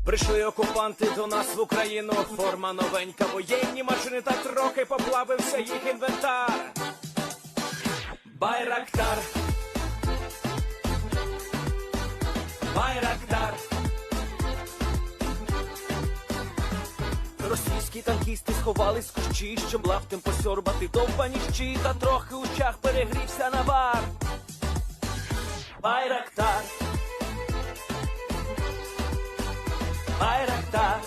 Прийшли окупанти до нас в Україну, форма новенька, воєнні машини, та трохи поплавився їх інвентар. Байрактар, Байрактар. Російські танкісти сховались в кущі, щоб лаптем посьорбати довбані щі, та трохи у чах перегрівся навар. Байрактар, Байрактар.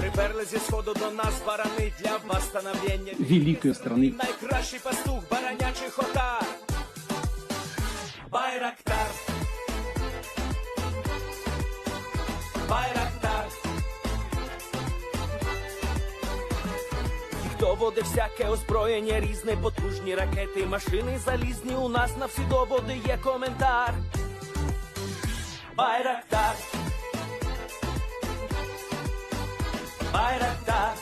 Приперли зі сходу до нас барани для восстановлення великої страни. Найкращий пастух баранячий хотар. Байрактар, Байрактар. Їх доводи всяке озброєння різне, потужні ракети, машини залізні, у нас на всі доводи є коментар. Байрактар, Байрактар.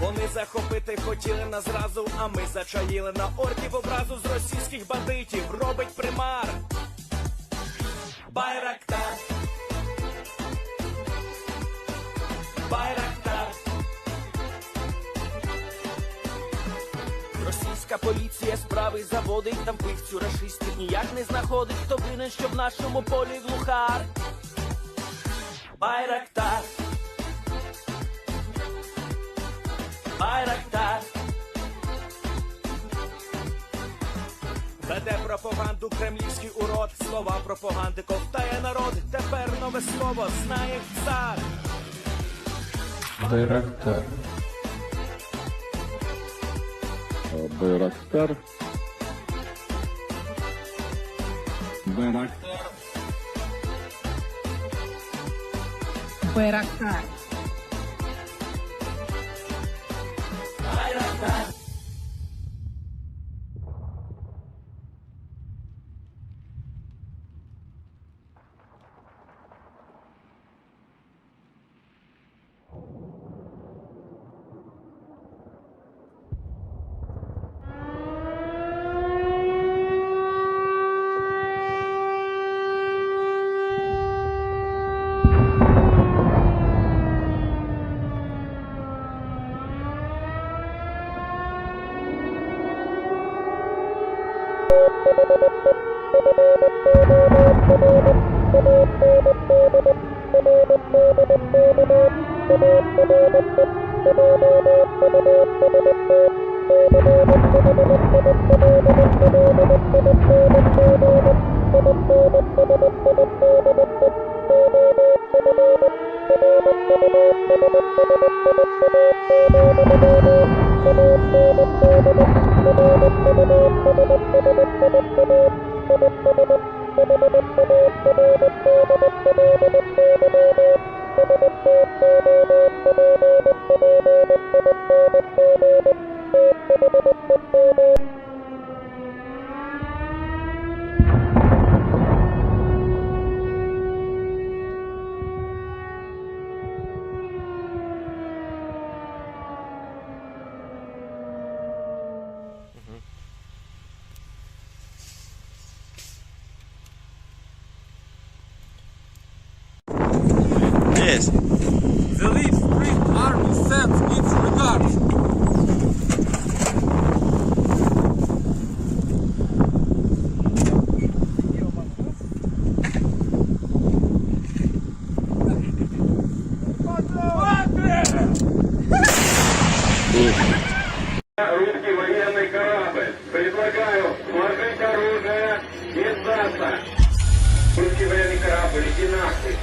Вони захопити хотіли нас зразу, а ми зачаїли на орків образу з російських бандитів, робить примар. Байрактар, Байрактар. Російська поліція справи заводить, там пивцю рашистів ніяк не знаходить, хто винен, що в нашому полі глухар. Байрактар, Байрактар. Веде пропаганду кремлівський урод, слова пропаганди ковтає народ, тепер нове слово знає цар. Байрактар. Байрактар. Байрактар. Байрактар. Байрактар. Yes. The Leaf Street Army sends its regards. Русский военный корабль. Предлагаю сложить оружие и сдаться. Русский военный корабль, иди нахуй.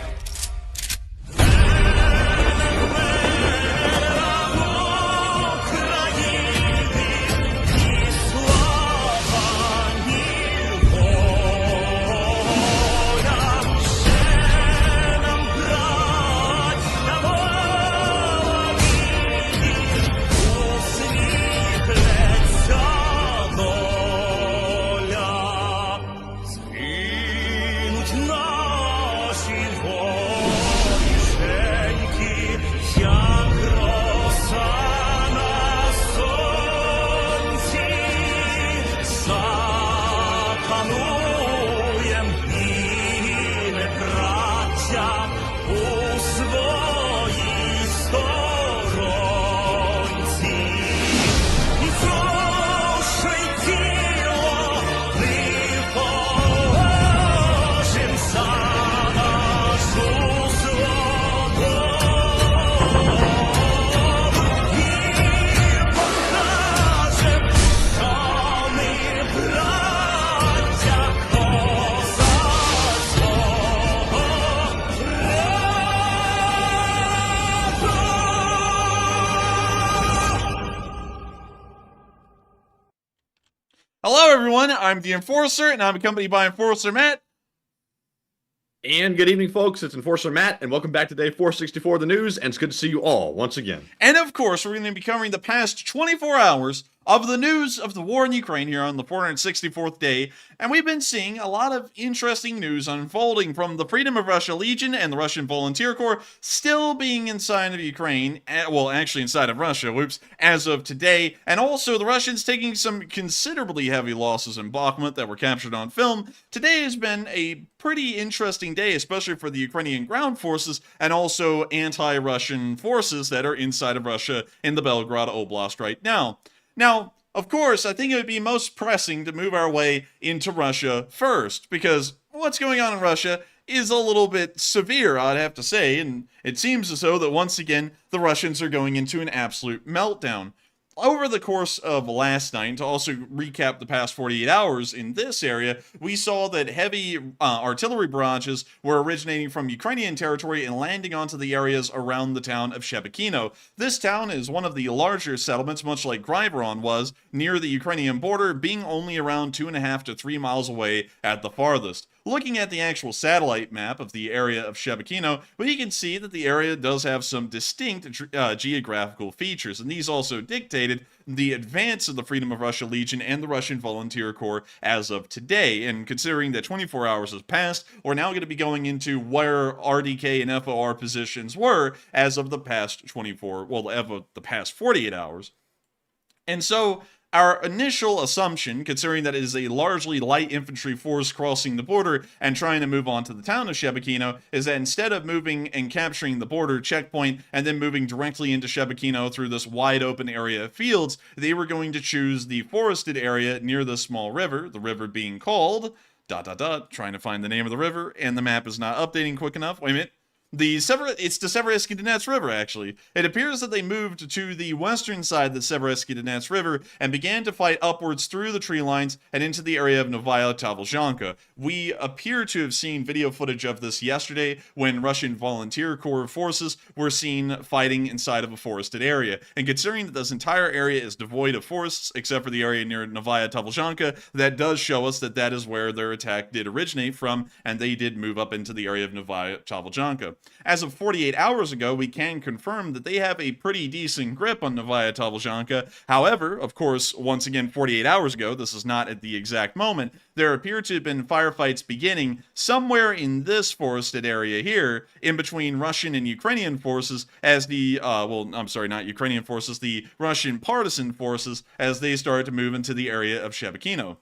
Наші Hello, everyone. I'm the Enforcer, and I'm accompanied by Enforcer Matt. And good evening, folks. It's Enforcer Matt, and welcome back to day 464 of the news, and it's good to see you all once again. And of course, we're going to be covering the past 24 hours of the news of the war in Ukraine here on the 464th day, and we've been seeing a lot of interesting news unfolding from the Freedom of Russia Legion and the Russian Volunteer Corps still being inside of Ukraine, well, actually inside of Russia, whoops, as of today, and also the Russians taking some considerably heavy losses in Bakhmut that were captured on film. Today has been a pretty interesting day, especially for the Ukrainian ground forces and also anti-Russian forces that are inside of Russia in the Belgorod Oblast right now. Now, of course, I think it would be most pressing to move our way into Russia first, because what's going on in Russia is a little bit severe, I'd have to say, and it seems as though that once again, the Russians are going into an absolute meltdown. Over the course of last night, to also recap the past 48 hours in this area, we saw that heavy artillery barrages were originating from Ukrainian territory and landing onto the areas around the town of Shebkino. This town is one of the larger settlements, much like Gryvoron was, near the Ukrainian border, being only around 2.5 to 3 miles away at the farthest. Looking at the actual satellite map of the area of Shebkino, we can see that the area does have some distinct geographical features, and these also dictated the advance of the Freedom of Russia Legion and the Russian Volunteer Corps as of today. And considering that 24 hours has passed, we're now going to be going into where RDK and FOR positions were as of the past 48 hours. And so, our initial assumption, considering that it is a largely light infantry force crossing the border and trying to move on to the town of Shebkino, is that instead of moving and capturing the border checkpoint and then moving directly into Shebkino through this wide open area of fields, they were going to choose the forested area near the small river, the river being called... trying to find the name of the river, and the map is not updating quick enough. Wait a minute. It's the Seversky Donets River, actually. It appears that they moved to the western side of the Seversky Donets River and began to fight upwards through the tree lines and into the area of Novaya Tavlzhanka. We appear to have seen video footage of this yesterday when Russian Volunteer Corps forces were seen fighting inside of a forested area. And considering that this entire area is devoid of forests, except for the area near Novaya Tavlzhanka, that does show us that that is where their attack did originate from, and they did move up into the area of Novaya Tavlzhanka. As of 48 hours ago, we can confirm that they have a pretty decent grip on Novaya Tavlzhanka. However, of course, once again, 48 hours ago, this is not at the exact moment, there appear to have been firefights beginning somewhere in this forested area here, in between Russian and Ukrainian forces, as the, not Ukrainian forces, the Russian Partisan forces, as they started to move into the area of Shebkino.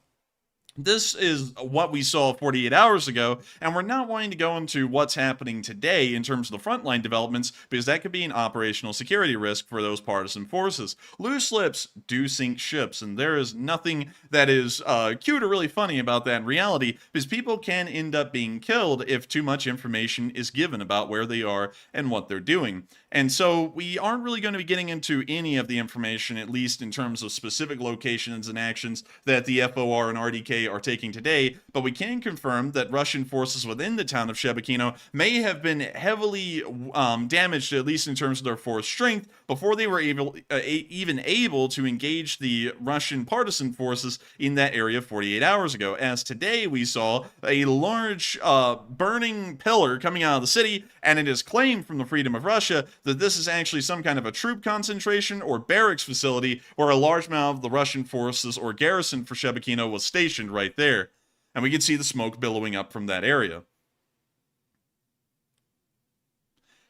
This is what we saw 48 hours ago, and we're not wanting to go into what's happening today in terms of the frontline developments, because that could be an operational security risk for those partisan forces. Loose lips do sink ships, and there is nothing that is cute or really funny about that in reality, because people can end up being killed if too much information is given about where they are and what they're doing. And so we aren't really going to be getting into any of the information, at least in terms of specific locations and actions that the FOR and RDK are taking today, but we can confirm that Russian forces within the town of Shebkino may have been heavily damaged, at least in terms of their force strength, before they were even able to engage the Russian partisan forces in that area 48 hours ago. As today we saw a large burning pillar coming out of the city, and it is claimed from the Freedom of Russia that this is actually some kind of a troop concentration or barracks facility where a large amount of the Russian forces or garrison for Shebkino was stationed right there. And we can see the smoke billowing up from that area.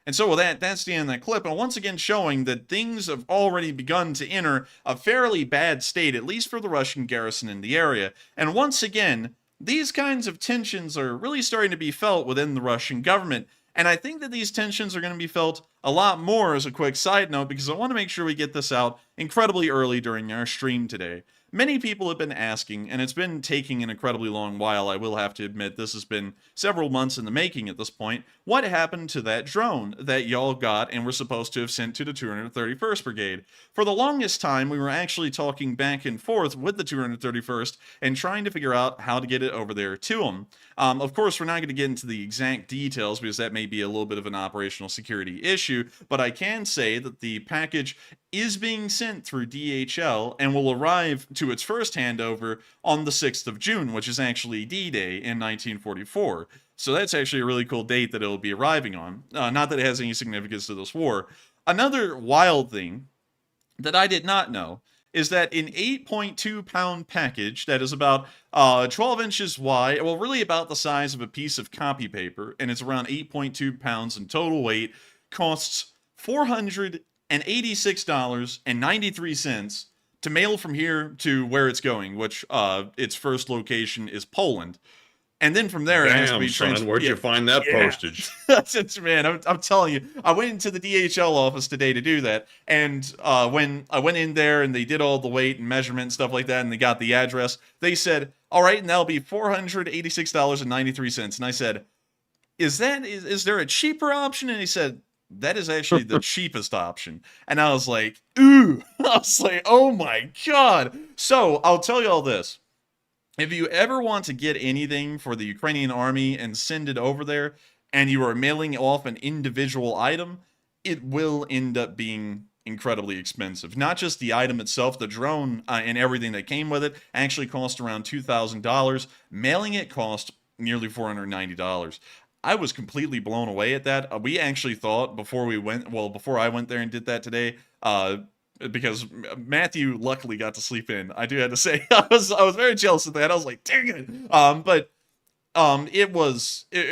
And so with that, that's the end of that clip, and once again showing that things have already begun to enter a fairly bad state, at least for the Russian garrison in the area. And once again, these kinds of tensions are really starting to be felt within the Russian government. And I think that these tensions are going to be felt a lot more as a quick side note, because I want to make sure we get this out incredibly early during our stream today. Many people have been asking, and it's been taking an incredibly long while, I will have to admit, this has been several months in the making at this point, what happened to that drone that y'all got and were supposed to have sent to the 231st Brigade? For the longest time, we were actually talking back and forth with the 231st and trying to figure out how to get it over there to them. Of course, we're not going to get into the exact details because that may be a little bit of an operational security issue, issue, but I can say that the package is being sent through DHL and will arrive to its first handover on the 6th of June, which is actually D-Day in 1944. So that's actually a really cool date that it'll be arriving on. Not that it has any significance to this war. Another wild thing that I did not know is that an 8.2 pound package that is about 12 inches wide, well, really about the size of a piece of copy paper, and it's around 8.2 pounds in total weight, costs $486.93 to mail from here to where it's going, which its first location is Poland. And then from there, it has to be son, where'd you find that postage? Man, I'm telling you, I went into the DHL office today to do that, and when I went in there and they did all the weight and measurement and stuff like that, and they got the address, they said, "All right, and that'll be $486.93." And I said, "Is there a cheaper option?" And he said, "That is actually the cheapest option." And I was like, "Ooh!" I was like, "Oh my god!" So I'll tell you all this. If you ever want to get anything for the Ukrainian army and send it over there, and you are mailing off an individual item, it will end up being incredibly expensive. Not just the item itself, the drone and everything that came with it actually cost around $2,000. Mailing it cost nearly $490. I was completely blown away at that. We actually thought before I went there and did that today, because Matthew luckily got to sleep in. I do have to say, I was very jealous of that. I was like, dang it.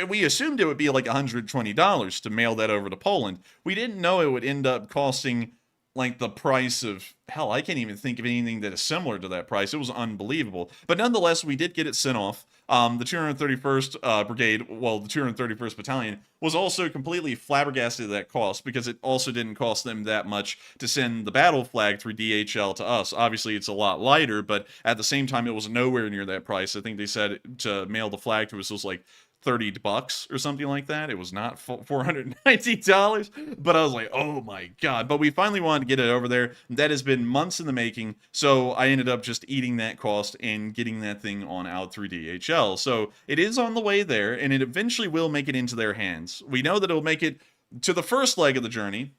We assumed it would be like $120 to mail that over to Poland. We didn't know it would end up costing like the price of, hell, I can't even think of anything that is similar to that price. It was unbelievable. But nonetheless, we did get it sent off. The 231st Brigade, well, the 231st Battalion, was also completely flabbergasted at that cost because it also didn't cost them that much to send the battle flag through DHL to us. Obviously, it's a lot lighter, but at the same time, it was nowhere near that price. I think they said to mail the flag to us was like $30 or something like that. It was not $490, but I was like, oh my god. But we finally wanted to get it over there. That has been months in the making, so I ended up just eating that cost and getting that thing on out through DHL. So it is on the way there, and it eventually will make it into their hands. We know that it'll make it to the first leg of the journey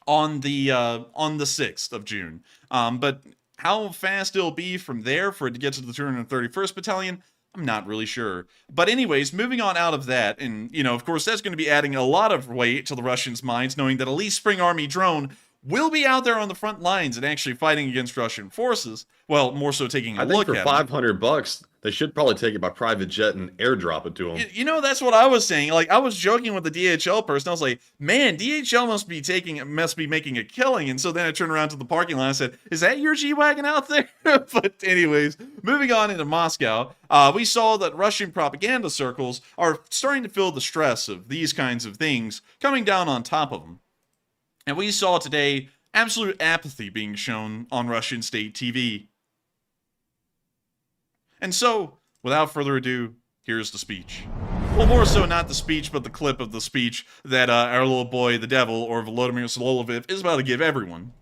on the 6th of June. But how fast it'll be from there for it to get to the 231st Battalion, I'm not really sure. But anyways, moving on out of that, and, of course, that's going to be adding a lot of weight to the Russians' minds, knowing that Elite Spring Army drone will be out there on the front lines and actually fighting against Russian forces. Well, more so taking a look at it. I think for $500, they should probably take it by private jet and airdrop it to them. That's what I was saying. Like, I was joking with the DHL person. I was like, man, DHL must be making a killing. And so then I turned around to the parking lot and said, is that your G-Wagon out there? But anyways, moving on into Moscow, we saw that Russian propaganda circles are starting to feel the stress of these kinds of things coming down on top of them. And we saw today absolute apathy being shown on Russian state TV. And so, without further ado, here's the speech. Well, more so not the speech, but the clip of the speech that our little boy, the devil, or Volodymyr Sololoviv, is about to give everyone.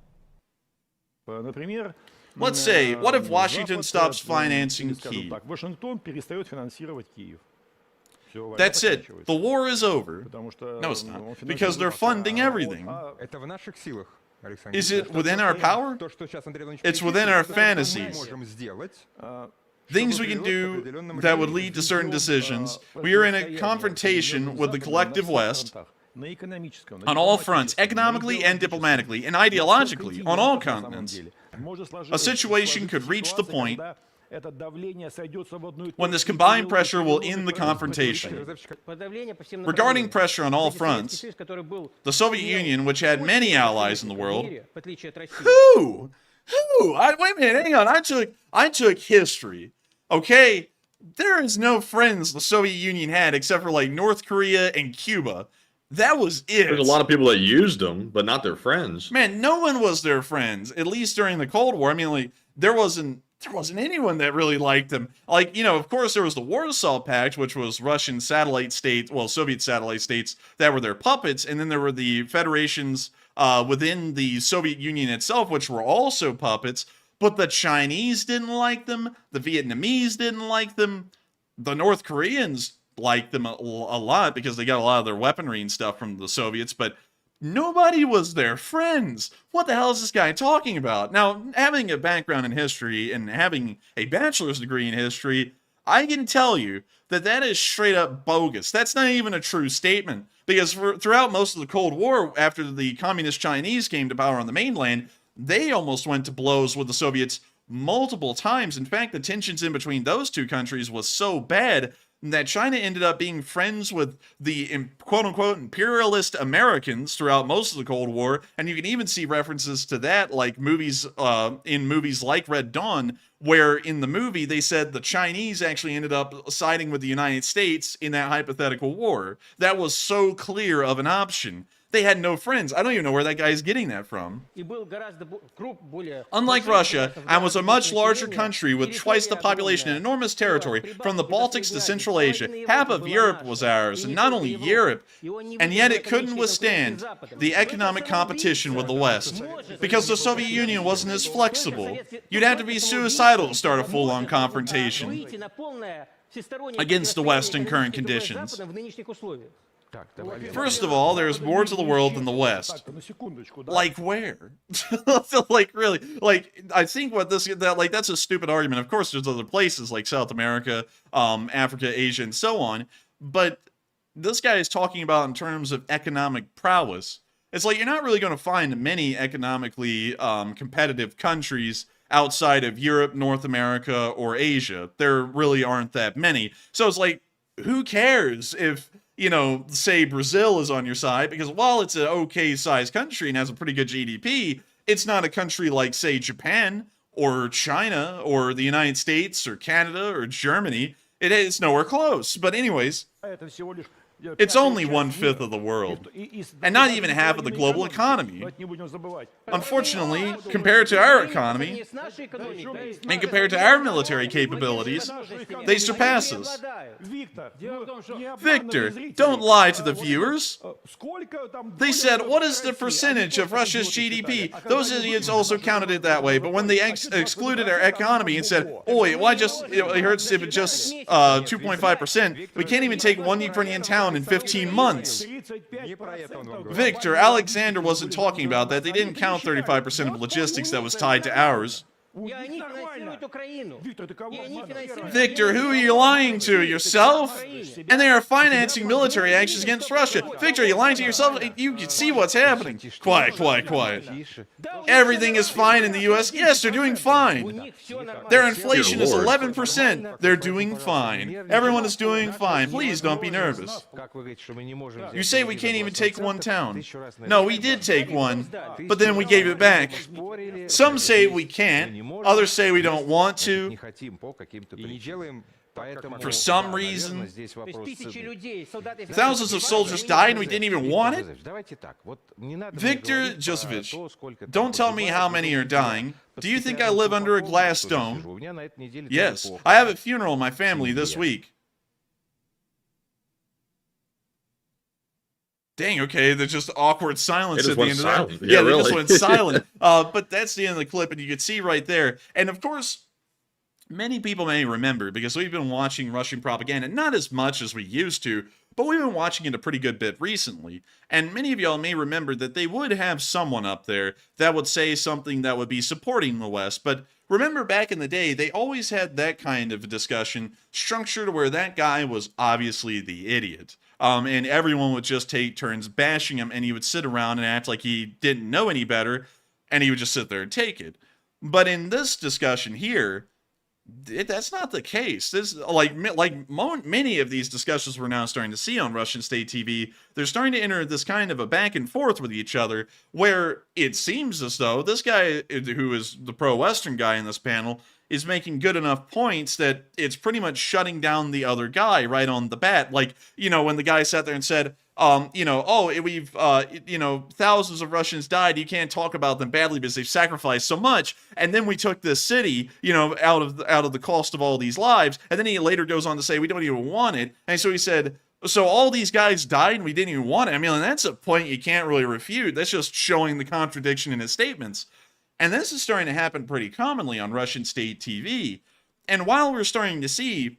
Let's say, what if Washington stops financing Kyiv? That's it. The war is over. No, it's not. Because they're funding everything. Is it within our power? It's within our fantasies. Things we can do that would lead to certain decisions. We are in a confrontation with the collective West on all fronts, economically and diplomatically, and ideologically on all continents. A situation could reach the point when this combined pressure will end the confrontation. Regarding pressure on all fronts, the Soviet Union, which had many allies in the world, wait a minute, hang on, I took history, okay? There is no friends the Soviet Union had except for like North Korea and Cuba. That was it. There's a lot of people that used them, but not their friends. Man, no one was their friends, at least during the Cold War. I mean, like, there wasn't anyone that really liked them. Like, of course, there was the Warsaw Pact, which was Russian satellite states, well, Soviet satellite states that were their puppets, and then there were the federations within the Soviet Union itself, which were also puppets, but the Chinese didn't like them, the Vietnamese didn't like them, the North Koreans liked them a lot because they got a lot of their weaponry and stuff from the Soviets, but Nobody was their friends. What the hell is this guy talking about? Now, having a background in history and having a bachelor's degree in history, I can tell you that that is straight up bogus. That's not even a true statement. Because throughout most of the Cold War, after the communist Chinese came to power on the mainland, they almost went to blows with the Soviets multiple times. In fact, the tensions in between those two countries was so bad that China ended up being friends with the quote-unquote imperialist Americans throughout most of the Cold War, and you can even see references to that like movies in movies like Red Dawn, where in the movie they said the Chinese actually ended up siding with the United States in that hypothetical war. That was so clear of an option. They had no friends. I don't even know where that guy is getting that from. Unlike Russia, I was a much larger country with twice the population and enormous territory, from the Baltics to Central Asia. Half of Europe was ours, and not only Europe, and yet it couldn't withstand the economic competition with the West, because the Soviet Union wasn't as flexible. You'd have to be suicidal to start a full-on confrontation against the West in current conditions. First of all, there's more to the world than the West. Like where? Like really? Like I think that's a stupid argument. Of course, there's other places like South America, Africa, Asia, and so on. But this guy is talking about in terms of economic prowess. It's like you're not really going to find many economically competitive countries outside of Europe, North America, or Asia. There really aren't that many. So it's like, who cares if, you know, say Brazil is on your side, because while it's an okay-sized country and has a pretty good GDP, it's not a country like, say, Japan or China or the United States or Canada or Germany. It's nowhere close. But anyways, it's only 1/5 of the world, and not even half of the global economy. Unfortunately, compared to our economy, and compared to our military capabilities, they surpass us. Victor, don't lie to the viewers. They said, what is the percentage of Russia's GDP? Those idiots also counted it that way, but when they excluded our economy and said, oi, why just, it hurts if it's just 2.5%, we can't even take one Ukrainian town in 15 months. Victor, Alexander wasn't talking about that. They didn't count 35% of logistics that was tied to ours. Victor, who are you lying to? Yourself? And they are financing military actions against Russia. Victor, are you lying to yourself? You can see what's happening. Quiet, quiet, quiet. Everything is fine in the U.S. Yes, they're doing fine. Their inflation is 11%. They're doing fine. Everyone is doing fine. Please don't be nervous. You say we can't even take one town. No, we did take one, but then we gave it back. Some say we can't. Others say we don't want to. For some reason. Thousands of soldiers died and we didn't even want it? Victor Josevich, don't tell me how many are dying. Do you think I live under a glass dome? Yes, I have a funeral in my family this week. Dang, okay, there's just awkward silence at the end of that. Yeah, they just went silent. But that's the end of the clip, and you can see right there. And of course, many people may remember, because we've been watching Russian propaganda, not as much as we used to, but we've been watching it a pretty good bit recently. And many of y'all may remember that they would have someone up there that would say something that would be supporting the West. But remember back in the day, they always had that kind of discussion structured where that guy was obviously the idiot. And everyone would just take turns bashing him, and he would sit around and act like he didn't know any better, and he would just sit there and take it. But in this discussion here, that's not the case. This, many of these discussions we're now starting to see on Russian state TV, they're starting to enter this kind of a back and forth with each other, where it seems as though this guy, who is the pro-Western guy in this panel, is making good enough points that it's pretty much shutting down the other guy right on the bat. Like, you know, when the guy sat there and said, we've thousands of Russians died. You can't talk about them badly because they've sacrificed so much. And then we took this city, out of the cost of all these lives. And then he later goes on to say, we don't even want it. And so he said, so all these guys died and we didn't even want it. I mean, that's a point you can't really refute. That's just showing the contradiction in his statements. And this is starting to happen pretty commonly on Russian state TV. And while we're starting to see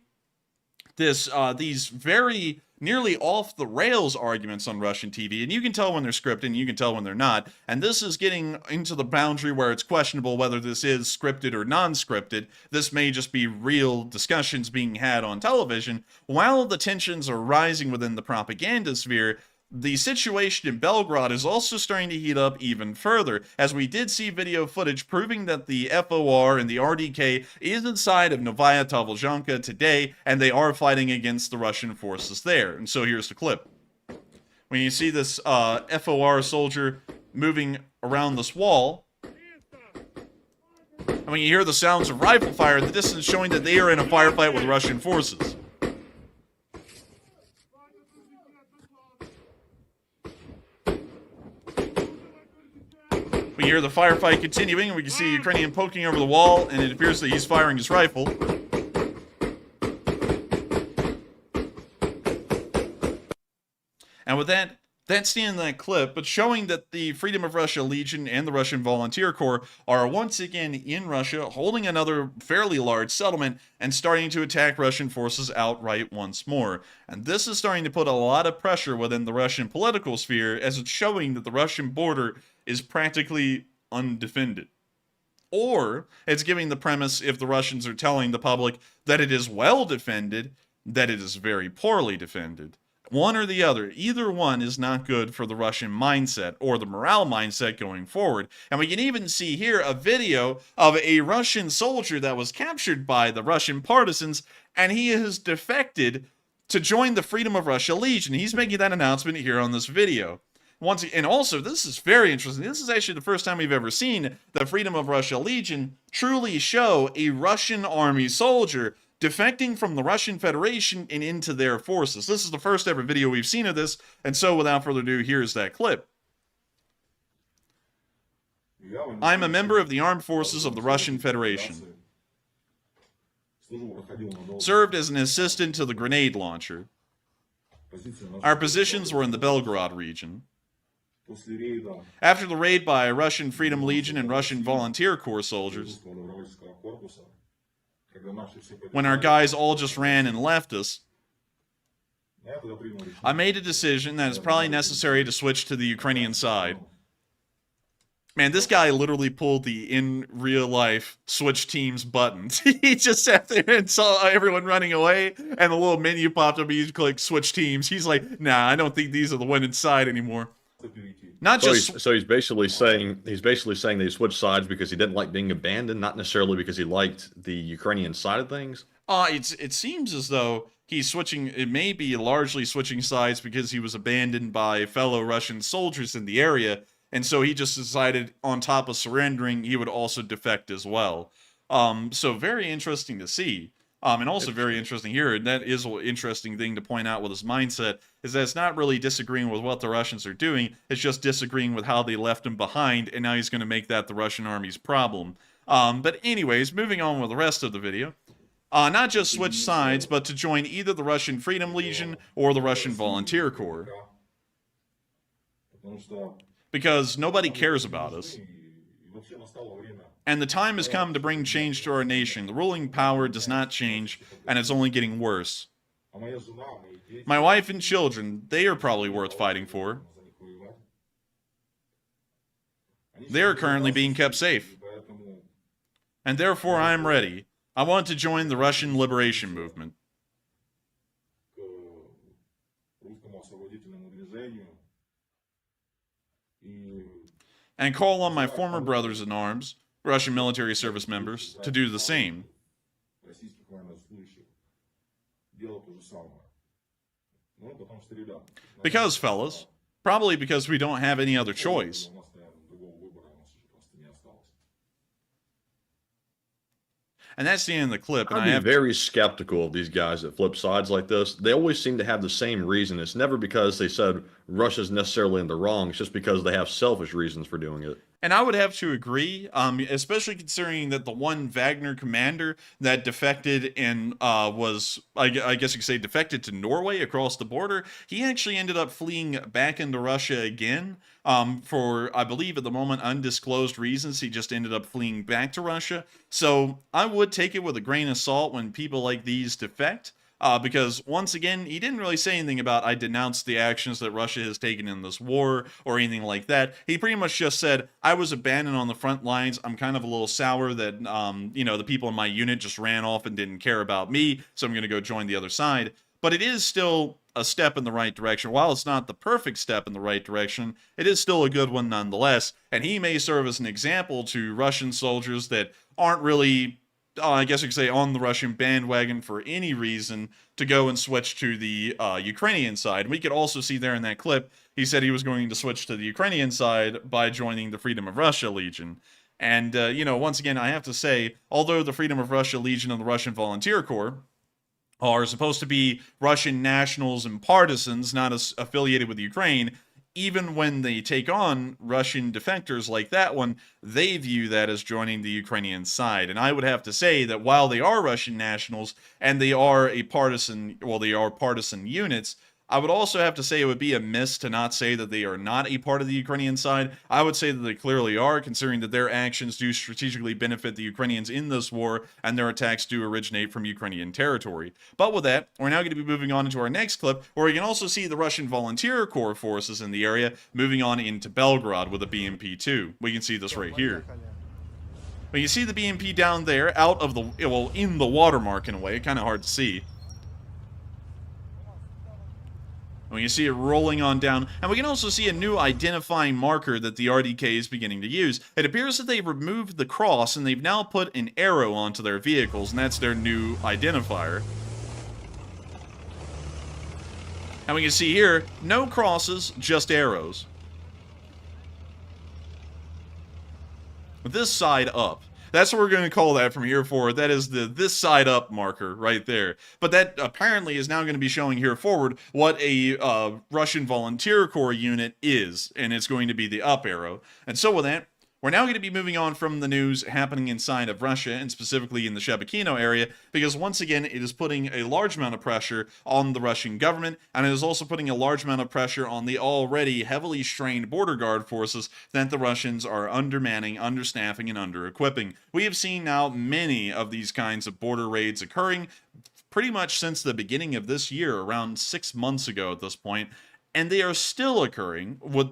this, these very nearly off-the-rails arguments on Russian TV, and you can tell when they're scripted, and you can tell when they're not, and this is getting into the boundary where it's questionable whether this is scripted or non-scripted. This may just be real discussions being had on television. While the tensions are rising within the propaganda sphere, the situation in Belgrade is also starting to heat up even further, as we did see video footage proving that the FOR and the RDK is inside of Novaya Tobolzhanka today, and they are fighting against the Russian forces there. And so here's the clip. When you see this FOR soldier moving around this wall, and when you hear the sounds of rifle fire in the distance showing that they are in a firefight with Russian forces. We hear the firefight continuing, and we can see a Ukrainian poking over the wall, and it appears that he's firing his rifle. And with that, that's the end of that clip, but showing that the Freedom of Russia Legion and the Russian Volunteer Corps are once again in Russia, holding another fairly large settlement, and starting to attack Russian forces outright once more. And this is starting to put a lot of pressure within the Russian political sphere, as it's showing that the Russian border is practically undefended. Or it's giving the premise, if the Russians are telling the public that it is well defended, that it is very poorly defended. One or the other. Either one is not good for the Russian mindset or the morale mindset going forward. And we can even see here a video of a Russian soldier that was captured by the Russian partisans, and he has defected to join the Freedom of Russia Legion. He's making that announcement here on this video. And also, this is very interesting. This is actually the first time we've ever seen the Freedom of Russia Legion truly show a Russian army soldier defecting from the Russian Federation and into their forces. This is the first ever video we've seen of this, and so without further ado, here's that clip. I'm a member of the armed forces of the Russian Federation. Served as an assistant to the grenade launcher. Our positions were in the Belgrade region. After the raid by Russian Freedom Legion and Russian Volunteer Corps soldiers, when our guys all just ran and left us, I made a decision that it's probably necessary to switch to the Ukrainian side. Man, this guy literally pulled the in real life switch teams button. He just sat there and saw everyone running away, and the little menu popped up. He clicked switch teams. He's like, nah, I don't think these are the one inside anymore. Not just so he's basically saying that he switched sides because he didn't like being abandoned, not necessarily because he liked the Ukrainian side of things. It seems as though he's switching. It may be largely switching sides because he was abandoned by fellow Russian soldiers in the area. And so he just decided, on top of surrendering, he would also defect as well. So very interesting to see. And also very interesting here, and that is an interesting thing to point out with his mindset, is that it's not really disagreeing with what the Russians are doing, it's just disagreeing with how they left him behind, and now he's going to make that the Russian army's problem. But anyways, moving on with the rest of the video. Not just switch sides, but to join either the Russian Freedom Legion or the Russian Volunteer Corps. Because nobody cares about us. And the time has come to bring change to our nation. The ruling power does not change, and it's only getting worse. My wife and children, they are probably worth fighting for. They are currently being kept safe. And therefore I am ready. I want to join the Russian liberation movement. And call on my former brothers in arms, Russian military service members, to do the same. Because, fellas, probably because we don't have any other choice. And that's the end of the clip. And I'd be very skeptical of these guys that flip sides like this. They always seem to have the same reason. It's never because they said Russia's necessarily in the wrong. It's just because they have selfish reasons for doing it. And I would have to agree, especially considering that the one Wagner commander that defected and was, I guess you could say, defected to Norway across the border, he actually ended up fleeing back into Russia again for, I believe at the moment, undisclosed reasons. He just ended up fleeing back to Russia. So I would take it with a grain of salt when people like these defect. because once again, he didn't really say anything about "I denounce the actions that Russia has taken in this war" or anything like that. He pretty much just said, "I was abandoned on the front lines. I'm kind of a little sour that the people in my unit just ran off and didn't care about me, so I'm going to go join the other side." But it is still a step in the right direction. While it's not the perfect step in the right direction, it is still a good one nonetheless. And he may serve as an example to Russian soldiers that aren't really, I guess you could say, on the Russian bandwagon for any reason to go and switch to the Ukrainian side. We could also see there in that clip, he said he was going to switch to the Ukrainian side by joining the Freedom of Russia Legion. And, once again, I have to say, although the Freedom of Russia Legion and the Russian Volunteer Corps are supposed to be Russian nationals and partisans, not affiliated with Ukraine, even when they take on Russian defectors like that one, they view that as joining the Ukrainian side. And I would have to say that while they are Russian nationals and they are they are partisan units, I would also have to say it would be amiss to not say that they are not a part of the Ukrainian side. I would say that they clearly are, considering that their actions do strategically benefit the Ukrainians in this war, and their attacks do originate from Ukrainian territory. But with that, we're now going to be moving on into our next clip, where we can also see the Russian Volunteer Corps forces in the area moving on into Belgrade with a BMP-2. We can see this right here. But you see the BMP down there, out of the, in the watermark in a way, kind of hard to see. We can see it rolling on down, and we can also see a new identifying marker that the RDK is beginning to use. It appears that they've removed the cross, and they've now put an arrow onto their vehicles, and that's their new identifier. And we can see here, no crosses, just arrows. This side up. That's what we're going to call that from here forward. That is the this side up marker right there. But that apparently is now going to be showing here forward what a Russian Volunteer Corps unit is. And it's going to be the up arrow. And so with that, we're now going to be moving on from the news happening inside of Russia, and specifically in the Shebkino area, because once again, it is putting a large amount of pressure on the Russian government, and it is also putting a large amount of pressure on the already heavily strained border guard forces that the Russians are undermanning, understaffing, and under-equipping. We have seen now many of these kinds of border raids occurring pretty much since the beginning of this year, around 6 months ago at this point, and they are still occurring with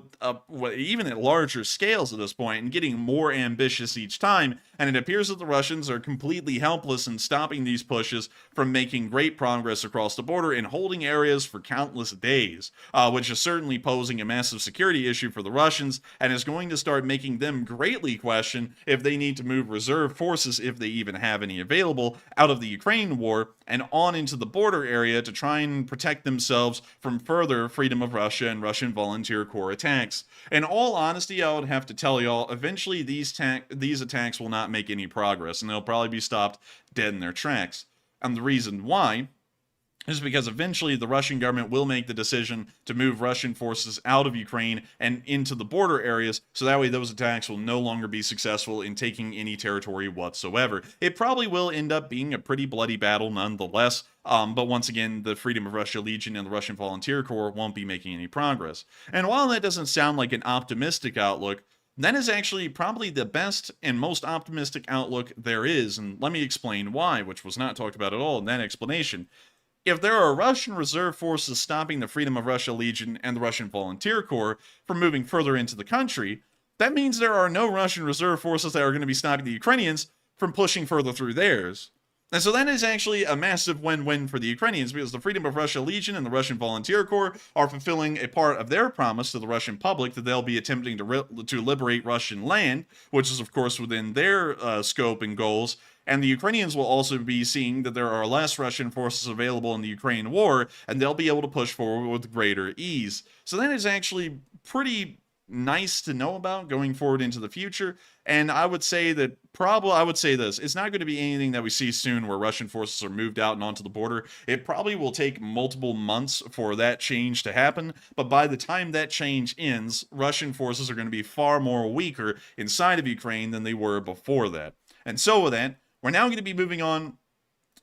even at larger scales at this point and getting more ambitious each time. And it appears that the Russians are completely helpless in stopping these pushes from making great progress across the border and holding areas for countless days, which is certainly posing a massive security issue for the Russians and is going to start making them greatly question if they need to move reserve forces, if they even have any available, out of the Ukraine war and on into the border area to try and protect themselves from further Freedom of Russia and Russian Volunteer Corps attacks. In all honesty, I would have to tell y'all, eventually these attacks will not make any progress, and they'll probably be stopped dead in their tracks. And the reason why is because eventually the Russian government will make the decision to move Russian forces out of Ukraine and into the border areas, so that way those attacks will no longer be successful in taking any territory whatsoever. It probably will end up being a pretty bloody battle nonetheless, but once again, the Freedom of Russia Legion and the Russian Volunteer Corps won't be making any progress. And while that doesn't sound like an optimistic outlook, that is actually probably the best and most optimistic outlook there is, and let me explain why, which was not talked about at all in that explanation. If there are Russian reserve forces stopping the Freedom of Russia Legion and the Russian Volunteer Corps from moving further into the country, that means there are no Russian reserve forces that are going to be stopping the Ukrainians from pushing further through theirs. And so that is actually a massive win-win for the Ukrainians, because the Freedom of Russia Legion and the Russian Volunteer Corps are fulfilling a part of their promise to the Russian public that they'll be attempting to liberate Russian land, which is of course within their scope and goals. And the Ukrainians will also be seeing that there are less Russian forces available in the Ukraine war, and they'll be able to push forward with greater ease. So that is actually pretty nice to know about going forward into the future. And I would say that I would say this, it's not going to be anything that we see soon where Russian forces are moved out and onto the border. It probably will take multiple months for that change to happen, but by the time that change ends, Russian forces are going to be far more weaker inside of Ukraine than they were before that. And so with that, we're now going to be moving on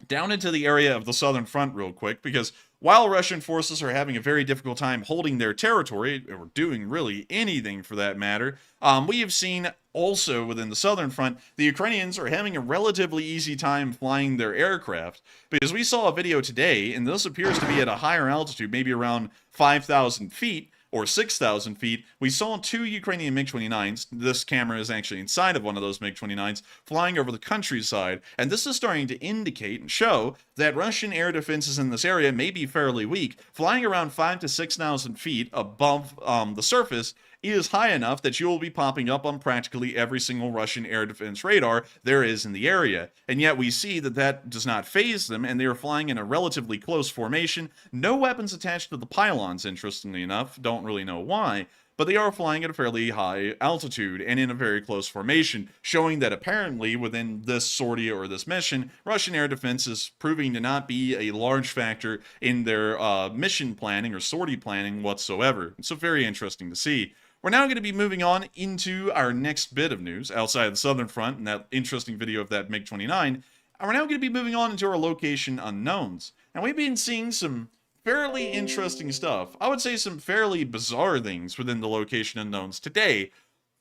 down into the area of the Southern Front real quick, because while Russian forces are having a very difficult time holding their territory, or doing really anything for that matter, we have seen Also, within the southern front, the Ukrainians are having a relatively easy time flying their aircraft, because we saw a video today, and this appears to be at a higher altitude, maybe around 5,000 feet, or 6,000 feet. We saw 2 Ukrainian MiG-29s, this camera is actually inside of one of those MiG-29s, flying over the countryside, and this is starting to indicate and show that Russian air defenses in this area may be fairly weak. Flying around 5,000 to 6,000 feet above the surface is high enough that you will be popping up on practically every single Russian air defense radar there is in the area. And yet we see that that does not faze them, and they are flying in a relatively close formation. No weapons attached to the pylons, interestingly enough. Don't really know why, but they are flying at a fairly high altitude and in a very close formation, showing that apparently within this sortie or this mission, Russian air defense is proving to not be a large factor in their mission planning or sortie planning whatsoever. So very interesting to see. We're now going to be moving on into our next bit of news outside of the southern front and that interesting video of that MiG-29. And we're now going to be moving on into our location unknowns. And we've been seeing some fairly interesting stuff. I would say some fairly bizarre things within the location unknowns today.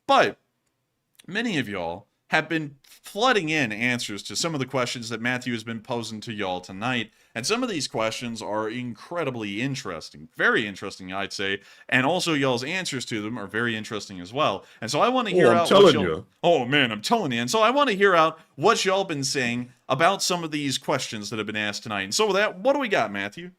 But many of y'all have been flooding in answers to some of the questions that Matthew has been posing to y'all tonight. And some of these questions are incredibly interesting. Very interesting, I'd say. And also y'all's answers to them are very interesting as well. And so I want to hear out what y'all... Oh, man, I'm telling you. And so I want to hear out what y'all been saying about some of these questions that have been asked tonight. And so with that, what do we got, Matthew?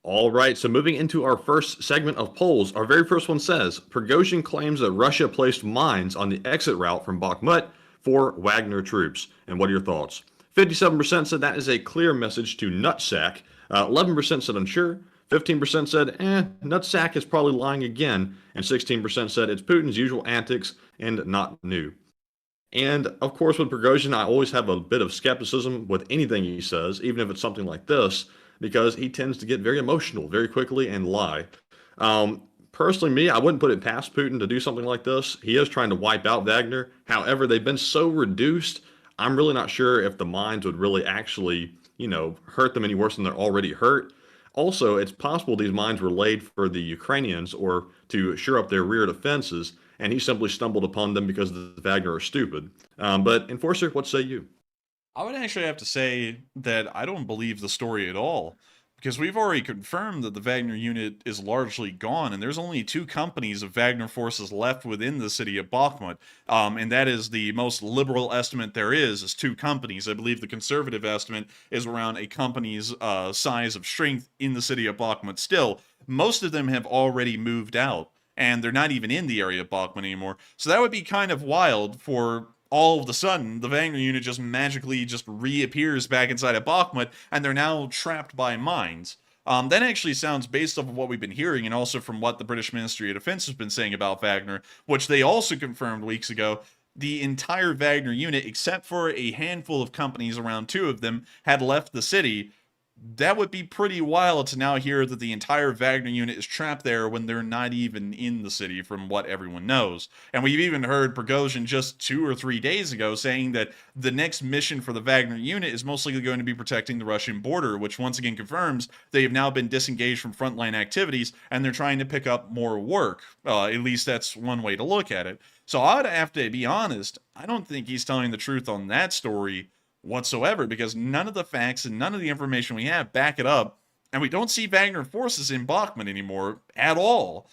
All right, so moving into our first segment of polls, our very first one says, Prigozhin claims that Russia placed mines on the exit route from Bakhmut for Wagner troops. And what are your thoughts? 57% said that is a clear message to nutsack. 11% said unsure. 15% said, nutsack is probably lying again. And 16% said it's Putin's usual antics and not new. And of course, with Prigozhin, I always have a bit of skepticism with anything he says, even if it's something like this, because he tends to get very emotional very quickly and lie. Personally, me, I wouldn't put it past Putin to do something like this. He is trying to wipe out Wagner. However, they've been so reduced, I'm really not sure if the mines would really actually, hurt them any worse than they're already hurt. Also, it's possible these mines were laid for the Ukrainians or to shore up their rear defenses, and he simply stumbled upon them because the Wagner are stupid. But Enforcer, what say you? I would actually have to say that I don't believe the story at all, because we've already confirmed that the Wagner unit is largely gone, and there's only 2 companies of Wagner forces left within the city of Bakhmut, and that is the most liberal estimate there is 2 companies. I believe the conservative estimate is around a company's size of strength in the city of Bakhmut. Still, most of them have already moved out, and they're not even in the area of Bakhmut anymore, so that would be kind of wild for all of a sudden, the Wagner unit just magically just reappears back inside of Bakhmut, and they're now trapped by mines. That actually sounds, based off of what we've been hearing, and also from what the British Ministry of Defense has been saying about Wagner, which they also confirmed weeks ago, the entire Wagner unit, except for a handful of companies, around 2 of them, had left the city. That would be pretty wild to now hear that the entire Wagner unit is trapped there when they're not even in the city, from what everyone knows. And we've even heard Prigozhin just 2 or 3 days ago saying that the next mission for the Wagner unit is mostly going to be protecting the Russian border, which once again confirms they have now been disengaged from frontline activities and they're trying to pick up more work. At least that's one way to look at it. So I would have to be honest, I don't think he's telling the truth on that story whatsoever, because none of the facts and none of the information we have back it up, and we don't see Wagner forces in Bakhmut anymore at all.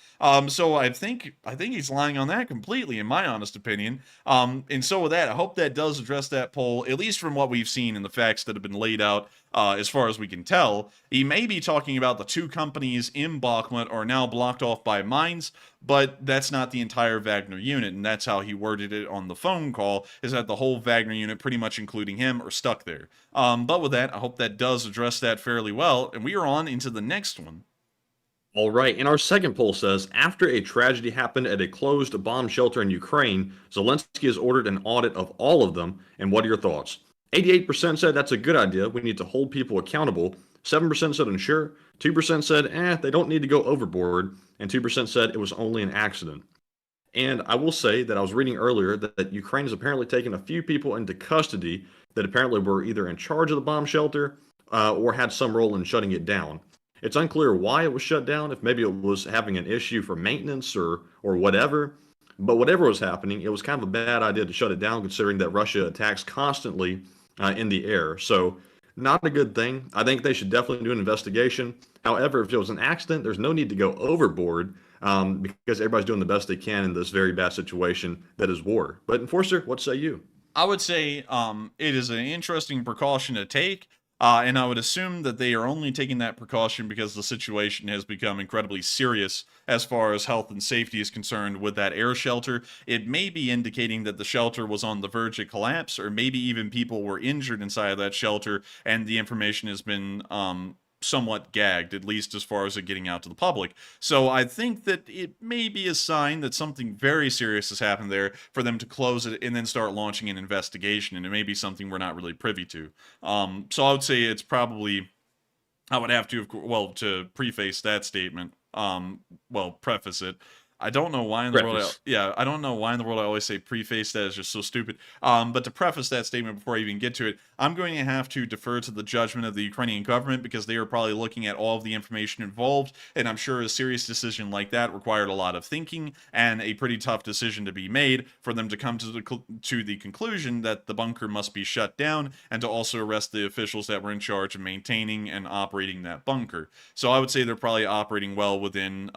So I think he's lying on that completely, in my honest opinion. And so with that, I hope that does address that poll, at least from what we've seen and the facts that have been laid out, as far as we can tell. He may be talking about the 2 companies in Bakhmut are now blocked off by mines, but that's not the entire Wagner unit, and that's how he worded it on the phone call, is that the whole Wagner unit, pretty much including him, are stuck there. But with that, I hope that does address that fairly well, and we are on into the next one. All right, and our second poll says, after a tragedy happened at a closed bomb shelter in Ukraine, Zelenskyy has ordered an audit of all of them, and what are your thoughts? 88% said that's a good idea, we need to hold people accountable. 7% said unsure, 2% said, they don't need to go overboard, and 2% said it was only an accident. And I will say that I was reading earlier that Ukraine has apparently taken a few people into custody that apparently were either in charge of the bomb shelter or had some role in shutting it down. It's unclear why it was shut down, if maybe it was having an issue for maintenance or whatever. But whatever was happening, it was kind of a bad idea to shut it down, considering that Russia attacks constantly in the air. So, not a good thing. I think they should definitely do an investigation. However, if it was an accident, there's no need to go overboard because everybody's doing the best they can in this very bad situation that is war. But Enforcer, what say you? I would say it is an interesting precaution to take, and I would assume that they are only taking that precaution because the situation has become incredibly serious as far as health and safety is concerned with that air shelter. It may be indicating that the shelter was on the verge of collapse, or maybe even people were injured inside of that shelter, and the information has been somewhat gagged, at least as far as it getting out to the public. So I think that it may be a sign that something very serious has happened there for them to close it and then start launching an investigation, and it may be something we're not really privy to. So I would say it's probably, I would have to, well, to preface that statement, preface it. I don't know why in the world, I don't know why in the world I always say preface. That is just so stupid. But to preface that statement before I even get to it, I'm going to have to defer to the judgment of the Ukrainian government because they are probably looking at all of the information involved, and I'm sure a serious decision like that required a lot of thinking and a pretty tough decision to be made for them to come to the conclusion that the bunker must be shut down and to also arrest the officials that were in charge of maintaining and operating that bunker. So I would say they're probably operating well within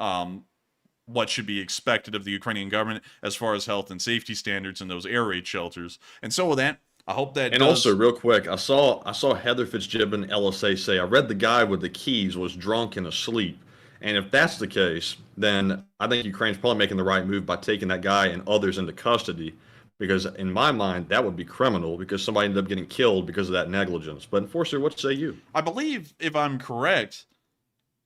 what should be expected of the Ukrainian government as far as health and safety standards in those air raid shelters. And so with that, I hope that. And also, real quick, I saw Heather Fitzgibbon LSA say, I read the guy with the keys was drunk and asleep. And if that's the case, then I think Ukraine's probably making the right move by taking that guy and others into custody. Because in my mind, that would be criminal because somebody ended up getting killed because of that negligence. But Enforcer, what say you? I believe, if I'm correct,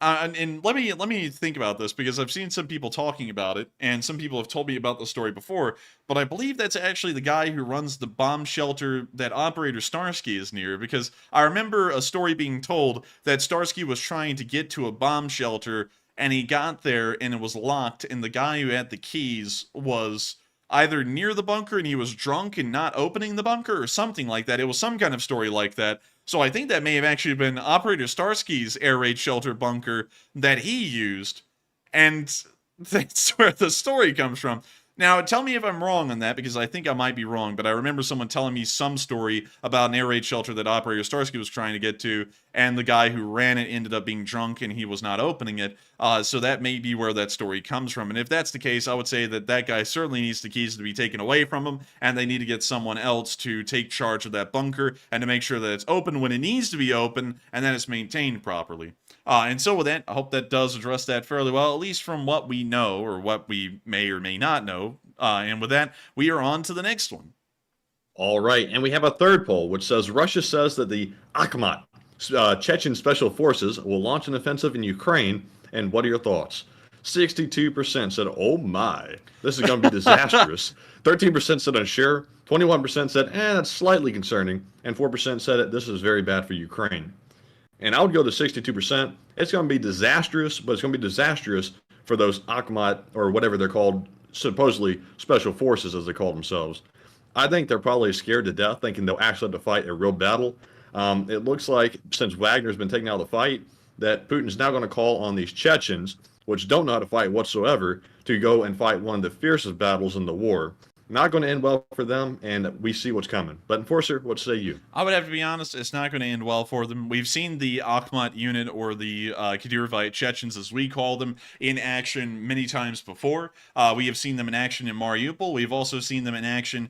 and let me think about this because I've seen some people talking about it, and some people have told me about the story before. But I believe that's actually the guy who runs the bomb shelter that Operator Starsky is near. Because I remember a story being told that Starsky was trying to get to a bomb shelter, and he got there and it was locked, and the guy who had the keys was either near the bunker and he was drunk and not opening the bunker or something like that. It was some kind of story like that. So I think that may have actually been Operator Starsky's air raid shelter bunker that he used, and that's where the story comes from. Now, tell me if I'm wrong on that, because I think I might be wrong, but I remember someone telling me some story about an air raid shelter that Operator Starsky was trying to get to, and the guy who ran it ended up being drunk and he was not opening it. So that may be where that story comes from. And if that's the case, I would say that that guy certainly needs the keys to be taken away from him, and they need to get someone else to take charge of that bunker and to make sure that it's open when it needs to be open and that it's maintained properly. And so with that, I hope that does address that fairly well, at least from what we know or what we may or may not know. And with that, we are on to the next one. All right, and we have a third poll, which says Russia says that the Akhmat, Chechen special forces, will launch an offensive in Ukraine. And what are your thoughts? 62% said, oh my, this is going to be disastrous. 13% said unsure. 21% said, that's slightly concerning. And 4% said this is very bad for Ukraine. And I would go to 62%. It's going to be disastrous, but it's going to be disastrous for those Akhmat, or whatever they're called, supposedly special forces, as they call themselves. I think they're probably scared to death, thinking they'll actually have to fight a real battle. It looks like, since Wagner's been taken out of the fight, that Putin's now going to call on these Chechens, which don't know how to fight whatsoever, to go and fight one of the fiercest battles in the war. Not going to end well for them, and we see what's coming. But Enforcer, what say you? I would have to be honest, it's not going to end well for them. We've seen the Akhmat unit, or the Kadyrovite Chechens, as we call them, in action many times before. We have seen them in action in Mariupol. We've also seen them in action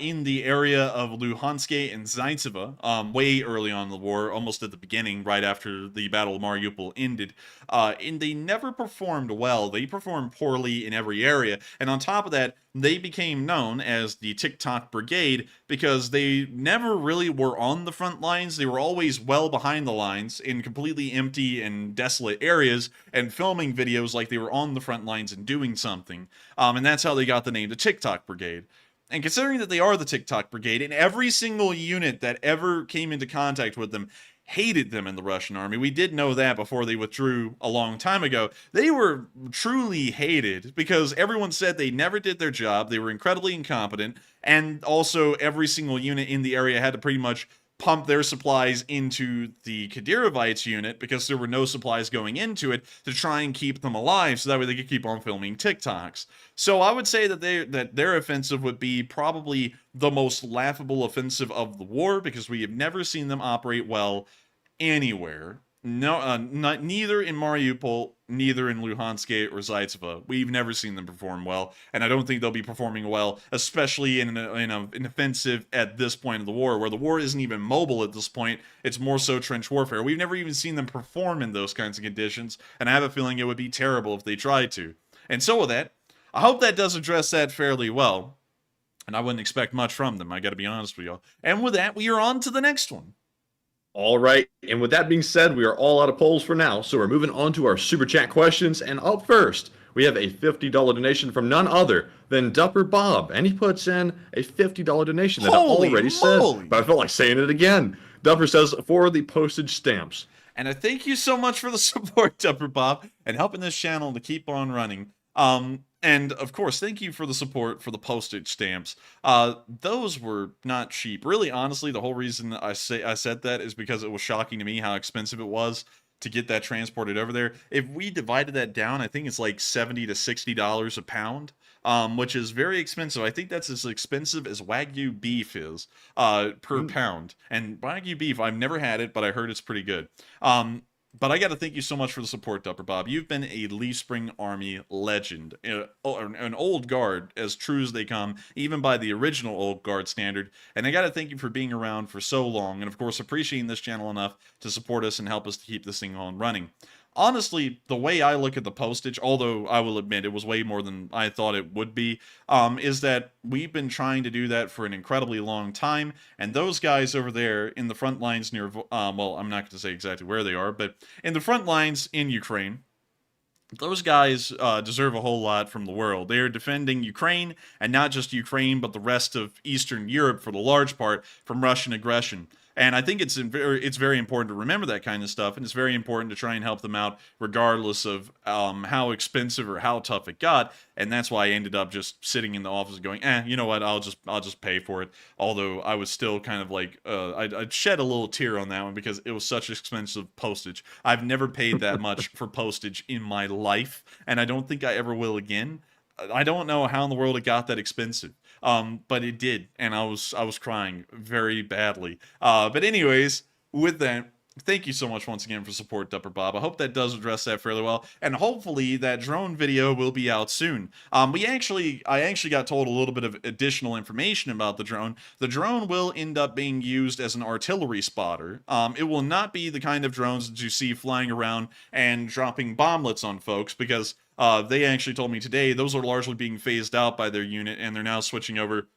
in the area of Luhansk and Zaitsevo, way early on in the war, almost at the beginning, right after the Battle of Mariupol ended. And they never performed well. They performed poorly in every area. And on top of that, they became known as the TikTok Brigade because they never really were on the front lines. They were always well behind the lines in completely empty and desolate areas and filming videos like they were on the front lines and doing something. And that's how they got the name the TikTok Brigade. And considering that they are the TikTok Brigade, and every single unit that ever came into contact with them hated them in the Russian army. We did know that before they withdrew a long time ago. They were truly hated because everyone said they never did their job, they were incredibly incompetent, and also every single unit in the area had to pretty much pump their supplies into the Kadyrovites unit because there were no supplies going into it to try and keep them alive so that way they could keep on filming TikToks. So I would say that their offensive would be probably the most laughable offensive of the war because we have never seen them operate well anywhere. No, neither in Mariupol, neither in Luhansk or Zaitsevo. We've never seen them perform well, and I don't think they'll be performing well, especially in an offensive at this point of the war, where the war isn't even mobile at this point. It's more so trench warfare. We've never even seen them perform in those kinds of conditions, and I have a feeling it would be terrible if they tried to. And so with that, I hope that does address that fairly well, and I wouldn't expect much from them, I gotta be honest with y'all. And with that, we are on to the next one. All right, and with that being said, we are all out of polls for now, so we're moving on to our super chat questions. And up first, we have a $50 donation from none other than Dupper Bob, and he puts in a $50 donation that I already said, but I felt like saying it again. Dupper says, for the postage stamps. And I thank you so much for the support, Dupper Bob, and helping this channel to keep on running. And of course, thank you for the support for the postage stamps. Those were not cheap. Really, honestly, the whole reason I said that is because it was shocking to me how expensive it was to get that transported over there. If we divided that down, I think it's like $70 to $60 a pound, which is very expensive. I think that's as expensive as Wagyu beef is per pound. And Wagyu beef, I've never had it, but I heard it's pretty good. But I got to thank you so much for the support, Dupper Bob. You've been a Lee Spring Army legend, an old guard, as true as they come, even by the original old guard standard. And I got to thank you for being around for so long, and of course appreciating this channel enough to support us and help us to keep this thing on running. Honestly, the way I look at the postage, although I will admit it was way more than I thought it would be, is that we've been trying to do that for an incredibly long time, and those guys over there in the front lines near, well, I'm not going to say exactly where they are, but in the front lines in Ukraine, those guys deserve a whole lot from the world. They are defending Ukraine, and not just Ukraine, but the rest of Eastern Europe for the large part from Russian aggression. And I think it's very important to remember that kind of stuff, and it's very important to try and help them out regardless of how expensive or how tough it got. And that's why I ended up just sitting in the office going, you know what, I'll just pay for it. Although I was still kind of like, I'd shed a little tear on that one because it was such expensive postage. I've never paid that much for postage in my life, and I don't think I ever will again. I don't know how in the world it got that expensive. But it did, and I was crying very badly. But anyways, with that, thank you so much once again for support, Dupper Bob. I hope that does address that fairly well, and hopefully that drone video will be out soon. I actually got told a little bit of additional information about the drone. The drone will end up being used as an artillery spotter. It will not be the kind of drones that you see flying around and dropping bomblets on folks, because they actually told me today those are largely being phased out by their unit, and they're now switching over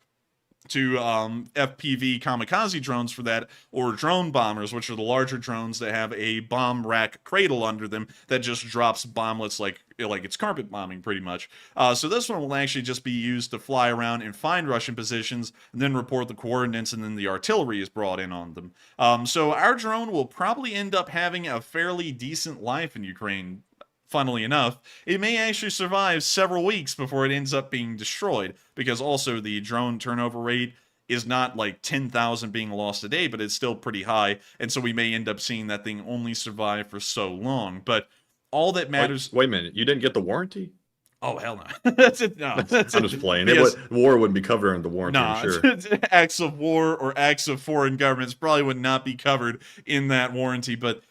to FPV kamikaze drones for that, or drone bombers, which are the larger drones that have a bomb rack cradle under them that just drops bomblets like it's carpet bombing pretty much. So this one will actually just be used to fly around and find Russian positions and then report the coordinates, and then the artillery is brought in on them. So our drone will probably end up having a fairly decent life in Ukraine. Funnily enough, it may actually survive several weeks before it ends up being destroyed, because also the drone turnover rate is not like 10,000 being lost a day, but it's still pretty high, and so we may end up seeing that thing only survive for so long. But all that matters... Wait a minute, you didn't get the warranty? Oh, hell no. That's it. No, I'm just playing. War wouldn't be covering the warranty, I'm sure. Acts of war or acts of foreign governments probably would not be covered in that warranty, but...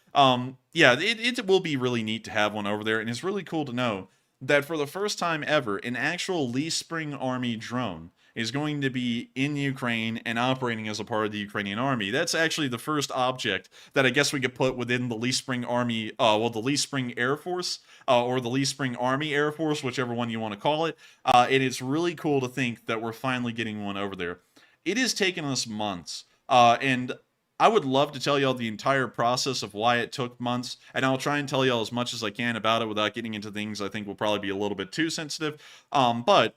yeah, it will be really neat to have one over there, and it's really cool to know that for the first time ever, an actual Lee Spring Army drone is going to be in Ukraine and operating as a part of the Ukrainian army. That's actually the first object that I guess we could put within the Lee Spring Army, the Lee Spring Air Force, or the Lee Spring Army Air Force, whichever one you want to call it. It is really cool to think that we're finally getting one over there. It has taken us months, and I would love to tell y'all the entire process of why it took months, and I'll try and tell y'all as much as I can about it without getting into things I think will probably be a little bit too sensitive. But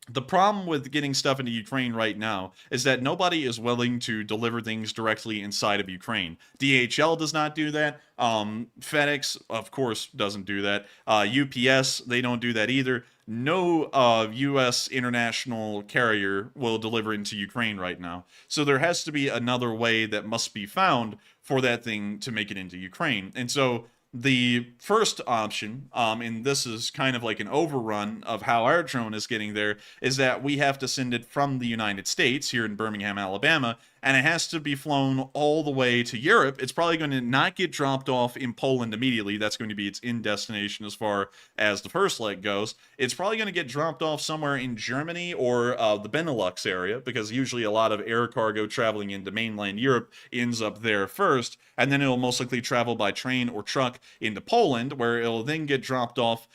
the problem with getting stuff into Ukraine right now is that nobody is willing to deliver things directly inside of Ukraine. DHL does not do that. FedEx, of course, doesn't do that. UPS, they don't do that either. no U.S. international carrier will deliver into Ukraine right now. So there has to be another way that must be found for that thing to make it into Ukraine. And so the first option, and this is kind of like an overrun of how our drone is getting there, is that we have to send it from the United States here in Birmingham, Alabama, and it has to be flown all the way to Europe. It's probably going to not get dropped off in Poland immediately. That's going to be its end destination as far as the first leg goes. It's probably going to get dropped off somewhere in Germany or the Benelux area, because usually a lot of air cargo traveling into mainland Europe ends up there first, and then it'll most likely travel by train or truck into Poland, where it'll then get dropped off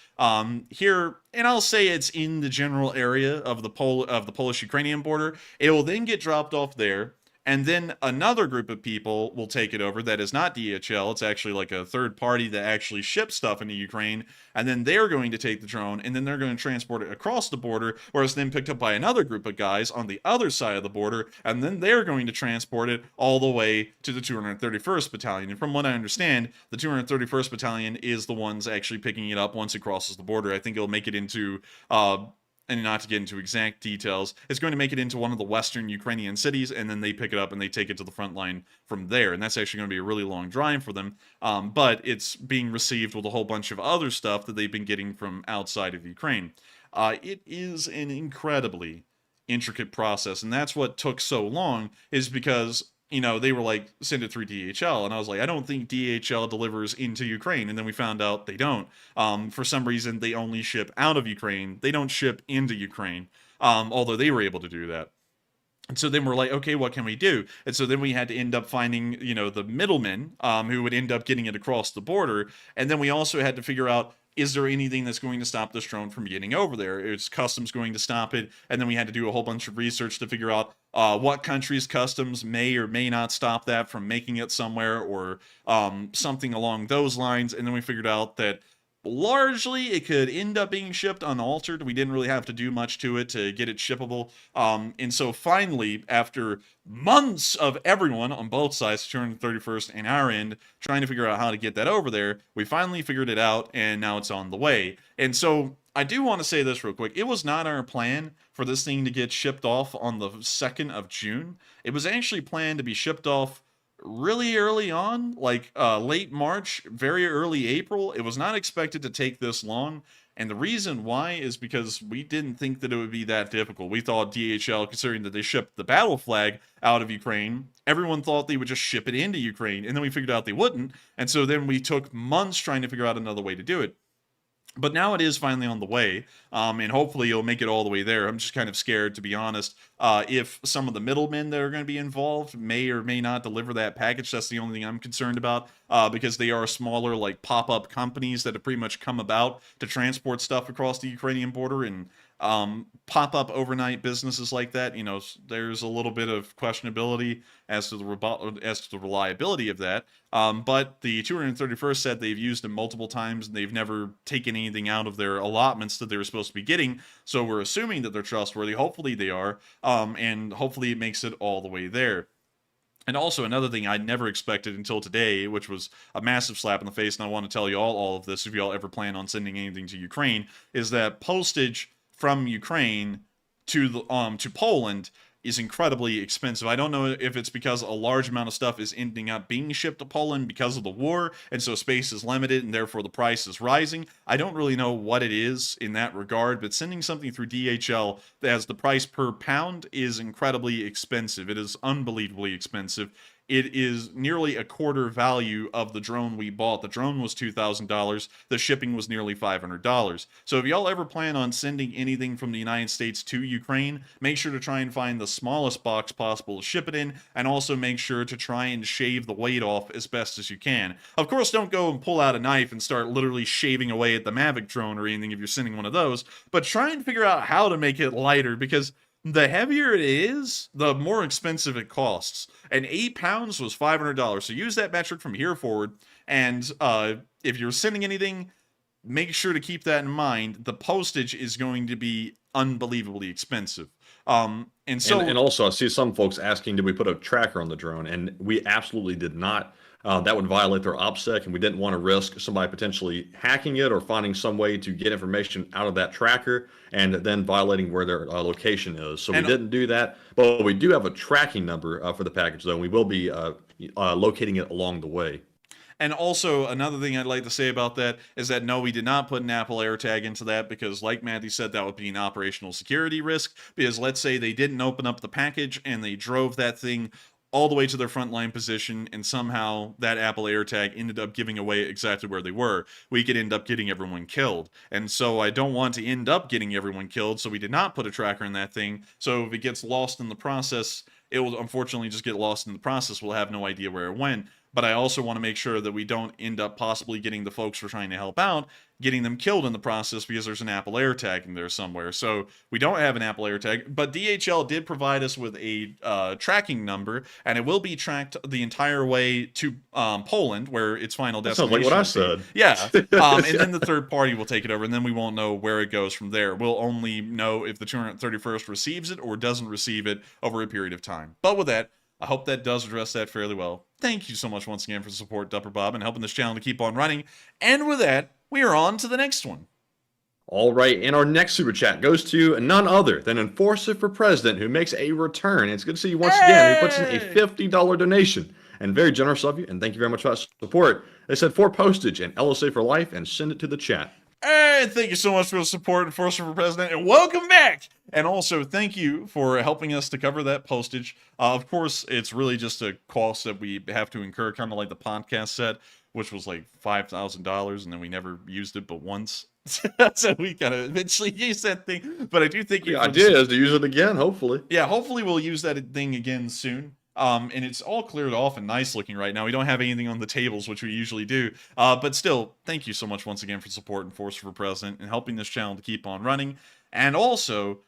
here, and I'll say it's in the general area of the Polish-Ukrainian border. It will then get dropped off there, and then another group of people will take it over that is not DHL. It's actually like a third party that actually ships stuff into Ukraine, and then they're going to take the drone, and then they're going to transport it across the border, where it's then picked up by another group of guys on the other side of the border, and then they're going to transport it all the way to the 231st Battalion. And from what I understand, the 231st Battalion is the ones actually picking it up once it crosses the border. I think it'll make it into and not to get into exact details, it's going to make it into one of the western Ukrainian cities, and then they pick it up and they take it to the front line from there. And that's actually going to be a really long drive for them, but it's being received with a whole bunch of other stuff that they've been getting from outside of Ukraine. It is an incredibly intricate process, and that's what took so long, is because they were like, send it through DHL. And I was like, I don't think DHL delivers into Ukraine. And then we found out they don't. For some reason, they only ship out of Ukraine. They don't ship into Ukraine, although they were able to do that. And so then we're like, okay, what can we do? And so then we had to end up finding, the middlemen who would end up getting it across the border. And then we also had to figure out, is there anything that's going to stop this drone from getting over there? Is customs going to stop it? And then we had to do a whole bunch of research to figure out what countries' customs may or may not stop that from making it somewhere, or something along those lines. And then we figured out that largely it could end up being shipped unaltered. We didn't really have to do much to it to get it shippable. And so finally, after months of everyone on both sides, 231st and our end, trying to figure out how to get that over there, we finally figured it out, and now it's on the way. And so I do want to say this real quick. It was not our plan for this thing to get shipped off on the 2nd of June. It was actually planned to be shipped off really early on, like late March, very early April. It was not expected to take this long. And the reason why is because we didn't think that it would be that difficult. We thought DHL, considering that they shipped the battle flag out of Ukraine, everyone thought they would just ship it into Ukraine. And then we figured out they wouldn't. And so then we took months trying to figure out another way to do it. But now it is finally on the way, and hopefully you'll make it all the way there. I'm just kind of scared, to be honest, if some of the middlemen that are going to be involved may or may not deliver that package. That's the only thing I'm concerned about, because they are smaller, like, pop-up companies that have pretty much come about to transport stuff across the Ukrainian border, and pop-up overnight businesses like that, there's a little bit of questionability as to the reliability of that. But the 231st said they've used them multiple times, and they've never taken anything out of their allotments that they were supposed to be getting. So we're assuming that they're trustworthy. Hopefully they are, and hopefully it makes it all the way there. And also another thing I never expected until today, which was a massive slap in the face, and I want to tell you all of this if y'all ever plan on sending anything to Ukraine, is that postage from Ukraine to Poland is incredibly expensive. I don't know if it's because a large amount of stuff is ending up being shipped to Poland because of the war, and so space is limited, and therefore the price is rising. I don't really know what it is in that regard, but sending something through DHL that has the price per pound is incredibly expensive. It is unbelievably expensive. It is nearly a quarter value of the drone we bought. The drone was $2,000. The shipping was nearly $500. So if y'all ever plan on sending anything from the United States to Ukraine, make sure to try and find the smallest box possible to ship it in, and also make sure to try and shave the weight off as best as you can. Of course, don't go and pull out a knife and start literally shaving away at the Mavic drone or anything if you're sending one of those, but try and figure out how to make it lighter, because the heavier it is, the more expensive it costs. And 8 pounds was $500. So use that metric from here forward. And if you're sending anything, make sure to keep that in mind. The postage is going to be unbelievably expensive. And also, I see some folks asking, did we put a tracker on the drone? And we absolutely did not. That would violate their OPSEC, and we didn't want to risk somebody potentially hacking it or finding some way to get information out of that tracker and then violating where their location is. So we didn't do that, but we do have a tracking number for the package, though, and we will be locating it along the way. And also, another thing I'd like to say about that is that no, we did not put an Apple AirTag into that because, like Matthew said, that would be an operational security risk. Because let's say they didn't open up the package and they drove that thing all the way to their frontline position, and somehow that Apple AirTag ended up giving away exactly where they were. We could end up getting everyone killed. And so I don't want to end up getting everyone killed, so we did not put a tracker in that thing. So if it gets lost in the process, it will unfortunately just get lost in the process. We'll have no idea where it went. But I also want to make sure that we don't end up possibly getting the folks we're trying to help out, getting them killed in the process because there's an Apple AirTag in there somewhere. So we don't have an Apple AirTag, but DHL did provide us with a tracking number, and it will be tracked the entire way to Poland, where its final destination. Sounds like what I said. Yeah, and then the third party will take it over, and then we won't know where it goes from there. We'll only know if the 231st receives it or doesn't receive it over a period of time. But with that, I hope that does address that fairly well. Thank you so much once again for the support, Dupper Bob, and helping this channel to keep on running. And with that, we are on to the next one. All right, and our next super chat goes to none other than Enforcer for President, who makes a return. It's good to see you once again. He puts in a $50 donation, and very generous of you, and thank you very much for that support. They said for postage and LSA for life, and send it to the chat. And thank you so much for the support, Enforcer for President, and welcome back! And also, thank you for helping us to cover that postage. Of course, it's really just a cost that we have to incur, kind of like the podcast set, which was like $5,000, and then we never used it but once. So we kind of eventually used that thing. But I do think the idea is to use it again, hopefully. Yeah, hopefully we'll use that thing again soon. And it's all cleared off and nice looking right now. We don't have anything on the tables, which we usually do. But still, thank you so much once again for supporting Enforcer for President and helping this channel to keep on running. And also,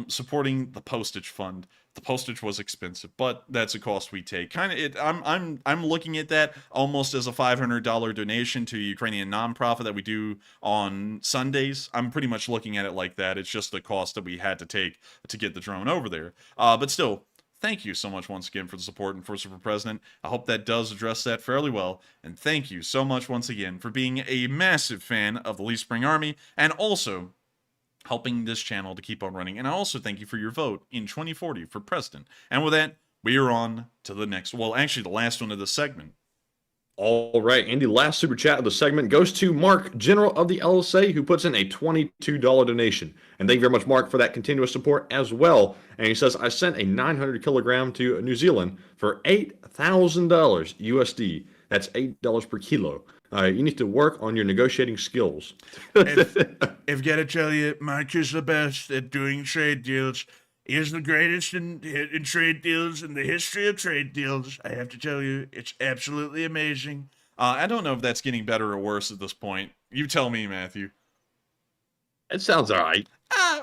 supporting the postage fund. The postage was expensive, but that's a cost we take. I'm looking at that almost as a $500 donation to a Ukrainian nonprofit that we do on Sundays. I'm pretty much looking at it like that. It's just the cost that we had to take to get the drone over there. But still, thank you so much once again for the support and for Super President. I hope that does address that fairly well. And thank you so much once again for being a massive fan of the Leaf Spring Army and also helping this channel to keep on running. And I also thank you for your vote in 2040 for President. And with that, we are on to the next, well, actually the last one of this segment. All right, and the last super chat of the segment goes to Mark, General of the LSA, who puts in a $22 donation. And thank you very much, Mark, for that continuous support as well. And he says, I sent a 900 kilogram to New Zealand for $8,000 USD. That's $8 per kilo. You need to work on your negotiating skills. I've got to tell you, Mark is the best at doing trade deals. He is the greatest in trade deals in the history of trade deals. I have to tell you, it's absolutely amazing. I don't know if that's getting better or worse at this point. You tell me, Matthew. It sounds all right.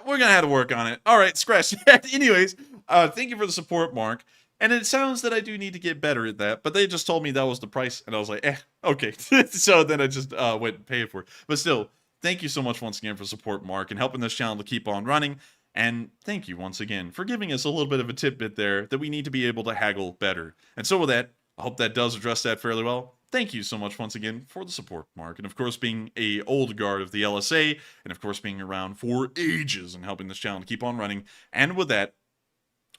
We're going to have to work on it. All right, scratch that. Anyways, thank you for the support, Mark. And it sounds that I do need to get better at that, but they just told me that was the price, and I was like, okay. So then I just went and paid for it. But still, thank you so much once again for support, Mark, and helping this channel to keep on running. And thank you once again for giving us a little bit of a tidbit there that we need to be able to haggle better. And so with that, I hope that does address that fairly well. Thank you so much once again for the support, Mark. And of course, being a old guard of the LSA, and of course, being around for ages and helping this channel to keep on running. And with that,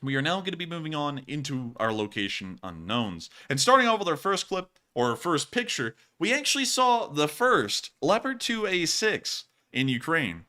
we are now going to be moving on into our location unknowns. And starting off with our first clip, or our first picture, we actually saw the first Leopard 2A6 in Ukraine.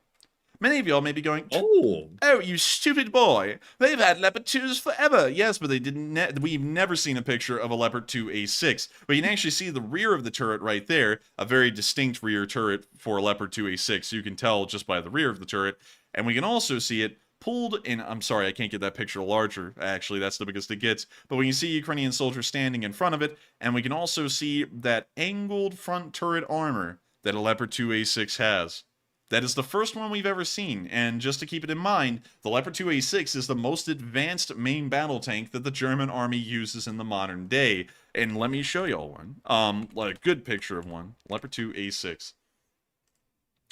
Many of y'all may be going, oh, you stupid boy. They've had Leopard 2s forever. Yes, but they didn't. We've never seen a picture of a Leopard 2A6. But you can actually see the rear of the turret right there, a very distinct rear turret for a Leopard 2A6. So you can tell just by the rear of the turret. And we can also see it pulled in. I'm sorry, I can't get that picture larger. Actually, that's the biggest it gets. But we can see Ukrainian soldiers standing in front of it. And we can also see that angled front turret armor that a Leopard 2A6 has. That is the first one we've ever seen, and just to keep it in mind, the Leopard 2A6 is the most advanced main battle tank that the German army uses in the modern day. And let me show y'all one. Like a good picture of one. Leopard 2A6.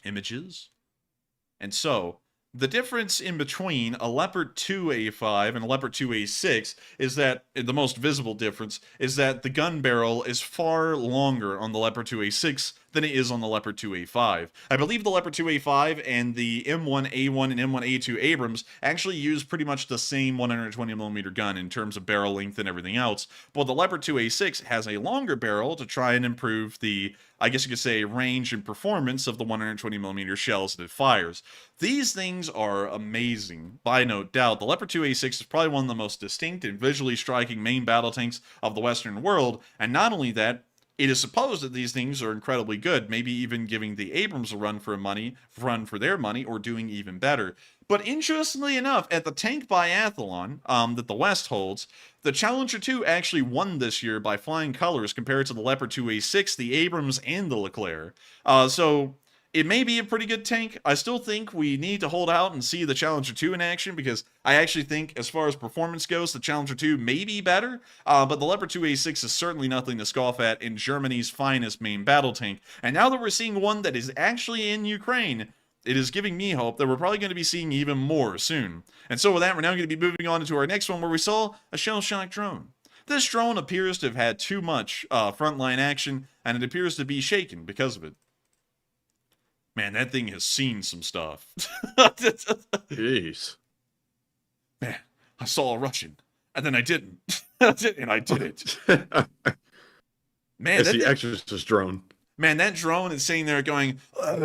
Images. And so, The difference in between a Leopard 2A5 and a Leopard 2A6 is that, the most visible difference, is that the gun barrel is far longer on the Leopard 2A6 than it is on the Leopard 2A5. I believe the Leopard 2A5 and the M1A1 and M1A2 Abrams actually use pretty much the same 120mm gun in terms of barrel length and everything else, but the Leopard 2A6 has a longer barrel to try and improve the, I guess you could say, range and performance of the 120mm shells that it fires. These things are amazing, by no doubt. The Leopard 2A6 is probably one of the most distinct and visually striking main battle tanks of the Western world, and not only that, it is supposed that these things are incredibly good, maybe even giving the Abrams a run for their money, or doing even better. But interestingly enough, at the tank biathlon that the West holds, the Challenger 2 actually won this year by flying colors compared to the Leopard 2A6, the Abrams, and the Leclerc. So it may be a pretty good tank. I still think we need to hold out and see the Challenger 2 in action, because I actually think, as far as performance goes, the Challenger 2 may be better, but the Leopard 2A6 is certainly nothing to scoff at in Germany's finest main battle tank. And now that we're seeing one that is actually in Ukraine, it is giving me hope that we're probably going to be seeing even more soon. And so with that, we're now going to be moving on to our next one, where we saw a shell-shock drone. This drone appears to have had too much frontline action, and it appears to be shaken because of it. Man, that thing has seen some stuff. Jeez. Man, I saw a Russian, and then I didn't. And I did it. Man, It's the Exorcist drone. Man, that drone is sitting there going, and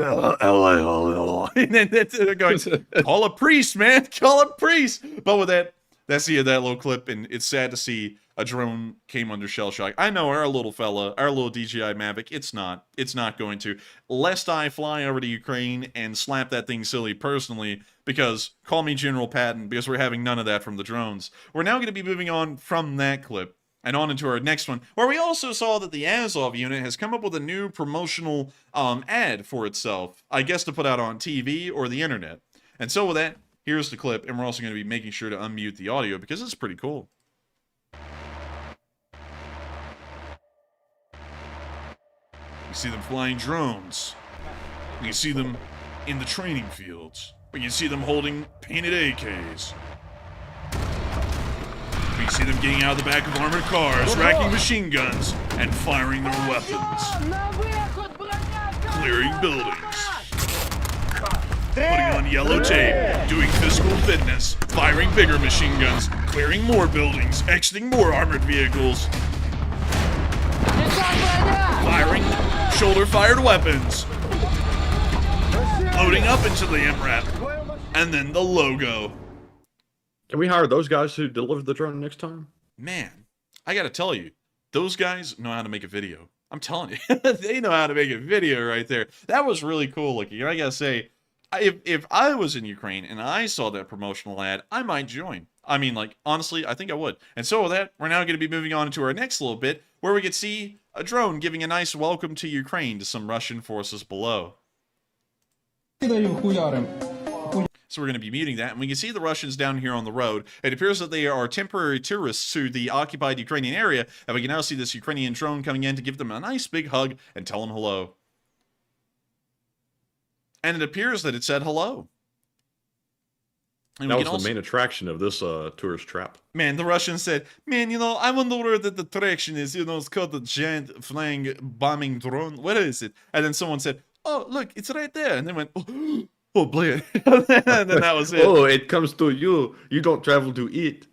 then they're going, call a priest, man, call a priest. But with that's the that little clip, and it's sad to see a drone came under shell shock. I know our little fella, our little DJI Mavic, it's not going to. Lest I fly over to Ukraine and slap that thing silly personally, because call me General Patton, because we're having none of that from the drones. We're now going to be moving on from that clip and on into our next one, where we also saw that the Azov unit has come up with a new promotional ad for itself, I guess to put out on TV or the internet. And so with that, here's the clip, and we're also going to be making sure to unmute the audio, because it's pretty cool. You see them flying drones. You can see them in the training fields. You can see them holding painted AKs. You can see them getting out of the back of armored cars, racking machine guns, and firing their weapons. Clearing buildings. Putting on yellow tape, doing physical fitness, firing bigger machine guns, clearing more buildings, exiting more armored vehicles. Firing shoulder-fired weapons. Loading up into the MRAP. And then the logo. Can we hire those guys to deliver the drone next time? Man, I gotta tell you, those guys know how to make a video. I'm telling you, they know how to make a video right there. That was really cool looking. And I gotta say, if I was in Ukraine and I saw that promotional ad, I might join. I mean, like, honestly, I think I would. And so with that, we're now going to be moving on to our next little bit, where we could see a drone giving a nice welcome to Ukraine to some Russian forces below. So we're going to be muting that, and we can see the Russians down here on the road. It appears that they are temporary tourists to the occupied Ukrainian area, and we can now see this Ukrainian drone coming in to give them a nice big hug and tell them hello. And it appears that it said hello. And that was the main attraction of this tourist trap. Man, the Russians said, man, you know, I wonder where the attraction is. You know, it's called the giant flying bombing drone. Where is it? And then someone said, oh, look, it's right there. And they went, oh, blade. And then that was it. Oh, it comes to you. You don't travel to it.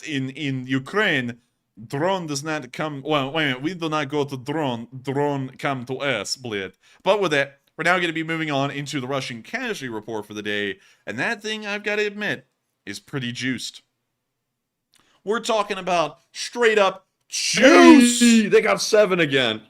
In Ukraine, drone does not come. Well, wait a minute. We do not go to drone. Drone come to us, blade. But with that, we're now going to be moving on into the Russian casualty report for the day, and that thing, I've got to admit, is pretty juiced. We're talking about straight up juice! They got 7 again.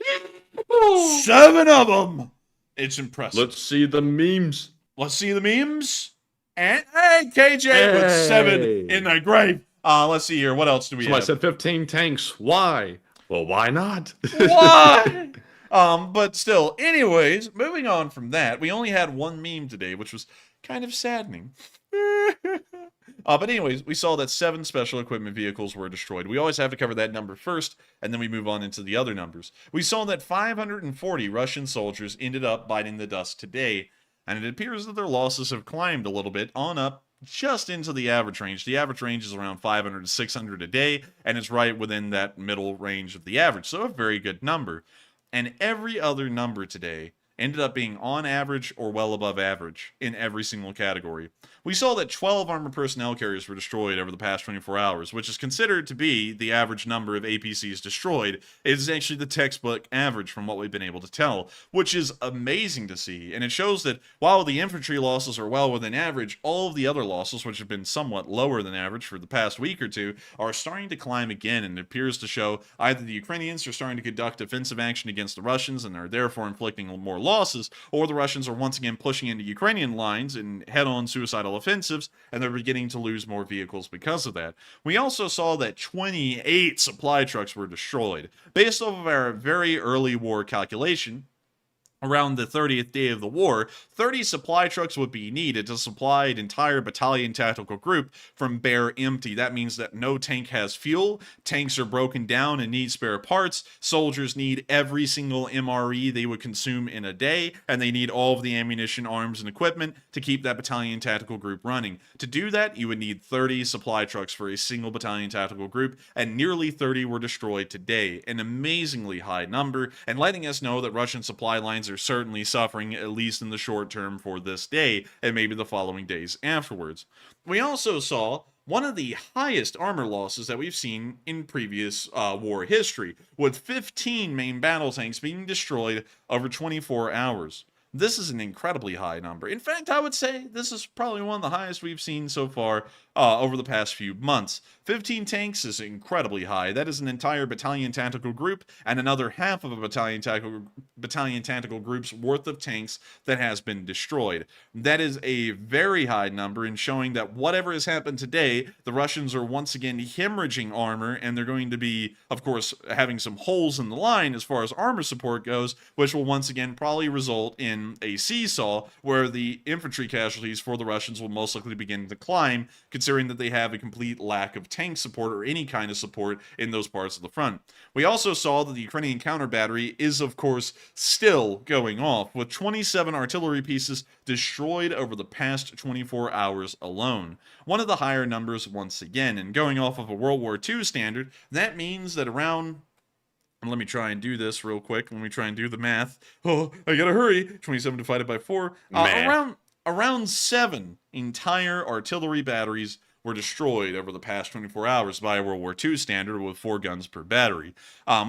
7 of them! It's impressive. Let's see the memes. Let's see the memes. And, hey, KJ with 7 in the grave. Let's see here. What else do we have? I said 15 tanks. Why? Well, why not? Why? But still, anyways, moving on from that, we only had one meme today, which was kind of saddening. But anyways, we saw that 7 special equipment vehicles were destroyed. We always have to cover that number first, and then we move on into the other numbers. We saw that 540 Russian soldiers ended up biting the dust today. and it appears that their losses have climbed a little bit on up just into the average range. The average range is around 500 to 600 a day, and it's right within that middle range of the average, so a very good number. And every other number today ended up being on average or well above average in every single category. We saw that 12 armored personnel carriers were destroyed over the past 24 hours, which is considered to be the average number of APCs destroyed. It is actually the textbook average from what we've been able to tell, which is amazing to see. And it shows that while the infantry losses are well within average, all of the other losses, which have been somewhat lower than average for the past week or two, are starting to climb again, and it appears to show either the Ukrainians are starting to conduct offensive action against the Russians and are therefore inflicting more losses, or the Russians are once again pushing into Ukrainian lines in head-on suicidal offensives, and they're beginning to lose more vehicles because of that. We also saw that 28 supply trucks were destroyed. Based off of our very early war calculation, around the 30th day of the war, 30 supply trucks would be needed to supply an entire battalion tactical group from bare empty. That means that no tank has fuel, tanks are broken down and need spare parts, soldiers need every single MRE they would consume in a day, and they need all of the ammunition, arms, and equipment to keep that battalion tactical group running. To do that, you would need 30 supply trucks for a single battalion tactical group, and nearly 30 were destroyed today. An amazingly high number, and letting us know that Russian supply lines are certainly suffering, at least in the short term for this day, and maybe the following days afterwards. We also saw one of the highest armor losses that we've seen in previous war history, with 15 main battle tanks being destroyed over 24 hours. This is an incredibly high number. In fact, I would say this is probably one of the highest we've seen so far over the past few months. 15 tanks is incredibly high. That is an entire battalion tactical group and another half of a battalion tactical group's worth of tanks that has been destroyed. That is a very high number, in showing that whatever has happened today, the Russians are once again hemorrhaging armor, and they're going to be, of course, having some holes in the line as far as armor support goes, which will once again probably result in a seesaw where the infantry casualties for the Russians will most likely begin to climb, considering that they have a complete lack of tank support or any kind of support in those parts of the front. We also saw that the Ukrainian counter battery is, of course, still going off, with 27 artillery pieces destroyed over the past 24 hours alone. One of the higher numbers once again, and going off of a World War II standard, that means that around... Let me try and do this real quick. Let me try and do the math. Oh, I gotta hurry. 27 divided by 4. Around 7 entire artillery batteries were destroyed over the past 24 hours by a World War II standard, with 4 guns per battery,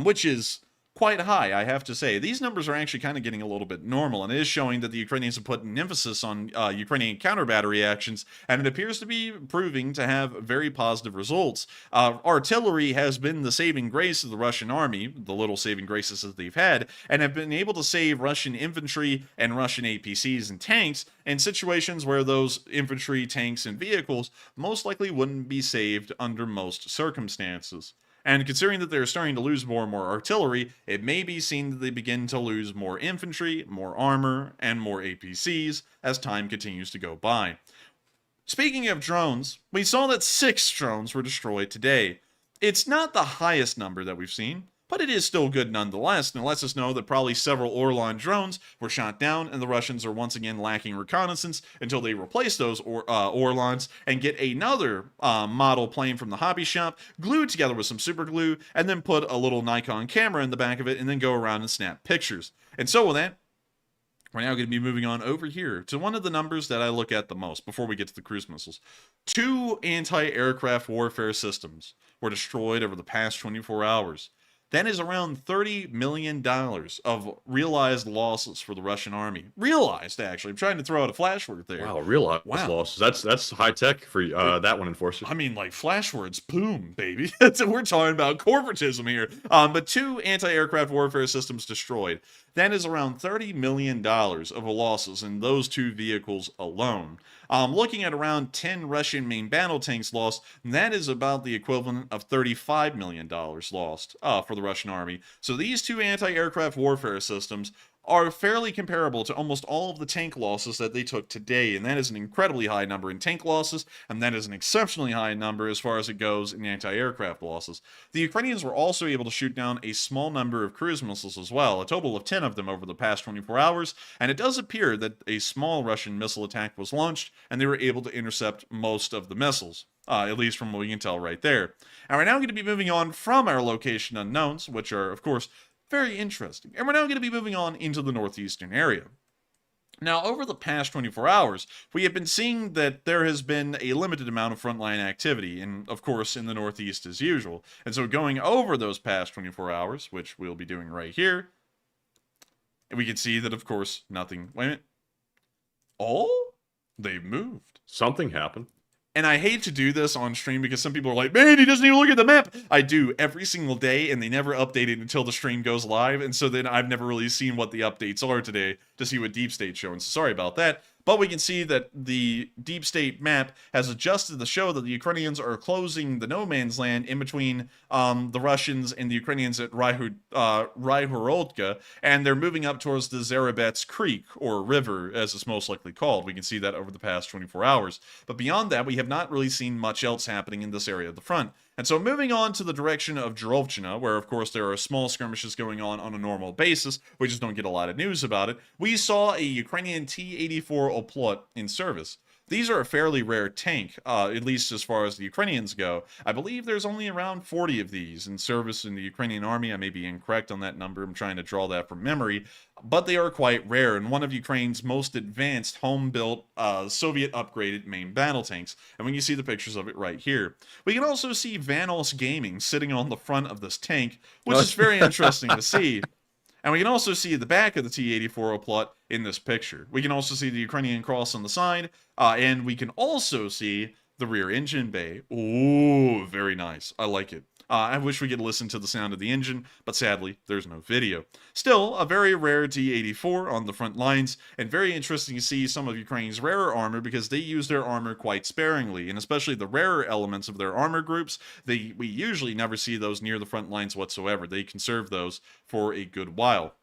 which is quite high, I have to say. These numbers are actually kind of getting a little bit normal, and it is showing that the Ukrainians have put an emphasis on Ukrainian counter-battery actions, and it appears to be proving to have very positive results. Artillery has been the saving grace of the Russian army, the little saving graces that they've had, and have been able to save Russian infantry and Russian APCs and tanks in situations where those infantry, tanks, and vehicles most likely wouldn't be saved under most circumstances. And considering that they're starting to lose more and more artillery, it may be seen that they begin to lose more infantry, more armor, and more APCs as time continues to go by. Speaking of drones, we saw that 6 drones were destroyed today. It's not the highest number that we've seen, but it is still good nonetheless, and it lets us know that probably several Orlan drones were shot down, and the Russians are once again lacking reconnaissance until they replace those Orlans and get another model plane from the hobby shop, glued together with some super glue, and then put a little Nikon camera in the back of it, and then go around and snap pictures. And so with that, we're now going to be moving on over here to one of the numbers that I look at the most before we get to the cruise missiles. 2 anti-aircraft warfare systems were destroyed over the past 24 hours. That is around $30 million of realized losses for the Russian army. Realized, actually. I'm trying to throw out a flash word there. Wow, realized losses. That's high tech for that one, Enforcer. I mean, like, flash words, boom, baby. We're talking about corporatism here. But 2 anti-aircraft warfare systems destroyed. That is around $30 million of losses in those 2 vehicles alone. Looking at around 10 Russian main battle tanks lost, that is about the equivalent of $35 million lost for the Russian army. So these 2 anti-aircraft warfare systems are fairly comparable to almost all of the tank losses that they took today, and that is an incredibly high number in tank losses, and that is an exceptionally high number as far as it goes in anti-aircraft losses. The Ukrainians were also able to shoot down a small number of cruise missiles as well, a total of 10 of them over the past 24 hours, and it does appear that a small Russian missile attack was launched, and they were able to intercept most of the missiles. At least from what we can tell right there. And we're now going to be moving on from our location unknowns, which are, of course, very interesting. And we're now going to be moving on into the northeastern area. Now, over the past 24 hours, we have been seeing that there has been a limited amount of frontline activity, and of course in the northeast as usual. And so going over those past 24 hours, which we'll be doing right here, we can see that, of course, nothing... Wait a minute. Oh? They've moved. Something happened. And I hate to do this on stream because some people are like, man, he doesn't even look at the map. I do every single day, and they never update it until the stream goes live. And so then I've never really seen what the updates are today to see what Deep State's showing. So sorry about that. But we can see that the Deep State map has adjusted to show that the Ukrainians are closing the no man's land in between the Russians and the Ukrainians at Ryhorodka, and they're moving up towards the Zarabets Creek, or river, as it's most likely called. We can see that over the past 24 hours. But beyond that, we have not really seen much else happening in this area of the front. And so moving on to the direction of Jurovchina, where of course there are small skirmishes going on a normal basis, we just don't get a lot of news about it, we saw a Ukrainian T-84 Oplot in service. These are a fairly rare tank, at least as far as the Ukrainians go. I believe there's only around 40 of these in service in the Ukrainian army. I may be incorrect on that number. I'm trying to draw that from memory. But they are quite rare, and one of Ukraine's most advanced home-built, Soviet-upgraded main battle tanks. And we can see the pictures of it right here. We can also see Vanos Gaming sitting on the front of this tank, which is very interesting to see. And we can also see the back of the T-84 Oplot in this picture. We can also see the Ukrainian cross on the side, and we can also see the rear engine bay. Ooh, very nice. I like it. I wish we could listen to the sound of the engine, but sadly, there's no video. Still, a very rare T-84 on the front lines, and very interesting to see some of Ukraine's rarer armor because they use their armor quite sparingly, and especially the rarer elements of their armor groups, we usually never see those near the front lines whatsoever. They conserve those for a good while.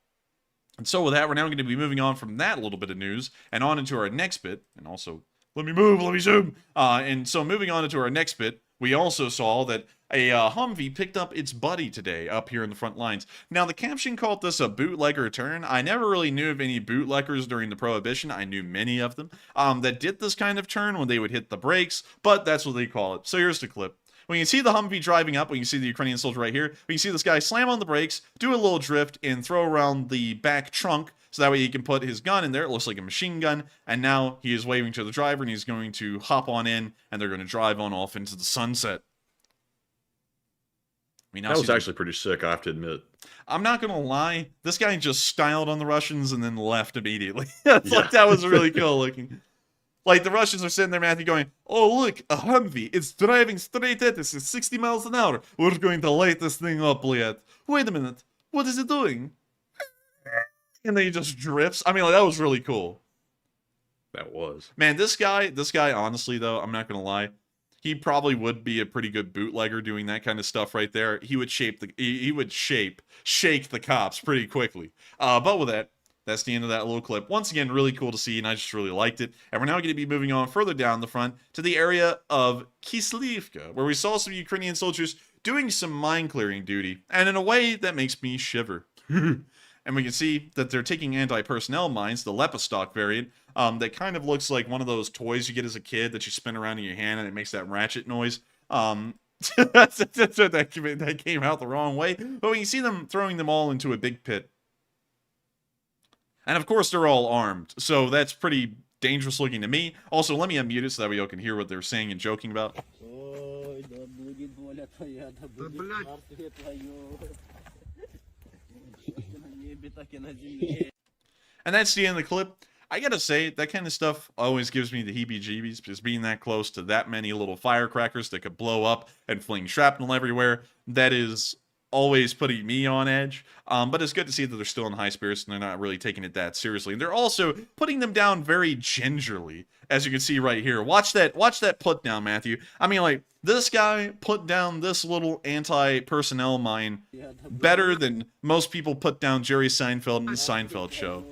And so with that, we're now going to be moving on from that little bit of news, and on into our next bit, and also, let me move, let me zoom! And so moving on into our next bit, we also saw that a Humvee picked up its buddy today up here in the front lines. Now, the caption called this a bootlegger turn. I never really knew of any bootleggers during the Prohibition. I knew many of them that did this kind of turn when they would hit the brakes, but that's what they call it. So here's the clip. We can see the Humvee driving up. We can see the Ukrainian soldier right here. We can see this guy slam on the brakes, do a little drift, and throw around the back trunk so that way he can put his gun in there. It looks like a machine gun. And now he is waving to the driver, and he's going to hop on in, and they're going to drive on off into the sunset. That was actually pretty sick, I have to admit. I'm not going to lie. This guy just styled on the Russians and then left immediately. Like, that was really cool looking. Like, the Russians are sitting there, Matthew, going, oh, look, a Humvee. It's driving straight at us. It's 60 miles an hour. We're going to light this thing up, Liat. Wait a minute. What is it doing? And then he just drifts. I mean, like, that was really cool. That was. Man, this guy, honestly, though, I'm not going to lie. He probably would be a pretty good bootlegger doing that kind of stuff right there. He would shake the cops pretty quickly. But with that, that's the end of that little clip. Once again, really cool to see, and I just really liked it. And we're now going to be moving on further down the front to the area of Kislivka, where we saw some Ukrainian soldiers doing some mine-clearing duty, and in a way that makes me shiver. And we can see that they're taking anti-personnel mines, the Lepidstock variant, that kind of looks like one of those toys you get as a kid that you spin around in your hand and it makes that ratchet noise. That came out the wrong way. But we can see them throwing them all into a big pit. And of course, they're all armed, so that's pretty dangerous looking to me. Also, let me unmute it so that we all can hear what they're saying and joking about. And that's the end of the clip. I gotta say, that kind of stuff always gives me the heebie-jeebies, because being that close to that many little firecrackers that could blow up and fling shrapnel everywhere, that is always putting me on edge. But it's good to see that they're still in high spirits and they're not really taking it that seriously. And they're also putting them down very gingerly, as you can see right here. Watch that put down, Matthew. I mean, like, this guy put down this little anti-personnel mine better than most people put down Jerry Seinfeld in the Seinfeld show.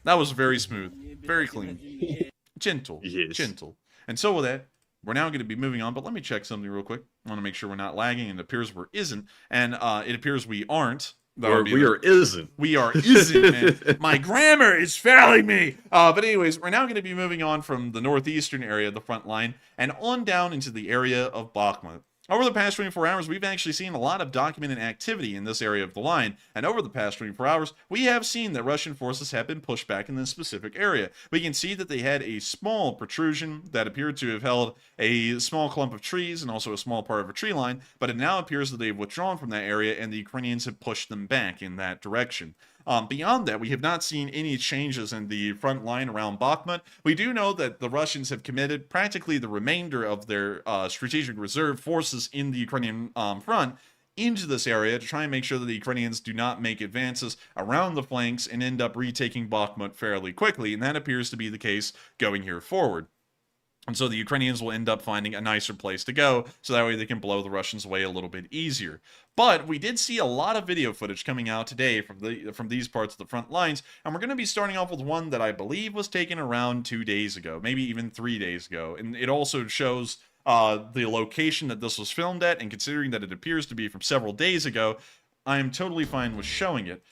That was very smooth, very clean, gentle, gentle. And so with that, we're now going to be moving on, but let me check something real quick. I want to make sure we're not lagging, and it appears we isn't, and it appears we aren't. We are isn't, man. My grammar is failing me. But anyways, we're now going to be moving on from the northeastern area of the front line and on down into the area of Bakhmut. Over the past 24 hours, we've actually seen a lot of documented activity in this area of the line, and over the past 24 hours, we have seen that Russian forces have been pushed back in this specific area. We can see that they had a small protrusion that appeared to have held a small clump of trees and also a small part of a tree line, but it now appears that they've withdrawn from that area and the Ukrainians have pushed them back in that direction. Beyond that, we have not seen any changes in the front line around Bakhmut. We do know that the Russians have committed practically the remainder of their strategic reserve forces in the Ukrainian front into this area to try and make sure that the Ukrainians do not make advances around the flanks and end up retaking Bakhmut fairly quickly, and that appears to be the case going here forward. And so the Ukrainians will end up finding a nicer place to go, so that way they can blow the Russians away a little bit easier. But we did see a lot of video footage coming out today from these parts of the front lines, and we're going to be starting off with one that I believe was taken around 2 days ago, maybe even 3 days ago. And it also shows the location that this was filmed at, and considering that it appears to be from several days ago, I am totally fine with showing it.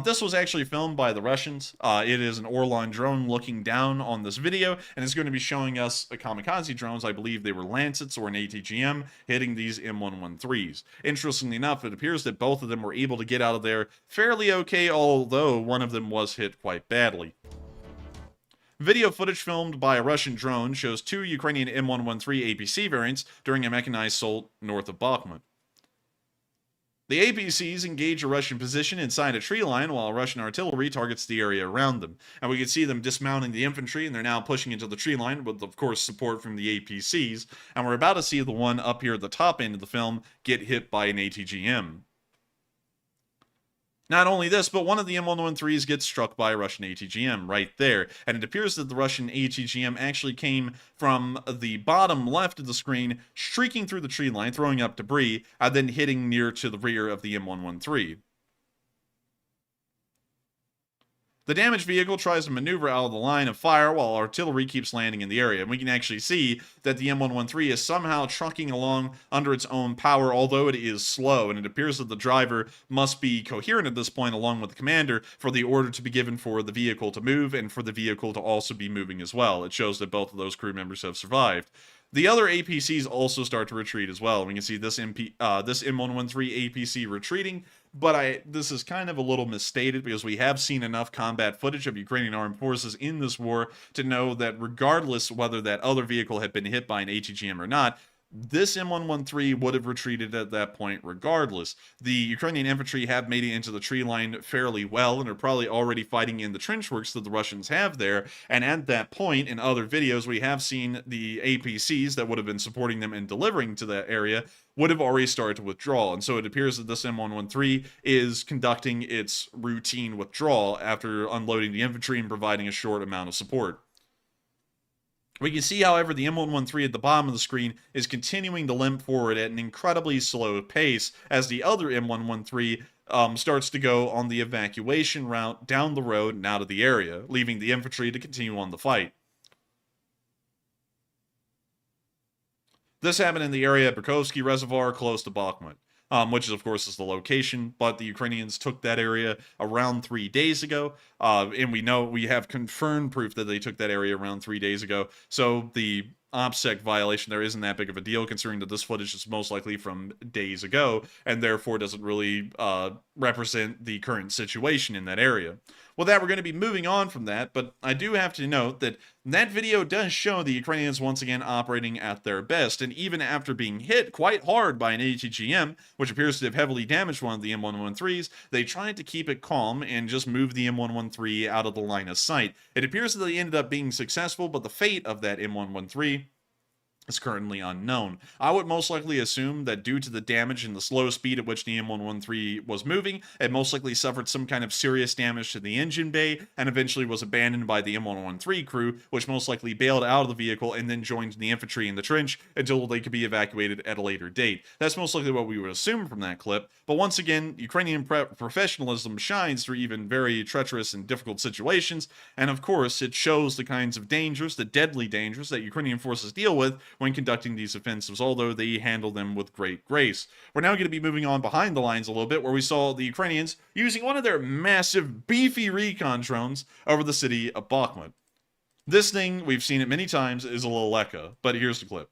This was actually filmed by the Russians. It is an Orlan drone looking down on this video, and it's going to be showing us kamikaze drones. I believe they were Lancets or an ATGM hitting these M113s. Interestingly enough, it appears that both of them were able to get out of there fairly okay, although one of them was hit quite badly. Video footage filmed by a Russian drone shows 2 Ukrainian M113 APC variants during a mechanized assault north of Bakhmut. The APCs engage a Russian position inside a tree line while Russian artillery targets the area around them. And we can see them dismounting the infantry, and they're now pushing into the tree line with, of course, support from the APCs. And we're about to see the one up here at the top end of the film get hit by an ATGM. Not only this, but one of the M113s gets struck by a Russian ATGM right there, and it appears that the Russian ATGM actually came from the bottom left of the screen, streaking through the tree line, throwing up debris, and then hitting near to the rear of the M113. The damaged vehicle tries to maneuver out of the line of fire while artillery keeps landing in the area. And we can actually see that the M113 is somehow trucking along under its own power, although it is slow. And it appears that the driver must be coherent at this point, along with the commander, for the order to be given for the vehicle to move and for the vehicle to also be moving as well. It shows that both of those crew members have survived. The other APCs also start to retreat as well. We can see this M113 APC retreating, but this is kind of a little misstated because we have seen enough combat footage of Ukrainian armed forces in this war to know that regardless whether that other vehicle had been hit by an ATGM or not, this M113 would have retreated at that point regardless. The Ukrainian infantry have made it into the tree line fairly well and are probably already fighting in the trench works that the Russians have there, and at that point in other videos we have seen the APCs that would have been supporting them and delivering to that area would have already started to withdraw, and so it appears that this M113 is conducting its routine withdrawal after unloading the infantry and providing a short amount of support. We can see, however, the M113 at the bottom of the screen is continuing to limp forward at an incredibly slow pace as the other M113 starts to go on the evacuation route down the road and out of the area, leaving the infantry to continue on the fight. This happened in the area at Berkovsky Reservoir close to Bakhmut. Which is, of course, is the location, but the Ukrainians took that area around 3 days ago, and we have confirmed proof that they took that area around 3 days ago, so the OPSEC violation there isn't that big of a deal, considering that this footage is most likely from days ago, and therefore doesn't really represent the current situation in that area. With that, we're going to be moving on from that, but I do have to note that that video does show the Ukrainians once again operating at their best, and even after being hit quite hard by an ATGM, which appears to have heavily damaged one of the M113s, they tried to keep it calm and just move the M113 out of the line of sight. It appears that they ended up being successful, but the fate of that M113 is currently unknown. I would most likely assume that due to the damage and the slow speed at which the M113 was moving, it most likely suffered some kind of serious damage to the engine bay and eventually was abandoned by the M113 crew, which most likely bailed out of the vehicle and then joined the infantry in the trench until they could be evacuated at a later date. That's most likely what we would assume from that clip, but once again, Ukrainian professionalism shines through even very treacherous and difficult situations, and of course, it shows the kinds of dangers, the deadly dangers that Ukrainian forces deal with when conducting these offensives, although they handle them with great grace. We're now going to be moving on behind the lines a little bit, where we saw the Ukrainians using one of their massive, beefy recon drones over the city of Bakhmut. This thing, we've seen it many times, is a Leleka, but here's the clip.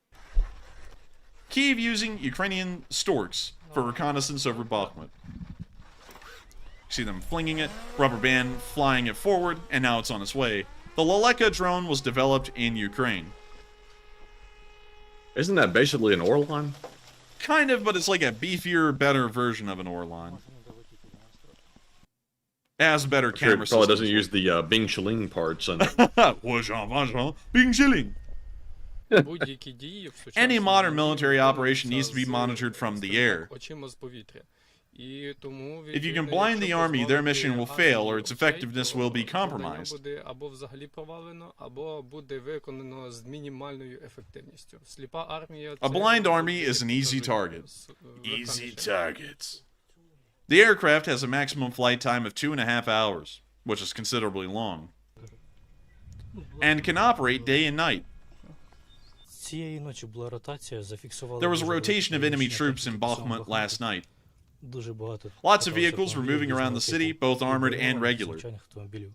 Kyiv using Ukrainian Storks for reconnaissance over Bakhmut. See them flinging it, rubber band flying it forward, and now it's on its way. The Leleka drone was developed in Ukraine. Isn't that basically an Orlan? Kind of, but it's like a beefier, better version of an Orlan. It has better camera It probably systems. doesn't use the Bing Chiling parts. And Bing chilling. Будь-які дії в сучасному Any modern війні military operation needs to be з, monitored from the air. очима з повітря. І тому, If you can відповідно, blind the якщо army, their дозволити mission will армії fail or its цей, effectiveness то will be завдання compromised. буде або взагалі провалено, або буде виконано з мінімальною ефективністю. Сліпа армія A blind army is an easy target. Easy targets. The aircraft has a maximum flight time of 2.5 hours, which is considerably long, and can operate day and night. Цієї ночі була ротація, зафіксували. There was a rotation of enemy troops in Bakhmut last night. Дуже багато. Lots of vehicles were moving around the city, both armored and regular. Звичайних автомобілів.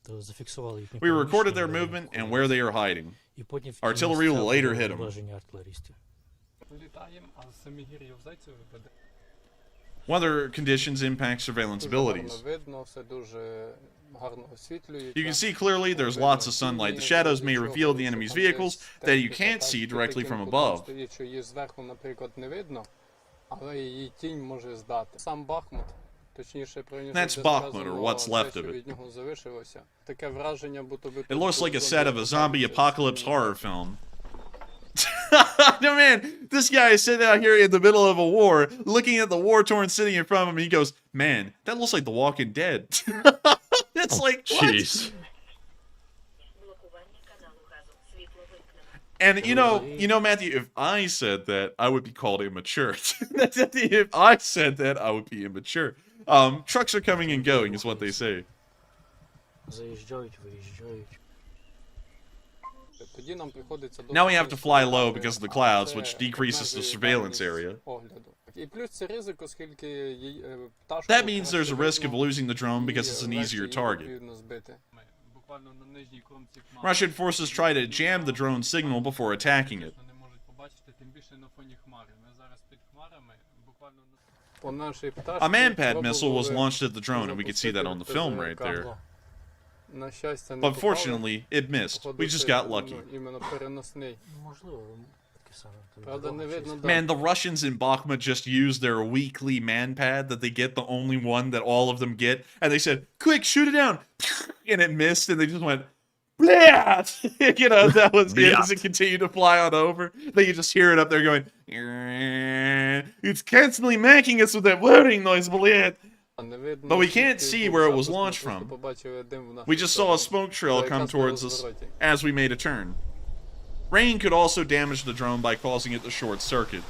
То зафіксували їхні We recorded their переміщення, movement and where they are hiding. і потім в ті Artillery will місця later hit 'em. враження артилерістів. Літаємо, а самі гір'я в зайцю випаде. Weather conditions impact surveillance abilities. Видно, все дуже гарно освітлюється. You can see clearly there's lots of sunlight. The shadows may reveal the enemy's vehicles that you can't see directly from above. Стоїть, що її зверху, наприклад, не видно, але її тінь може здати. Сам Бахмут, точніше, про нього That's Bakhmut, or what's left of it. від нього залишилося. Таке враження, будто би It looks like a set of a zombie apocalypse horror film. No, man, this guy is sitting out here in the middle of a war, looking at the war-torn city in front of him, and he goes, man, that looks like The Walking Dead. It's like, what? jeez. And you know, Matthew, if I said that, I would be called immature. If I said that, I would be immature. Trucks are coming and going, is what they say. Заїжджають, виїжджають. Тоді нам приходиться Now we have to fly low because of the clouds, which decreases the surveillance area. І плюс це ризик, оскільки пташку That means there's a risk of losing the drone because it's an easier target. Буквально на нижній кромці Russian forces try to jam the drone signal before attacking it. не можуть побачити, тим більше на фоні хмари. Ми зараз під хмарами, буквально по нашій пташці. A man-pad missile was launched at the drone, and we could see that on the film right there. На щастя, не But попали. fortunately, it missed. We just got lucky. Іменно переносний. Можливо, таке саме. Правда, не видно, Man, the Russians in Bakhmut just used their weekly man-pad that they get, the only one that all of them get, and they said, quick, shoot it down! And it missed, and they just went, Blat! You know, that was it as it continued to fly on over. Then you just hear it up there going, it's constantly macking us with that whirring noise, Blat! But we can't see where it was launched from. We just saw a smoke trail come towards us as we made a turn. Rain could also damage the drone by causing it to short circuit.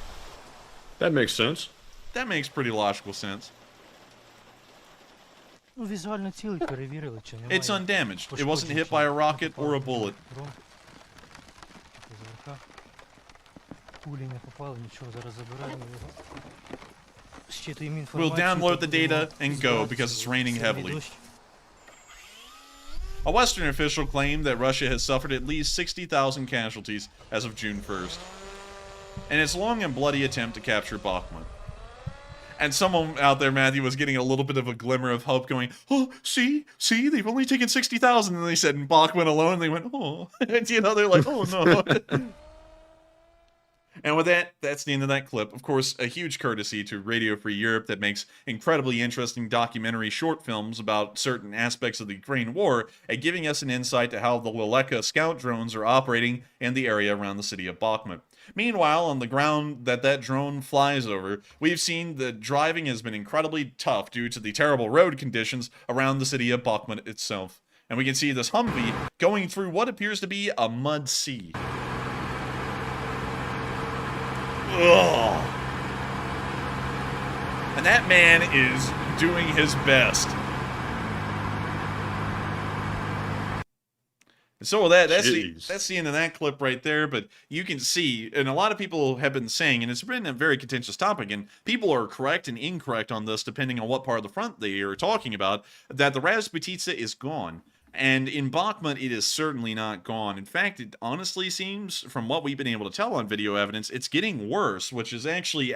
That makes sense. That makes pretty logical sense. Ну, візуально цілий перевірили, чи немає. It's undamaged. It wasn't hit by a rocket or a bullet. Дрон. Зверха. Пулі не попали, нічого, зараз забираємо його. Щитуємо We'll інформацію. download the будемо data and go збиратися because it's в raining сильний heavily. дощ. A Western official claimed that Russia has suffered at least 60,000 casualties as of June 1st, in its long and bloody attempt to capture Bakhmut. And someone out there, Matthew, was getting a little bit of a glimmer of hope going, oh, see, they've only taken 60,000. And they said in Bakhmut alone, they went, oh. And, you know, they're like, oh, no. And with that, that's the end of that clip. Of course, a huge courtesy to Radio Free Europe that makes incredibly interesting documentary short films about certain aspects of the Ukraine war and giving us an insight to how the Leleka scout drones are operating in the area around the city of Bakhmut. Meanwhile, on the ground that drone flies over, we've seen that driving has been incredibly tough due to the terrible road conditions around the city of Bakhmut itself. And we can see this Humvee going through what appears to be a mud sea. Ugh. And that man is doing his best. So that's the end of that clip right there, but you can see, and a lot of people have been saying, and it's been a very contentious topic, and people are correct and incorrect on this depending on what part of the front they are talking about, that the Rasputitsa is gone. And in Bakhmut, it is certainly not gone. In fact, it honestly seems, from what we've been able to tell on video evidence, it's getting worse, which is actually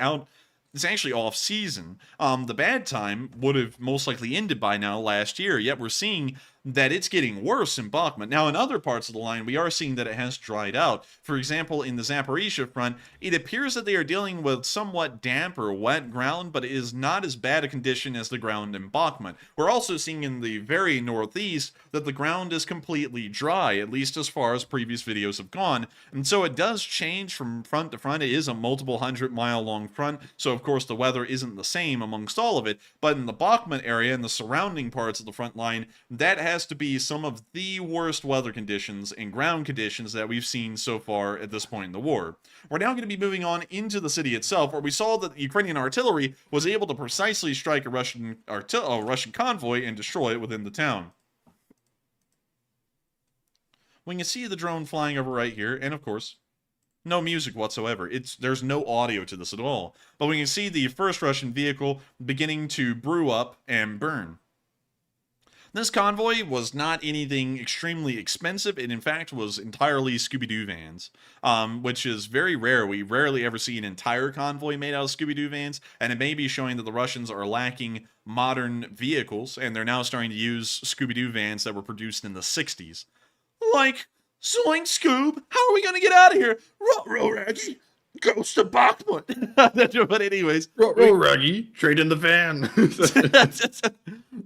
it's actually off-season. The bad time would have most likely ended by now last year, yet we're seeing that it's getting worse in Bakhmut. Now, in other parts of the line, we are seeing that it has dried out. For example, in the Zaporizhia front, it appears that they are dealing with somewhat damp or wet ground, but it is not as bad a condition as the ground in Bakhmut. We're also seeing in the very northeast that the ground is completely dry, at least as far as previous videos have gone. And so it does change from front to front. It is a multiple 100-mile-long front, so of course the weather isn't the same amongst all of it. But in the Bakhmut area and the surrounding parts of the front line, that has to be some of the worst weather conditions and ground conditions that we've seen so far at this point in the war. We're now going to be moving on into the city itself, where we saw that the Ukrainian artillery was able to precisely strike a Russian convoy and destroy it within the town. We can see the drone flying over right here, and of course, no music whatsoever. There's no audio to this at all. But we can see the first Russian vehicle beginning to brew up and burn. This convoy was not anything extremely expensive. It, in fact, was entirely Scooby-Doo vans, which is very rare. We rarely ever see an entire convoy made out of Scooby-Doo vans, and it may be showing that the Russians are lacking modern vehicles, and they're now starting to use Scooby-Doo vans that were produced in the 60s. Like, Zoink Scoob, how are we going to get out of here? Ruh-roh, Raggy, goes to Bakhmut. But anyways. Ruh-roh, Raggy, trade in the van.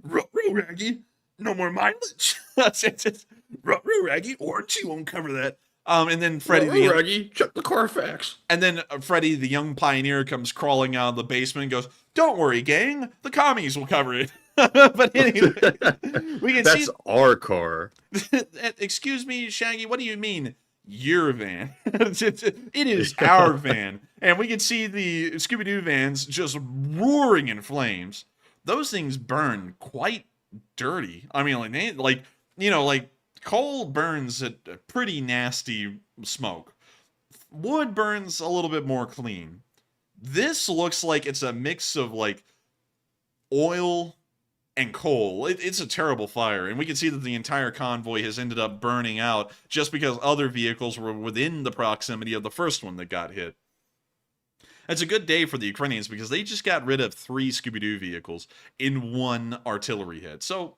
Ruh-roh, Raggy. No more mileage. Ruh-roh, Raggy, warranty won't cover that. And then Freddy Raggy, check the Carfax. And then Freddy, the young pioneer, comes crawling out of the basement and goes, "Don't worry, gang. The commies will cover it." But anyway, we can That's our car. Excuse me, Shaggy, what do you mean, your van? It is our van. And we can see the Scooby-Doo vans just roaring in flames. Those things burn quite dirty. I mean, like coal burns at a pretty nasty smoke. Wood burns a little bit more clean. This looks like it's a mix of like oil and coal. It's a terrible fire, and we can see that the entire convoy has ended up burning out just because other vehicles were within the proximity of the first one that got hit. It's a good day for the Ukrainians because they just got rid of 3 Scooby-Doo vehicles in one artillery hit. So,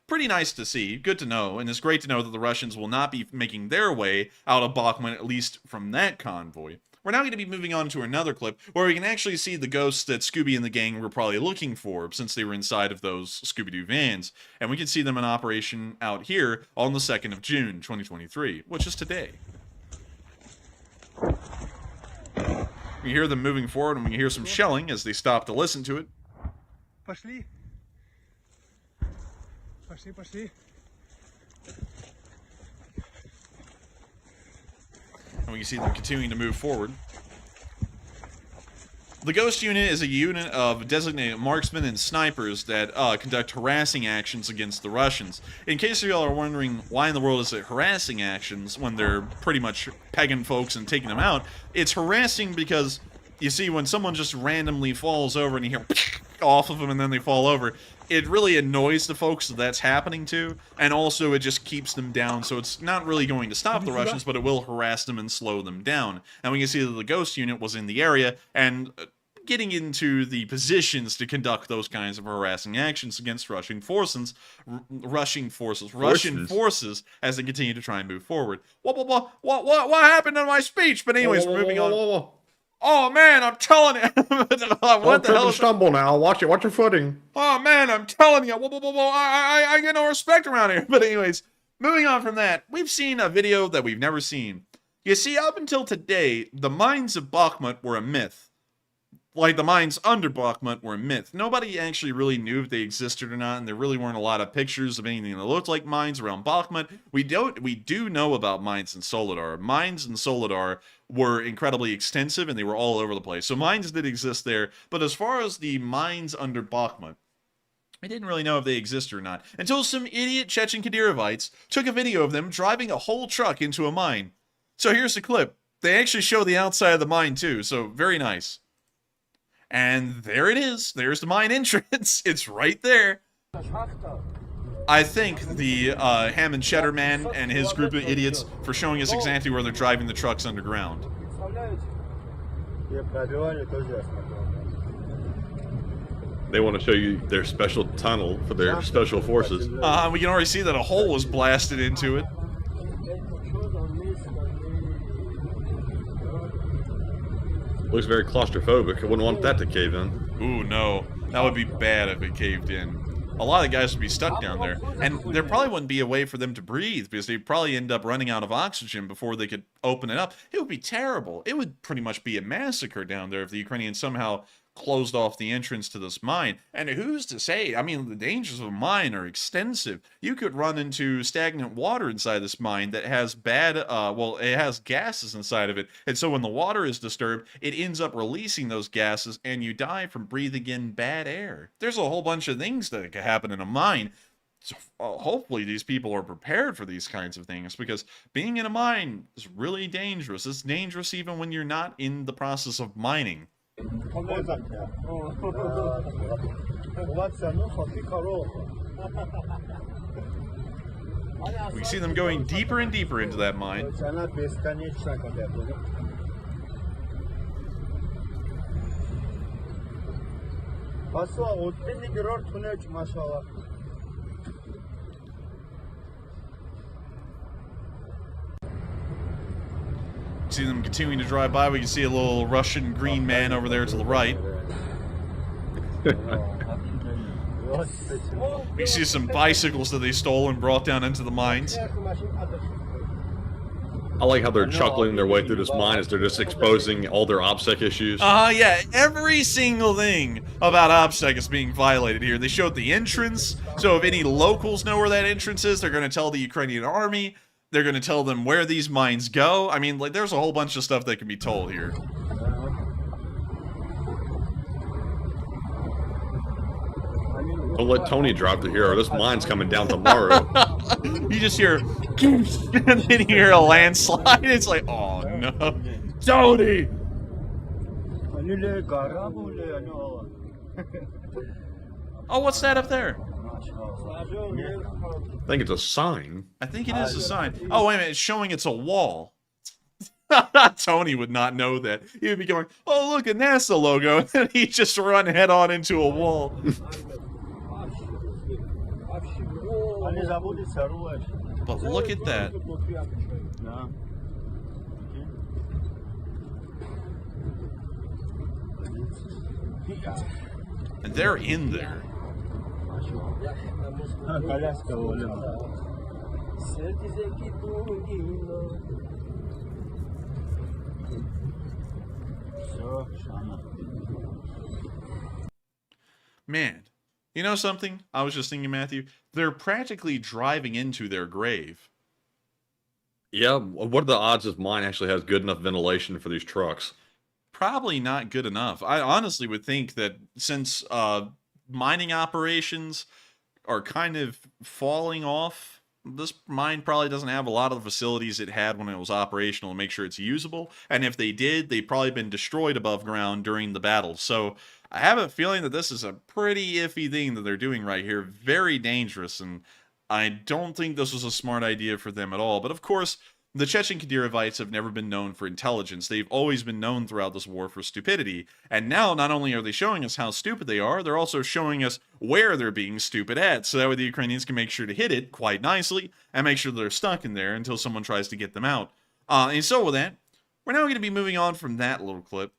pretty nice to see, good to know, and it's great to know that the Russians will not be making their way out of Bakhmut, at least from that convoy. We're now going to be moving on to another clip where we can actually see the ghosts that Scooby and the gang were probably looking for since they were inside of those Scooby-Doo vans. And we can see them in operation out here on the 2nd of June, 2023, which is today. We hear them moving forward, and we can hear some shelling as they stop to listen to it. Пошли. Пошли. And we can see them continuing to move forward. The Ghost Unit is a unit of designated marksmen and snipers that conduct harassing actions against the Russians. In case y'all are wondering why in the world is it harassing actions when they're pretty much pegging folks and taking them out, it's harassing because, you see, when someone just randomly falls over and you hear off of them and then they fall over, it really annoys the folks that's happening to, and also it just keeps them down, so it's not really going to stop the Russians, but it will harass them and slow them down. And we can see that the Ghost Unit was in the area, and getting into the positions to conduct those kinds of harassing actions against Russian forces as they continue to try and move forward. What happened to my speech? But anyways, we're moving on. Oh man, I'm telling you. What Don't the trip hell? and stumble now. Watch it. Watch your footing. Oh man, I'm telling you. Whoa, whoa, whoa, whoa. I get no respect around here. But anyways, moving on from that, we've seen a video that we've never seen. You see, up until today, the mines of Bakhmut were a myth. Like, the mines under Bakhmut were a myth. Nobody actually really knew if they existed or not, and there really weren't a lot of pictures of anything that looked like mines around Bakhmut. We do know about mines in Soledar. Mines in Soledar were incredibly extensive, and they were all over the place. So mines did exist there, but as far as the mines under Bakhmut, I didn't really know if they existed or not, until some idiot Chechen Kadyrovites took a video of them driving a whole truck into a mine. So here's the clip. They actually show the outside of the mine, too, so very nice. And there it is. There's the mine entrance. It's right there. I thank the Ham and Cheddar man and his group of idiots for showing us exactly where they're driving the trucks underground. They want to show you their special tunnel for their special forces. We can already see that a hole was blasted into it. Looks very claustrophobic. I wouldn't want that to cave in. Ooh, no. That would be bad if it caved in. A lot of guys would be stuck down there. And there probably wouldn't be a way for them to breathe, because they'd probably end up running out of oxygen before they could open it up. It would be terrible. It would pretty much be a massacre down there if the Ukrainians somehow closed off the entrance to this mine. And who's to say? I mean, the dangers of a mine are extensive. You could run into stagnant water inside this mine that has bad, well, it has gases inside of it. And so when the water is disturbed, it ends up releasing those gases and you die from breathing in bad air. There's a whole bunch of things that could happen in a mine. So hopefully these people are prepared for these kinds of things, because being in a mine is really dangerous. It's dangerous even when you're not in the process of mining. We see them going deeper and deeper into that mine. See them continuing to drive by. We can see a little Russian green man over there to the right. We see some bicycles that they stole and brought down into the mines. I like how they're chuckling their way through this mine as they're just exposing all their OPSEC issues. Yeah, every single thing about OPSEC is being violated here. They showed the entrance, so if any locals know where that entrance is, they're going to tell the Ukrainian army. They're going to tell them where these mines go. I mean, like, there's a whole bunch of stuff that can be told here. Don't let Tony drop the hero. This mine's coming down tomorrow. You just hear, and then you hear a landslide. It's like, oh no, Tony! Oh, what's that up there? I think it's a sign. I think it is a sign. Oh, wait a minute, it's showing it's a wall. Tony would not know that. He would be going, oh, look, a NASA logo, and then he'd just run head on into a wall. But look at that. And they're in there. Man, you know something? I was just thinking, Matthew, they're practically driving into their grave. Yeah, what are the odds this mine actually has good enough ventilation for these trucks? Probably not good enough. I honestly would think that since mining operations are kind of falling off, this mine probably doesn't have a lot of the facilities it had when it was operational to make sure it's usable. And if they did, they've probably been destroyed above ground during the battle. So I have a feeling that this is a pretty iffy thing that they're doing right here. Very dangerous, and I don't think this was a smart idea for them at all. But of course, the Chechen Kadyrovites have never been known for intelligence. They've always been known throughout this war for stupidity. And now, not only are they showing us how stupid they are, they're also showing us where they're being stupid at. So that way the Ukrainians can make sure to hit it quite nicely and make sure they're stuck in there until someone tries to get them out. And so with that, we're now going to be moving on from that little clip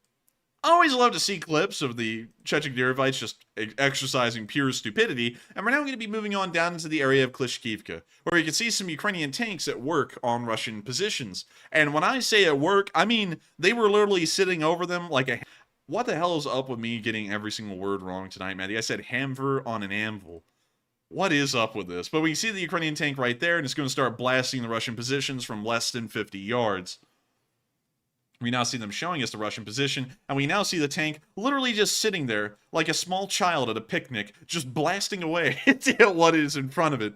I always love to see clips of the Chechen just exercising pure stupidity, and we're now going to be moving on down into the area of Klitschko, where you can see some Ukrainian tanks at work on Russian positions. And when I say at work, I mean they were literally sitting over them like a... What the hell is up with me getting every single word wrong tonight, Maddie? I said hammer on an anvil. What is up with this? But we can see the Ukrainian tank right there, and it's going to start blasting the Russian positions from less than 50 yards. We now see them showing us the Russian position, and we now see the tank literally just sitting there like a small child at a picnic, just blasting away at what is in front of it.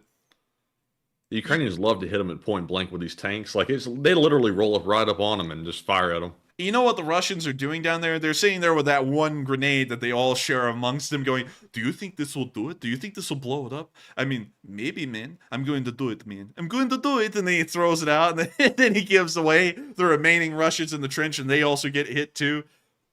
The Ukrainians love to hit them at point blank with these tanks. Like, they literally roll up right up on them and just fire at them. You know what the Russians are doing down there? They're sitting there with that one grenade that they all share amongst them going, do you think this will do it? Do you think this will blow it up? I mean, maybe, man. I'm going to do it, man. I'm going to do it. And then he throws it out, and then he gives away the remaining Russians in the trench, and they also get hit too.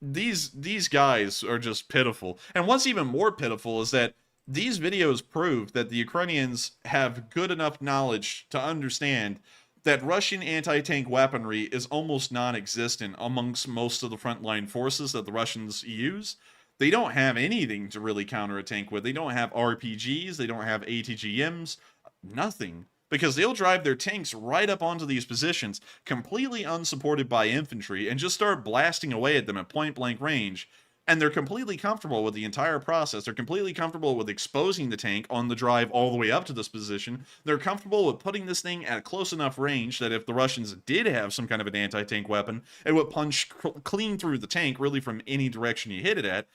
These guys are just pitiful. And what's even more pitiful is that these videos prove that the Ukrainians have good enough knowledge to understand that Russian anti-tank weaponry is almost non-existent amongst most of the frontline forces that the Russians use. They don't have anything to really counter a tank with. They don't have RPGs, they don't have ATGMs, nothing. Because they'll drive their tanks right up onto these positions, completely unsupported by infantry, and just start blasting away at them at point-blank range. And they're completely comfortable with the entire process. They're completely comfortable with exposing the tank on the drive all the way up to this position. They're comfortable with putting this thing at close enough range that if the Russians did have some kind of an anti-tank weapon, it would punch clean through the tank, really from any direction you hit it at.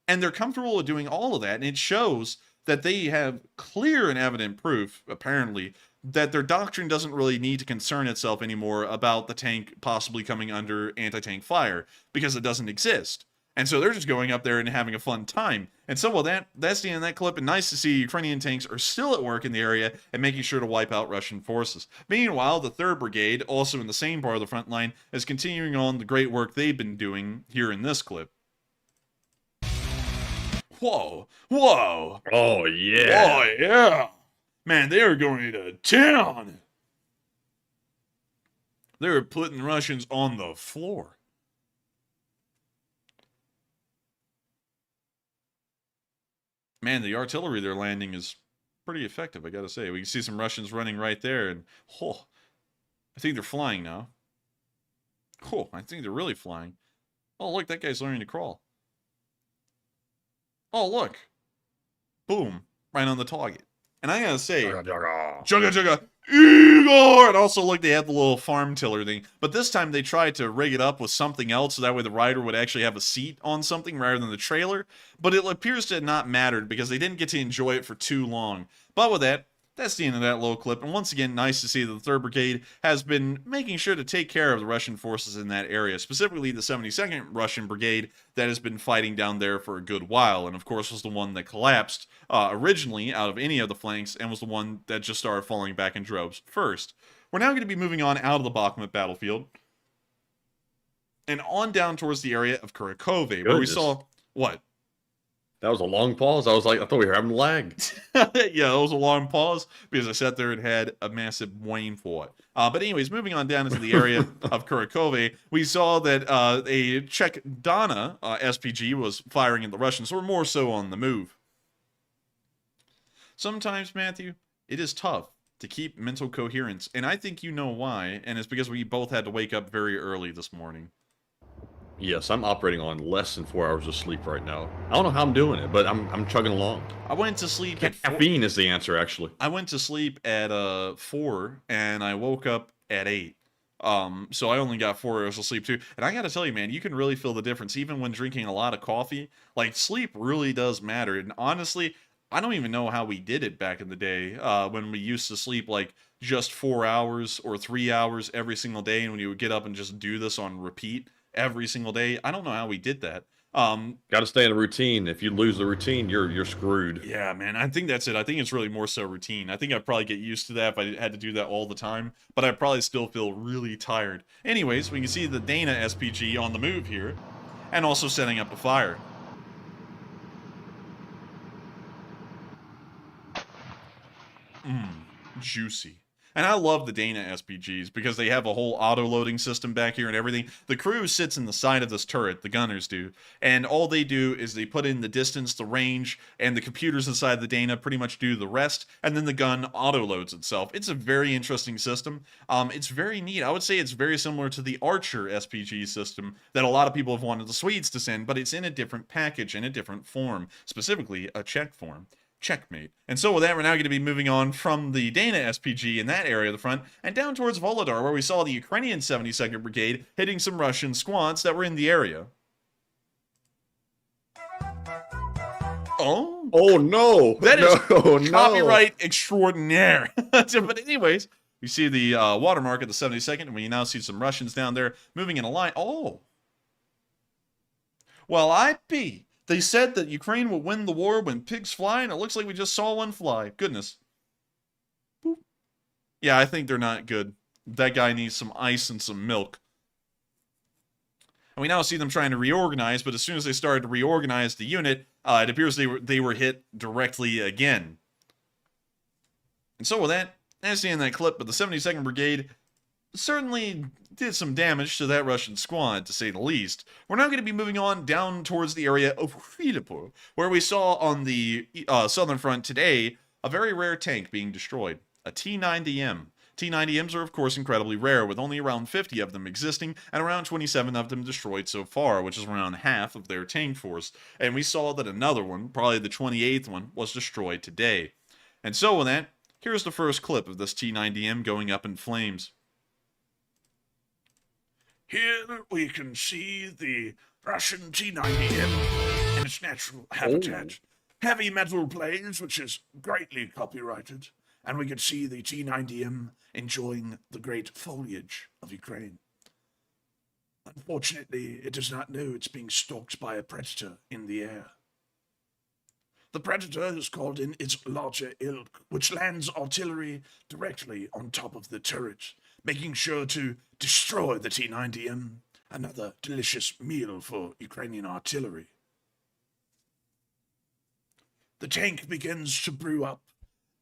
And they're comfortable with doing all of that, and it shows that they have clear and evident proof, apparently, that their doctrine doesn't really need to concern itself anymore about the tank possibly coming under anti-tank fire, because it doesn't exist. And so they're just going up there and having a fun time. And so, well, that's the end of that clip. And nice to see Ukrainian tanks are still at work in the area and making sure to wipe out Russian forces. Meanwhile, the 3rd Brigade, also in the same part of the front line, is continuing on the great work they've been doing here in this clip. Whoa. Whoa. Oh, yeah. Oh, yeah. Man, they are going to town. They're putting Russians on the floor. Man, the artillery they're landing is pretty effective, I gotta say. We can see some Russians running right there, and oh, I think they're flying now. Oh, I think they're really flying. Oh, look, that guy's learning to crawl. Oh, look. Boom. Right on the target. And I gotta say, Jugga, Igor! And also, look, they have the little farm tiller thing. But this time they tried to rig it up with something else, so that way the rider would actually have a seat on something rather than the trailer. But it appears to have not mattered because they didn't get to enjoy it for too long. But with that, that's the end of that little clip. And once again, nice to see that the 3rd Brigade has been making sure to take care of the Russian forces in that area, specifically the 72nd Russian Brigade that has been fighting down there for a good while, and of course was the one that collapsed originally out of any of the flanks and was the one that just started falling back in droves first. We're now going to be moving on out of the Bakhmut battlefield and on down towards the area of Kurakove, where we saw... What? That was a long pause. I thought we were having lag. Yeah, that was a long pause because I sat there and had a massive whine for it. But anyways, moving on down into the area of Kurakove, we saw that a Czech Dana SPG was firing at the Russians, or more so on the move. Sometimes, Matthew, it is tough to keep mental coherence, and I think you know why, and it's because we both had to wake up very early this morning. Yes, I'm operating on less than 4 hours of sleep right now. I don't know how I'm doing it, but I'm chugging along. I went to sleep at 4. Caffeine is the answer, actually. I went to sleep at 4, and I woke up at 8. So I only got 4 hours of sleep too. And I gotta tell you, man, you can really feel the difference even when drinking a lot of coffee. Like, sleep really does matter. And honestly, I don't even know how we did it back in the day when we used to sleep like just 4 hours or 3 hours every single day, and when you would get up and just do this on repeat every single day. I don't know how we did that. Got to stay in a routine. If you lose the routine, you're screwed. Yeah, man. I think that's it. I think it's really more so routine. I think I'd probably get used to that if I had to do that all the time, but I'd probably still feel really tired. Anyways, we can see the Dana SPG on the move here, and also setting up a fire. Juicy. And I love the Dana SPGs because they have a whole auto-loading system back here and everything. The crew sits in the side of this turret, the gunners do, and all they do is they put in the distance, the range, and the computers inside the Dana pretty much do the rest, and then the gun auto-loads itself. It's a very interesting system. It's very neat. I would say it's very similar to the Archer SPG system that a lot of people have wanted the Swedes to send, but it's in a different package, in a different form, specifically a Czech form. Checkmate. And so with that, we're now going to be moving on from the Dana SPG in that area of the front and down towards Volodar, where we saw the Ukrainian 72nd Brigade hitting some Russian squads that were in the area. Oh no! That is no. copyright extraordinaire. But anyways, we see the watermark of the 72nd, and we now see some Russians down there moving in a line. Oh! Well, They said that Ukraine will win the war when pigs fly, and it looks like we just saw one fly. Goodness. Boop. Yeah, I think they're not good. That guy needs some ice and some milk. And we now see them trying to reorganize, but as soon as they started to reorganize the unit, it appears they were hit directly again. And so with that, as seen in that clip, but the 72nd Brigade certainly did some damage to that Russian squad, to say the least. We're now going to be moving on down towards the area of Filippo, where we saw on the southern front today a very rare tank being destroyed, a T-90M. T-90Ms are, of course, incredibly rare, with only around 50 of them existing, and around 27 of them destroyed so far, which is around half of their tank force. And we saw that another one, probably the 28th one, was destroyed today. And so with that, here's the first clip of this T-90M going up in flames. Here we can see the Russian T-90M in its natural habitat. Heavy metal plates, which is greatly copyrighted. And we can see the T-90M enjoying the great foliage of Ukraine. Unfortunately, it does not know it's being stalked by a predator in the air. The predator has called in its larger ilk, which lands artillery directly on top of the turret, making sure to destroy the T-90M, another delicious meal for Ukrainian artillery. The tank begins to brew up,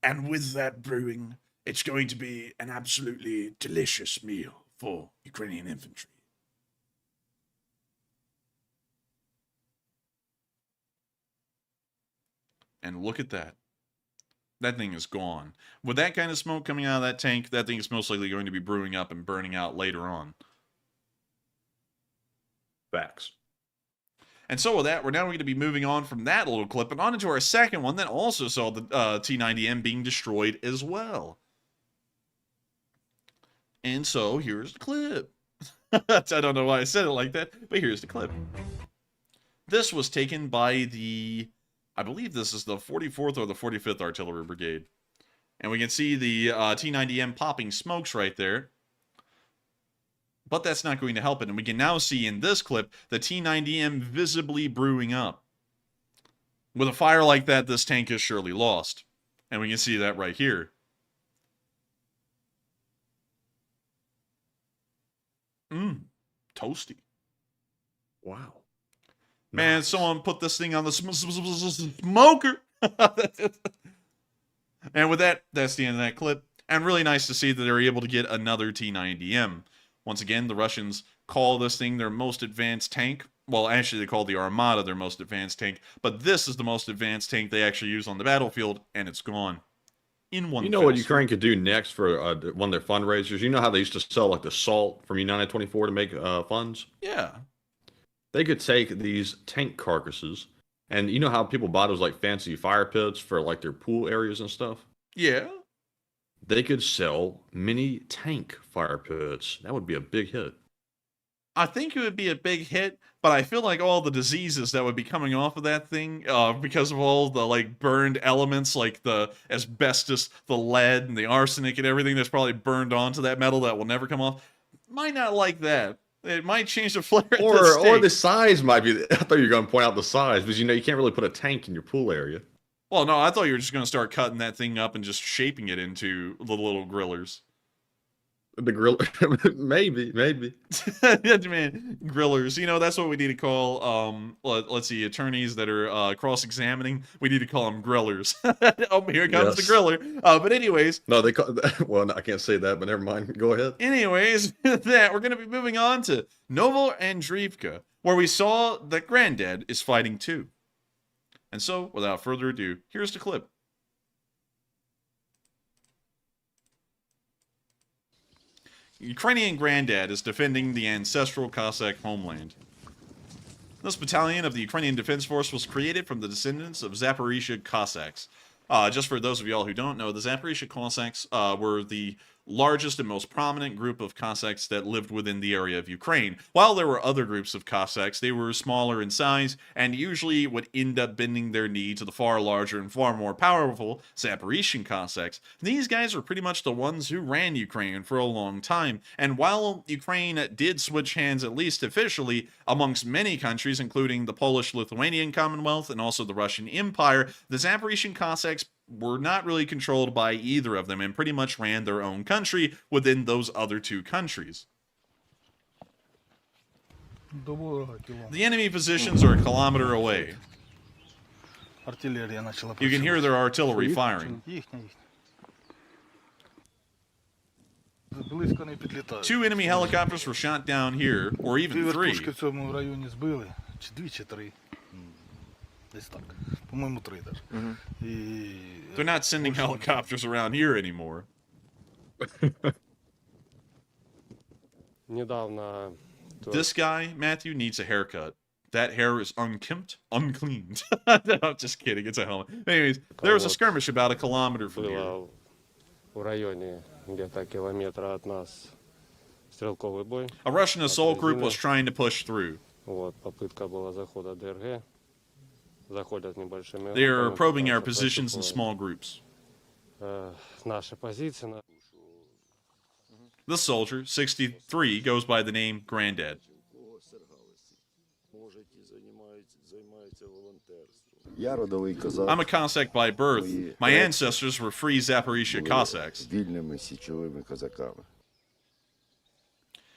and with that brewing, it's going to be an absolutely delicious meal for Ukrainian infantry. And look at that. That thing is gone. With that kind of smoke coming out of that tank, that thing is most likely going to be brewing up and burning out later on. Facts. And so with that, we're now going to be moving on from that little clip and on into our second one that also saw the T-90M being destroyed as well. And so here's the clip. I don't know why I said it like that, but here's the clip. This was taken by the, I believe this is the 44th or the 45th Artillery Brigade. And we can see the T-90M popping smokes right there. But that's not going to help it. And we can now see in this clip the T-90M visibly brewing up. With a fire like that, this tank is surely lost. And we can see that right here. Toasty. Wow. Man, someone put this thing on the smoker. And with that, that's the end of that clip. And really nice to see that they're able to get another T-90M. Once again, the Russians call this thing their most advanced tank. Well, actually, they call the Armada their most advanced tank. But this is the most advanced tank they actually use on the battlefield, and it's gone. In one. You know what Ukraine could do next for one of their fundraisers? You know how they used to sell like the salt from United 24 to make funds? Yeah. They could take these tank carcasses, and you know how people buy those like fancy fire pits for like their pool areas and stuff? Yeah. They could sell mini tank fire pits. That would be a big hit. I think it would be a big hit, but I feel like all the diseases that would be coming off of that thing, because of all the like burned elements, like the asbestos, the lead, and the arsenic and everything that's probably burned onto that metal that will never come off, might not like that. It might change the flavor of the steak. Or the size might be. I thought you were going to point out the size, because you know you can't really put a tank in your pool area. Well, no, I thought you were just going to start cutting that thing up and just shaping it into the little grillers. The grill, maybe. Man, grillers. You know, that's what we need to call, let's see, attorneys that are cross-examining. We need to call them grillers. Oh, here comes the Yes. griller. But anyways. No, they call. Well, I can't say that, but never mind. Go ahead. Anyways, that we're going to be moving on to Naval and RDK, where we saw that Granddad is fighting too. And so, without further ado, here's the clip. Ukrainian Granddad is defending the ancestral Cossack homeland. This battalion of the Ukrainian Defense Force was created from the descendants of Zaporizhia Cossacks. Just for those of y'all who don't know, the Zaporizhia Cossacks were the largest and most prominent group of Cossacks that lived within the area of Ukraine. While there were other groups of Cossacks, they were smaller in size and usually would end up bending their knee to the far larger and far more powerful Zaporizhian Cossacks. These guys were pretty much the ones who ran Ukraine for a long time, and while Ukraine did switch hands, at least officially, amongst many countries, including the Polish-Lithuanian Commonwealth and also the Russian Empire, the Zaporizhian Cossacks were not really controlled by either of them and pretty much ran their own country within those other two countries. The enemy positions are a kilometer away. You can hear their artillery firing. 2 enemy helicopters were shot down here, or even 3. They're not sending helicopters around here anymore. This guy, Matthew, needs a haircut. That hair is unkempt, uncleaned. No, I'm just kidding. It's a helmet. Anyways, there was a skirmish about a kilometer from here. A Russian assault group was trying to push through. They are probing our positions in small groups. This soldier, 63, goes by the name Granddad. I'm a Cossack by birth. My ancestors were free Zaporizhia Cossacks.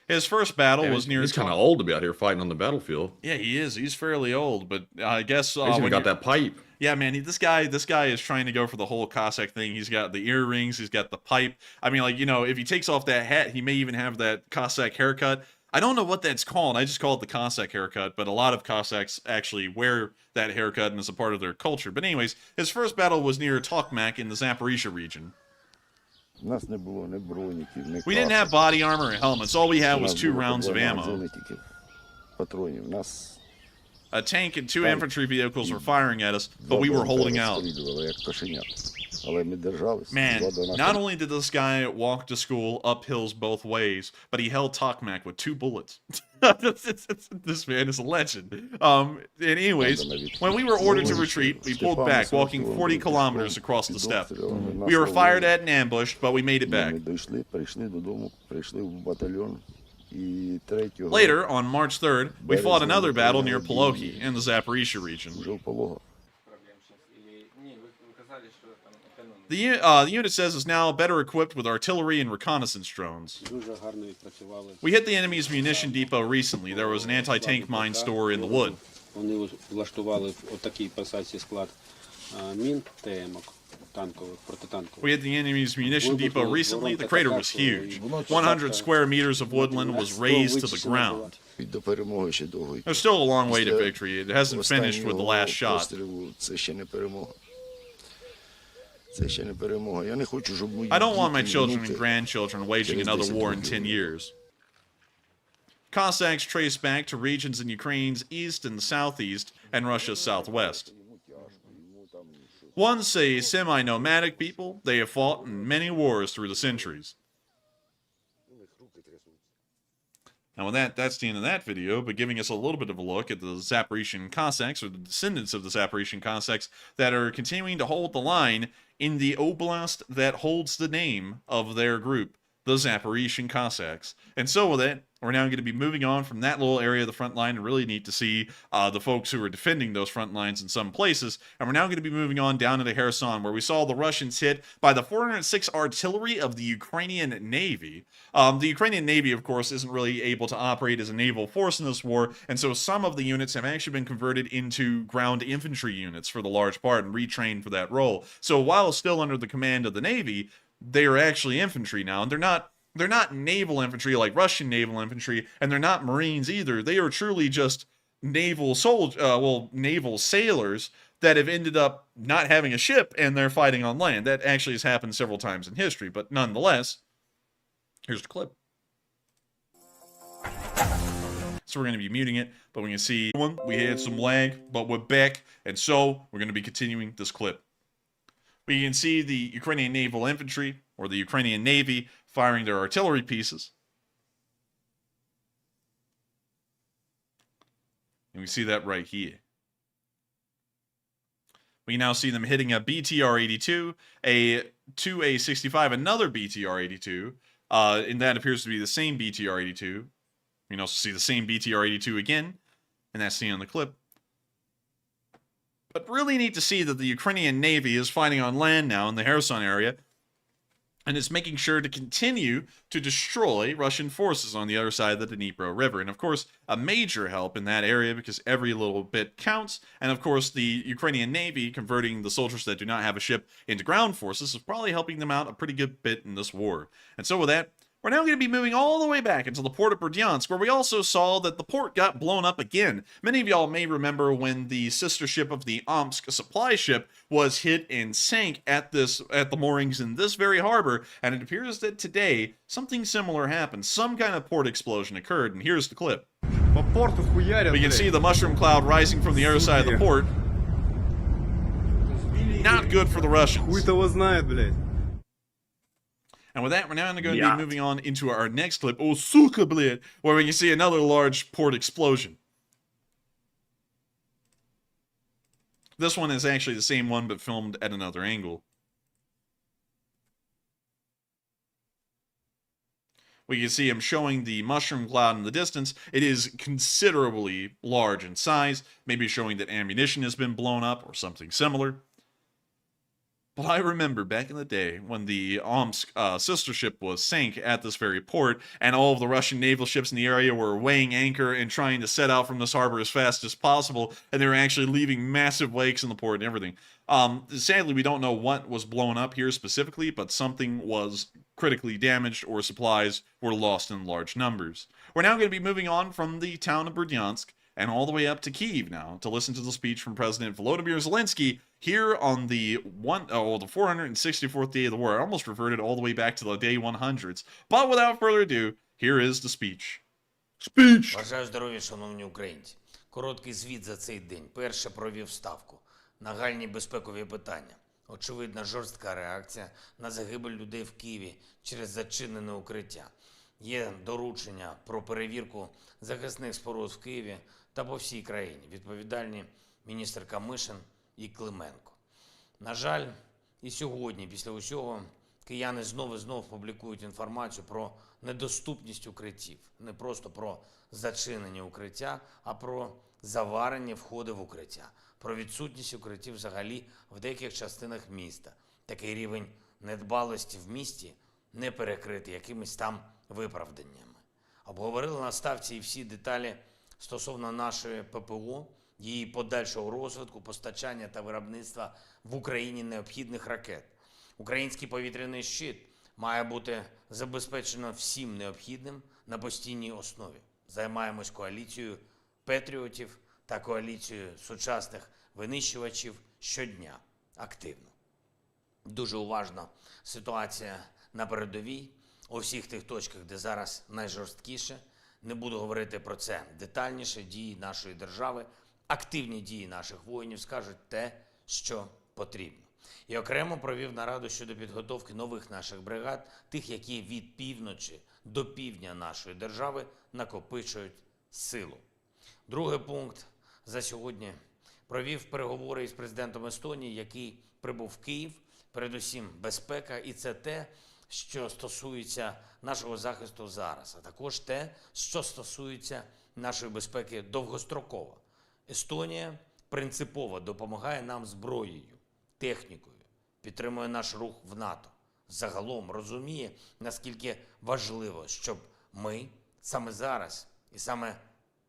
His first battle was near... He's kind of old to be out here fighting on the battlefield. Yeah, he is. He's fairly old, but I guess... He's even got that pipe. Yeah, man, this guy is trying to go for the whole Cossack thing. He's got the earrings, he's got the pipe. I mean, like, you know, if he takes off that hat, he may even have that Cossack haircut. I don't know what that's called. I just call it the Cossack haircut, but a lot of Cossacks actually wear that haircut and it's a part of their culture. But anyways, his first battle was near Tokmak in the Zaporizhia region. We didn't have body armor or helmets. All we had was 2 rounds of ammo. A tank and 2 infantry vehicles were firing at us, but we were holding out. Man, not only did this guy walk to school up hills both ways, but he held Tokmak with 2 bullets. This man is a legend. And anyways, when we were ordered to retreat, we pulled back, walking 40 kilometers across the steppe. We were fired at and ambushed, but we made it back. Later, on March 3rd, we fought another battle near Polohi in the Zaporizhia region. The unit says is now better equipped with artillery and reconnaissance drones. We hit the enemy's munition depot recently. There was an anti-tank mine store in the wood. We hit the enemy's munition depot recently. The crater was huge. 100 square meters of woodland was razed to the ground. There's still a long way to victory. It hasn't finished with the last shot. I don't want my children and grandchildren waging another war in 10 years. Cossacks trace back to regions in Ukraine's east and southeast and Russia's southwest. Once a semi-nomadic people, they have fought in many wars through the centuries. And with that, that's the end of that video, but giving us a little bit of a look at the Zaporizhian Cossacks, or the descendants of the Zaporizhian Cossacks, that are continuing to hold the line in the oblast that holds the name of their group, the Zaporizhian Cossacks. And so with that, We're now going to be moving on from that little area of the front line. Really neat to see the folks who are defending those front lines in some places. And we're now going to be moving on down into Kherson, where we saw the Russians hit by the 406 artillery of the Ukrainian Navy. The Ukrainian Navy, of course, isn't really able to operate as a naval force in this war, and so some of the units have actually been converted into ground infantry units for the large part and retrained for that role. So while still under the command of the Navy, they are actually infantry now, and they're not naval infantry like Russian naval infantry, and they're not Marines either. They are truly just naval sailors that have ended up not having a ship and they're fighting on land. That actually has happened several times in history, but nonetheless, here's the clip. So we're going to be muting it, but we can see we had some lag, but we're back, and so we're going to be continuing this clip. We can see the Ukrainian naval infantry, or the Ukrainian Navy, firing their artillery pieces. And we see that right here. We now see them hitting a BTR-82, a 2A-65, another BTR-82, and that appears to be the same BTR-82. You can also see the same BTR-82 again, and that's seen on the clip. But really neat to see that the Ukrainian Navy is fighting on land now in the Kherson area, and it's making sure to continue to destroy Russian forces on the other side of the Dnipro River. And of course, a major help in that area because every little bit counts. And of course, the Ukrainian Navy converting the soldiers that do not have a ship into ground forces is probably helping them out a pretty good bit in this war. And so with that, we're now going to be moving all the way back into the port of Berdyansk, where we also saw that the port got blown up again. Many of y'all may remember when the sister ship of the Omsk supply ship was hit and sank at the moorings in this very harbor, and it appears that today something similar happened. Some kind of port explosion occurred, and here's the clip. We can see the mushroom cloud rising from the other side of the port. Not good for the Russians. And with that, we're now going to be moving on into our next clip, oh suka bled, where we can see another large port explosion. This one is actually the same one, but filmed at another angle. We can see him showing the mushroom cloud in the distance. It is considerably large in size, maybe showing that ammunition has been blown up or something similar. But I remember back in the day when the Omsk sister ship was sank at this very port, and all of the Russian naval ships in the area were weighing anchor and trying to set out from this harbor as fast as possible, and they were actually leaving massive lakes in the port and everything. Sadly, we don't know what was blown up here specifically, but something was critically damaged or supplies were lost in large numbers. We're now going to be moving on from the town of Berdyansk and all the way up to Kyiv now to listen to the speech from President Volodymyr Zelenskyy here on the 464th day of the war. I almost reverted all the way back to the day 100s. But without further ado, here is the speech. Speech! Бажаю здоров'я, шановні українці. Короткий звіт за цей день. Перше, провів ставку. Нагальні безпекові питання. Очевидна жорстка реакція на загибель людей в Києві через зачинене укриття. Є доручення про перевірку захисних споруд в Києві та по всій країні. Відповідальні міністр Камишин і Клименко. На жаль, і сьогодні, після усього, кияни знов і знов публікують інформацію про недоступність укриттів. Не просто про зачинені укриття, а про заварені входи в укриття. Про відсутність укриттів взагалі в деяких частинах міста. Такий рівень недбалості в місті не перекритий якимись там виправданнями. Обговорили на ставці і всі деталі стосовно нашої ППО, її подальшого розвитку, постачання та виробництва в Україні необхідних ракет. Український повітряний щит має бути забезпечено всім необхідним на постійній основі. Займаємось коаліцією патріотів та коаліцією сучасних винищувачів щодня, активно. Дуже уважно ситуація на передовій, у всіх тих точках, де зараз найжорсткіше. Не буду говорити про це детальніше. Дії нашої держави, активні дії наших воїнів скажуть те, що потрібно. І окремо провів нараду щодо підготовки нових наших бригад, тих, які від півночі до півдня нашої держави накопичують силу. Другий пункт за сьогодні. Провів переговори із президентом Естонії, який прибув в Київ. Передусім безпека, і це те, що стосується нашого захисту зараз, а також те, що стосується нашої безпеки довгостроково. Естонія принципово допомагає нам зброєю, технікою, підтримує наш рух в НАТО. Загалом розуміє, наскільки важливо, щоб ми саме зараз і саме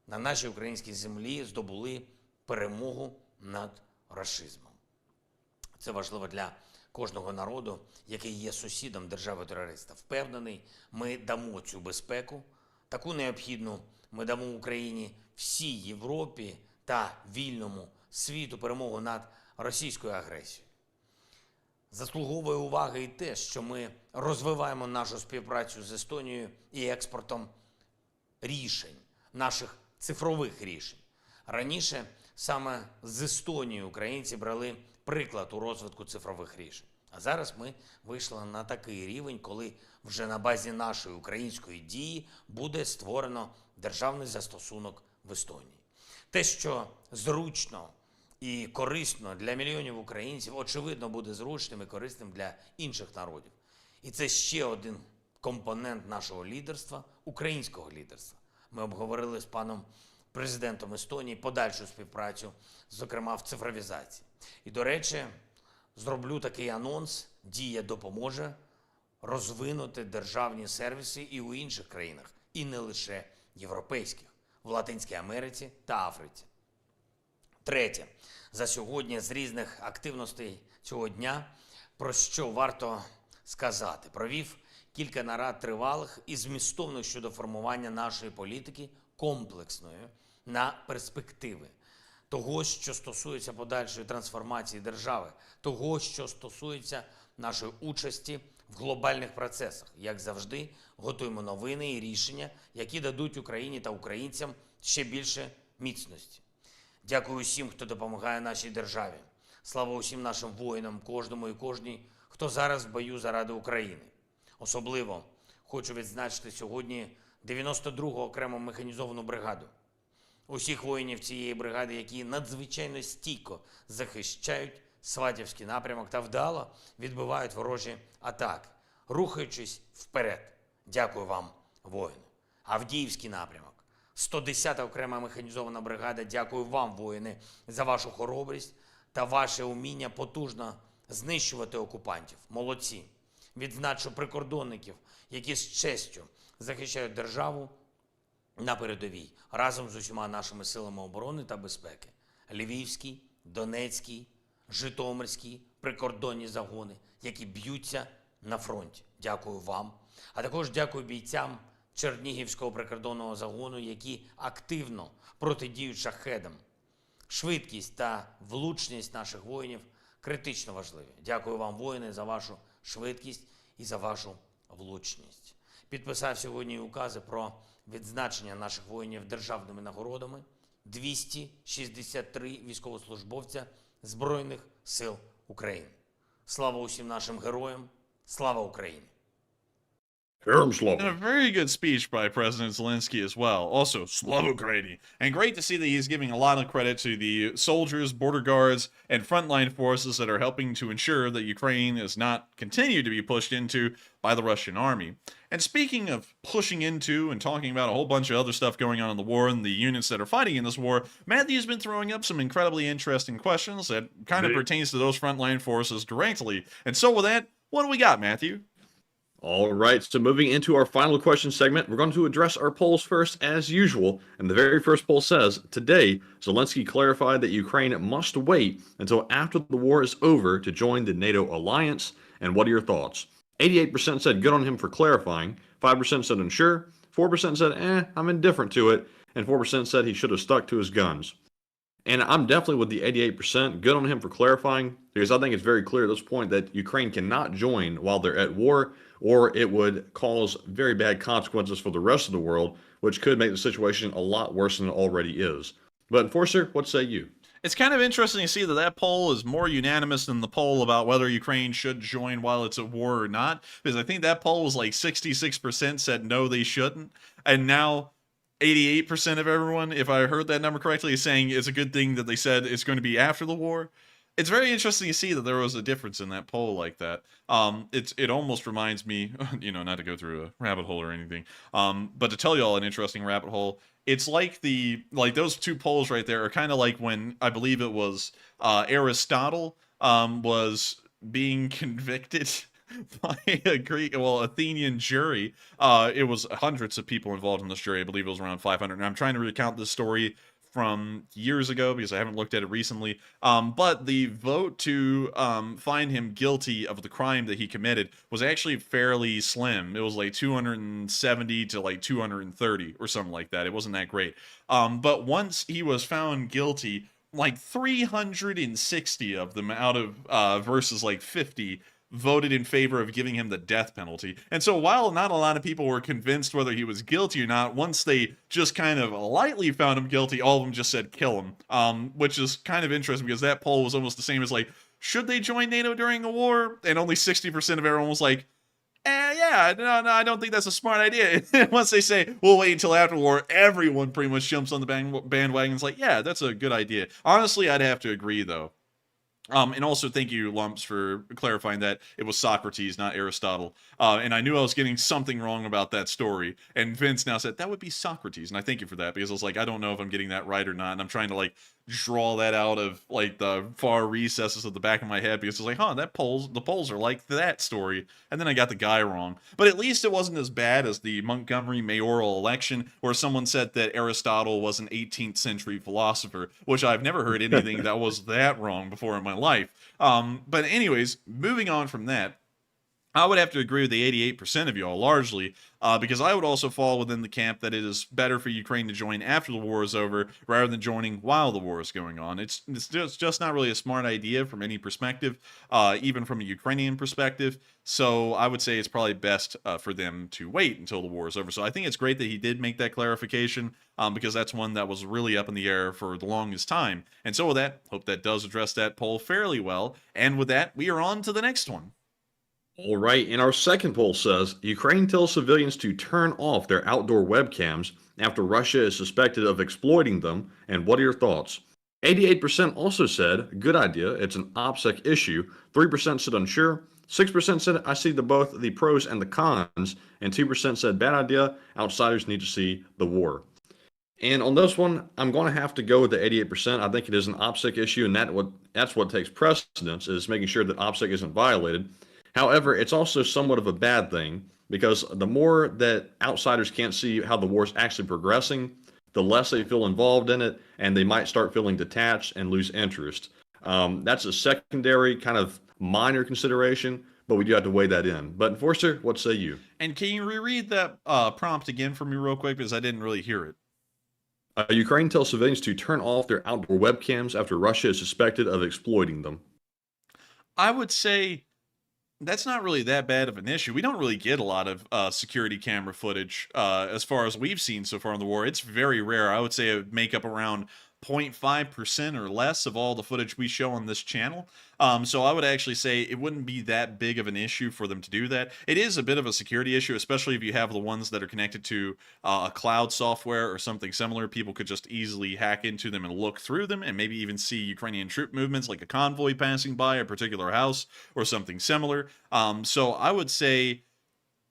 на нашій українській землі здобули перемогу над рашизмом. Це важливо для кожного народу, який є сусідом держави-терориста. Впевнений, ми дамо цю безпеку, таку необхідну ми дамо Україні, всій Європі та вільному світу перемогу над російською агресією. Заслуговує уваги і те, що ми розвиваємо нашу співпрацю з Естонією і експортом рішень, наших цифрових рішень. Раніше саме з Естонії українці брали приклад у розвитку цифрових рішень. А зараз ми вийшли на такий рівень, коли вже на базі нашої української дії буде створено державний застосунок в Естонії. Те, що зручно і корисно для мільйонів українців, очевидно, буде зручним і корисним для інших народів. І це ще один компонент нашого лідерства, українського лідерства. Ми обговорили з паном президентом Естонії подальшу співпрацю, зокрема в цифровізації. І, до речі, зроблю такий анонс: Дія допоможе розвинути державні сервіси і у інших країнах, і не лише європейських, в Латинській Америці та Африці. Третє. За сьогодні з різних активностей цього дня, про що варто сказати. Провів кілька нарад тривалих і змістовних щодо формування нашої політики комплексної на перспективи. Того, що стосується подальшої трансформації держави, того, що стосується нашої участі в глобальних процесах. Як завжди, готуємо новини і рішення, які дадуть Україні та українцям ще більше міцності. Дякую усім, хто допомагає нашій державі. Слава усім нашим воїнам, кожному і кожній, хто зараз в бою заради України. Особливо хочу відзначити сьогодні 92-гу окрему механізовану бригаду. Усіх воїнів цієї бригади, які надзвичайно стійко захищають Сватівський напрямок та вдало відбивають ворожі атаки, рухаючись вперед. Дякую вам, воїни. Авдіївський напрямок. 110-та окрема механізована бригада, дякую вам, воїни, за вашу хоробрість та ваше уміння потужно знищувати окупантів. Молодці. Відзначу прикордонників, які з честю захищають державу на передовій, разом з усіма нашими силами оборони та безпеки. Львівський, Донецький, Житомирський прикордонні загони, які б'ються на фронті. Дякую вам. А також дякую бійцям Чернігівського прикордонного загону, які активно протидіють шахедам. Швидкість та влучність наших воїнів критично важливі. Дякую вам, воїни, за вашу швидкість і за вашу влучність. Підписав сьогодні укази про відзначення наших воїнів державними нагородами. 263 військовослужбовця Збройних сил України. Слава усім нашим героям! Слава Україні! And a very good speech by President Zelenskyy as well. Also, Slava Ukraini. And great to see that he's giving a lot of credit to the soldiers, border guards, and frontline forces that are helping to ensure that Ukraine is not continued to be pushed into by the Russian army. And speaking of pushing into and talking about a whole bunch of other stuff going on in the war and the units that are fighting in this war, Matthew's been throwing up some incredibly interesting questions that kind of pertains to those frontline forces directly. And so with that, what do we got, Matthew? All right, so moving into our final question segment, we're going to address our polls first as usual. And the very first poll says, today, Zelenskyy clarified that Ukraine must wait until after the war is over to join the NATO alliance. And what are your thoughts? 88% said good on him for clarifying, 5% said unsure, 4% said I'm indifferent to it, and 4% said he should have stuck to his guns. And I'm definitely with the 88%, good on him for clarifying, because I think it's very clear at this point that Ukraine cannot join while they're at war, or it would cause very bad consequences for the rest of the world, which could make the situation a lot worse than it already is. But Enforcer, what say you? It's kind of interesting to see that that poll is more unanimous than the poll about whether Ukraine should join while it's at war or not, because I think that poll was like 66% said no, they shouldn't, and now 88% of everyone, if I heard that number correctly, is saying it's a good thing that they said it's going to be after the war. It's very interesting to see that there was a difference in that poll like that. It almost reminds me, not to go through a rabbit hole or anything, but to tell you all an interesting rabbit hole. It's like those two polls right there are kind of like when I believe it was Aristotle was being convicted by a Athenian jury. It was hundreds of people involved in this jury. I believe it was around 500. And I'm trying to recount this story from years ago because I haven't looked at it recently. But the vote to find him guilty of the crime that he committed was actually fairly slim. It was like 270 to like 230 or something like that. It wasn't that great. But once he was found guilty, like 360 of them out of versus like 50 voted in favor of giving him the death penalty. And so while not a lot of people were convinced whether he was guilty or not, once they just kind of lightly found him guilty, all of them just said kill him, which is kind of interesting because that poll was almost the same as like, should they join NATO during a war? And only 60% of everyone was like, yeah, no, I don't think that's a smart idea. And once they say, we'll wait until after war, everyone pretty much jumps on the bandwagon. It's like, yeah, that's a good idea. Honestly, I'd have to agree, though. And also thank you, Lumps, for clarifying that it was Socrates, not Aristotle. And I knew I was getting something wrong about that story. And Vince now said, that would be Socrates. And I thank you for that, because I was like, I don't know if I'm getting that right or not. And I'm trying to, like, draw that out of, like, the far recesses of the back of my head, because it's like, the polls are like that story. And then I got the guy wrong. But at least it wasn't as bad as the Montgomery mayoral election, where someone said that Aristotle was an 18th century philosopher, which I've never heard anything that was that wrong before in my life. But anyways, moving on from that, I would have to agree with the 88% of y'all largely, because I would also fall within the camp that it is better for Ukraine to join after the war is over rather than joining while the war is going on. It's just not really a smart idea from any perspective, even from a Ukrainian perspective. So I would say it's probably best for them to wait until the war is over. So I think it's great that he did make that clarification, because that's one that was really up in the air for the longest time. And so with that, hope that does address that poll fairly well. And with that, we are on to the next one. All right, and our second poll says, Ukraine tells civilians to turn off their outdoor webcams after Russia is suspected of exploiting them, and what are your thoughts? 88% also said, good idea, it's an OPSEC issue, 3% said unsure, 6% said, I see both the pros and the cons, and 2% said, bad idea, outsiders need to see the war. And on this one, I'm going to have to go with the 88%. I think it is an OPSEC issue, and that's what takes precedence, is making sure that OPSEC isn't violated. However, it's also somewhat of a bad thing, because the more that outsiders can't see how the war is actually progressing, the less they feel involved in it, and they might start feeling detached and lose interest. That's a secondary kind of minor consideration, but we do have to weigh that in. But Enforcer, what say you? And can you reread that prompt again for me real quick, because I didn't really hear it. Ukraine tells civilians to turn off their outdoor webcams after Russia is suspected of exploiting them. I would say that's not really that bad of an issue. We don't really get a lot of security camera footage as far as we've seen so far in the war. It's very rare. I would say it would make up around 0.5% or less of all the footage we show on this channel. So I would actually say it wouldn't be that big of an issue for them to do that. It is a bit of a security issue, especially if you have the ones that are connected to a cloud software or something similar. People could just easily hack into them and look through them and maybe even see Ukrainian troop movements like a convoy passing by a particular house or something similar. So I would say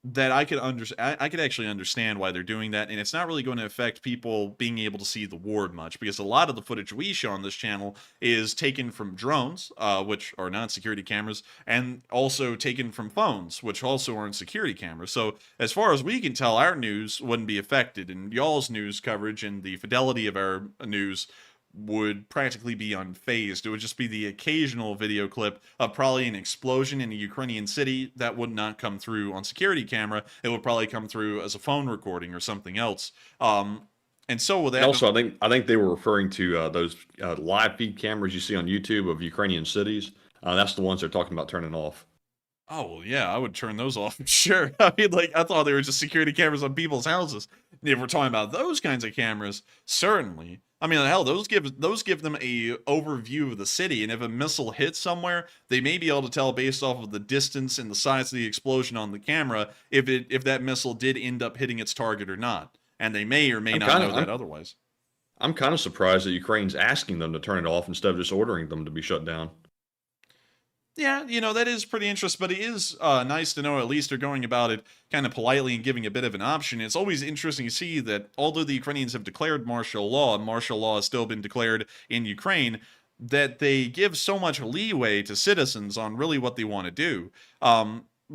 that I could actually understand why they're doing that, and it's not really going to affect people being able to see the war much, because a lot of the footage we show on this channel is taken from drones, which are not security cameras, and also taken from phones, which also aren't security cameras. So as far as we can tell, our news wouldn't be affected, and y'all's news coverage and the fidelity of our news would practically be unfazed. It would just be the occasional video clip of probably an explosion in a Ukrainian city that would not come through on security camera. It would probably come through as a phone recording or something else. And so with that, also, I think they were referring to those live feed cameras you see on YouTube of Ukrainian cities. That's the ones they're talking about turning off. Oh, well, yeah, I would turn those off. Sure. I mean, like, I thought they were just security cameras on people's houses. If we're talking about those kinds of cameras, certainly. I mean, hell, those give them a overview of the city, and if a missile hits somewhere, they may be able to tell based off of the distance and the size of the explosion on the camera if that missile did end up hitting its target or not. And they may or may not know that otherwise. I'm kind of surprised that Ukraine's asking them to turn it off instead of just ordering them to be shut down. Yeah, that is pretty interesting, but it is nice to know at least they're going about it kind of politely and giving a bit of an option. It's always interesting to see that although the Ukrainians have declared martial law, and martial law has still been declared in Ukraine, that they give so much leeway to citizens on really what they want to do.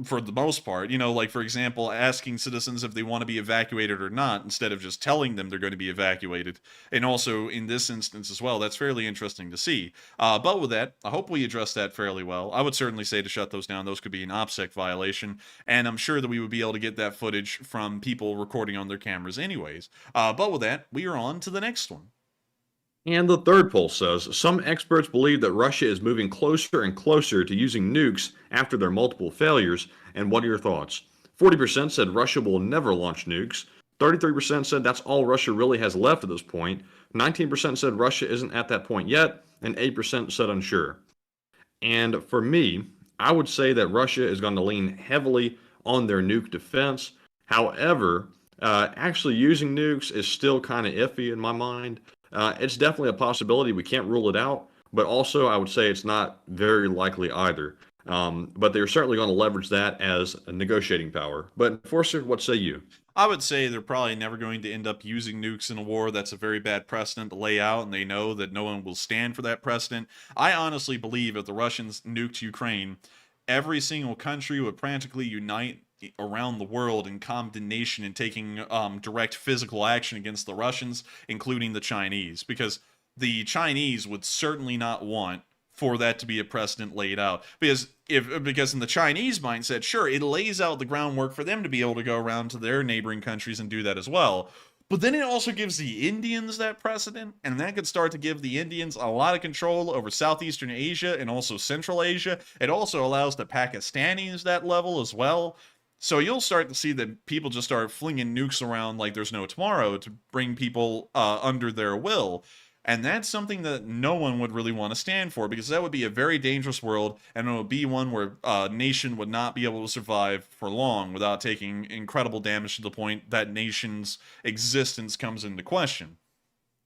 For the most part, like for example, asking citizens if they want to be evacuated or not instead of just telling them they're going to be evacuated. And also in this instance as well, that's fairly interesting to see. But with that, I hope we address that fairly well. I would certainly say to shut those down. Those could be an OPSEC violation. And I'm sure that we would be able to get that footage from people recording on their cameras anyways. But with that, we are on to the next one. And the third poll says some experts believe that Russia is moving closer and closer to using nukes after their multiple failures. And what are your thoughts? 40% said Russia will never launch nukes. 33% said that's all Russia really has left at this point. 19% said Russia isn't at that point yet. And 8% said unsure. And for me, I would say that Russia is going to lean heavily on their nuke defense. However, actually using nukes is still kind of iffy in my mind. It's definitely a possibility. We can't rule it out, but also I would say it's not very likely either. But they're certainly going to leverage that as a negotiating power. But Enforcer, what say you? I would say they're probably never going to end up using nukes in a war. That's a very bad precedent to lay out, and they know that no one will stand for that precedent. I honestly believe if the Russians nuked Ukraine, every single country would practically unite around the world in condemnation and taking direct physical action against the Russians, including the Chinese, because the Chinese would certainly not want for that to be a precedent laid out. Because in the Chinese mindset, sure, it lays out the groundwork for them to be able to go around to their neighboring countries and do that as well. But then it also gives the Indians that precedent, and that could start to give the Indians a lot of control over Southeastern Asia and also Central Asia. It also allows the Pakistanis that level as well. So you'll start to see that people just start flinging nukes around like there's no tomorrow to bring people under their will. And that's something that no one would really want to stand for, because that would be a very dangerous world, and it would be one where a nation would not be able to survive for long without taking incredible damage to the point that nation's existence comes into question.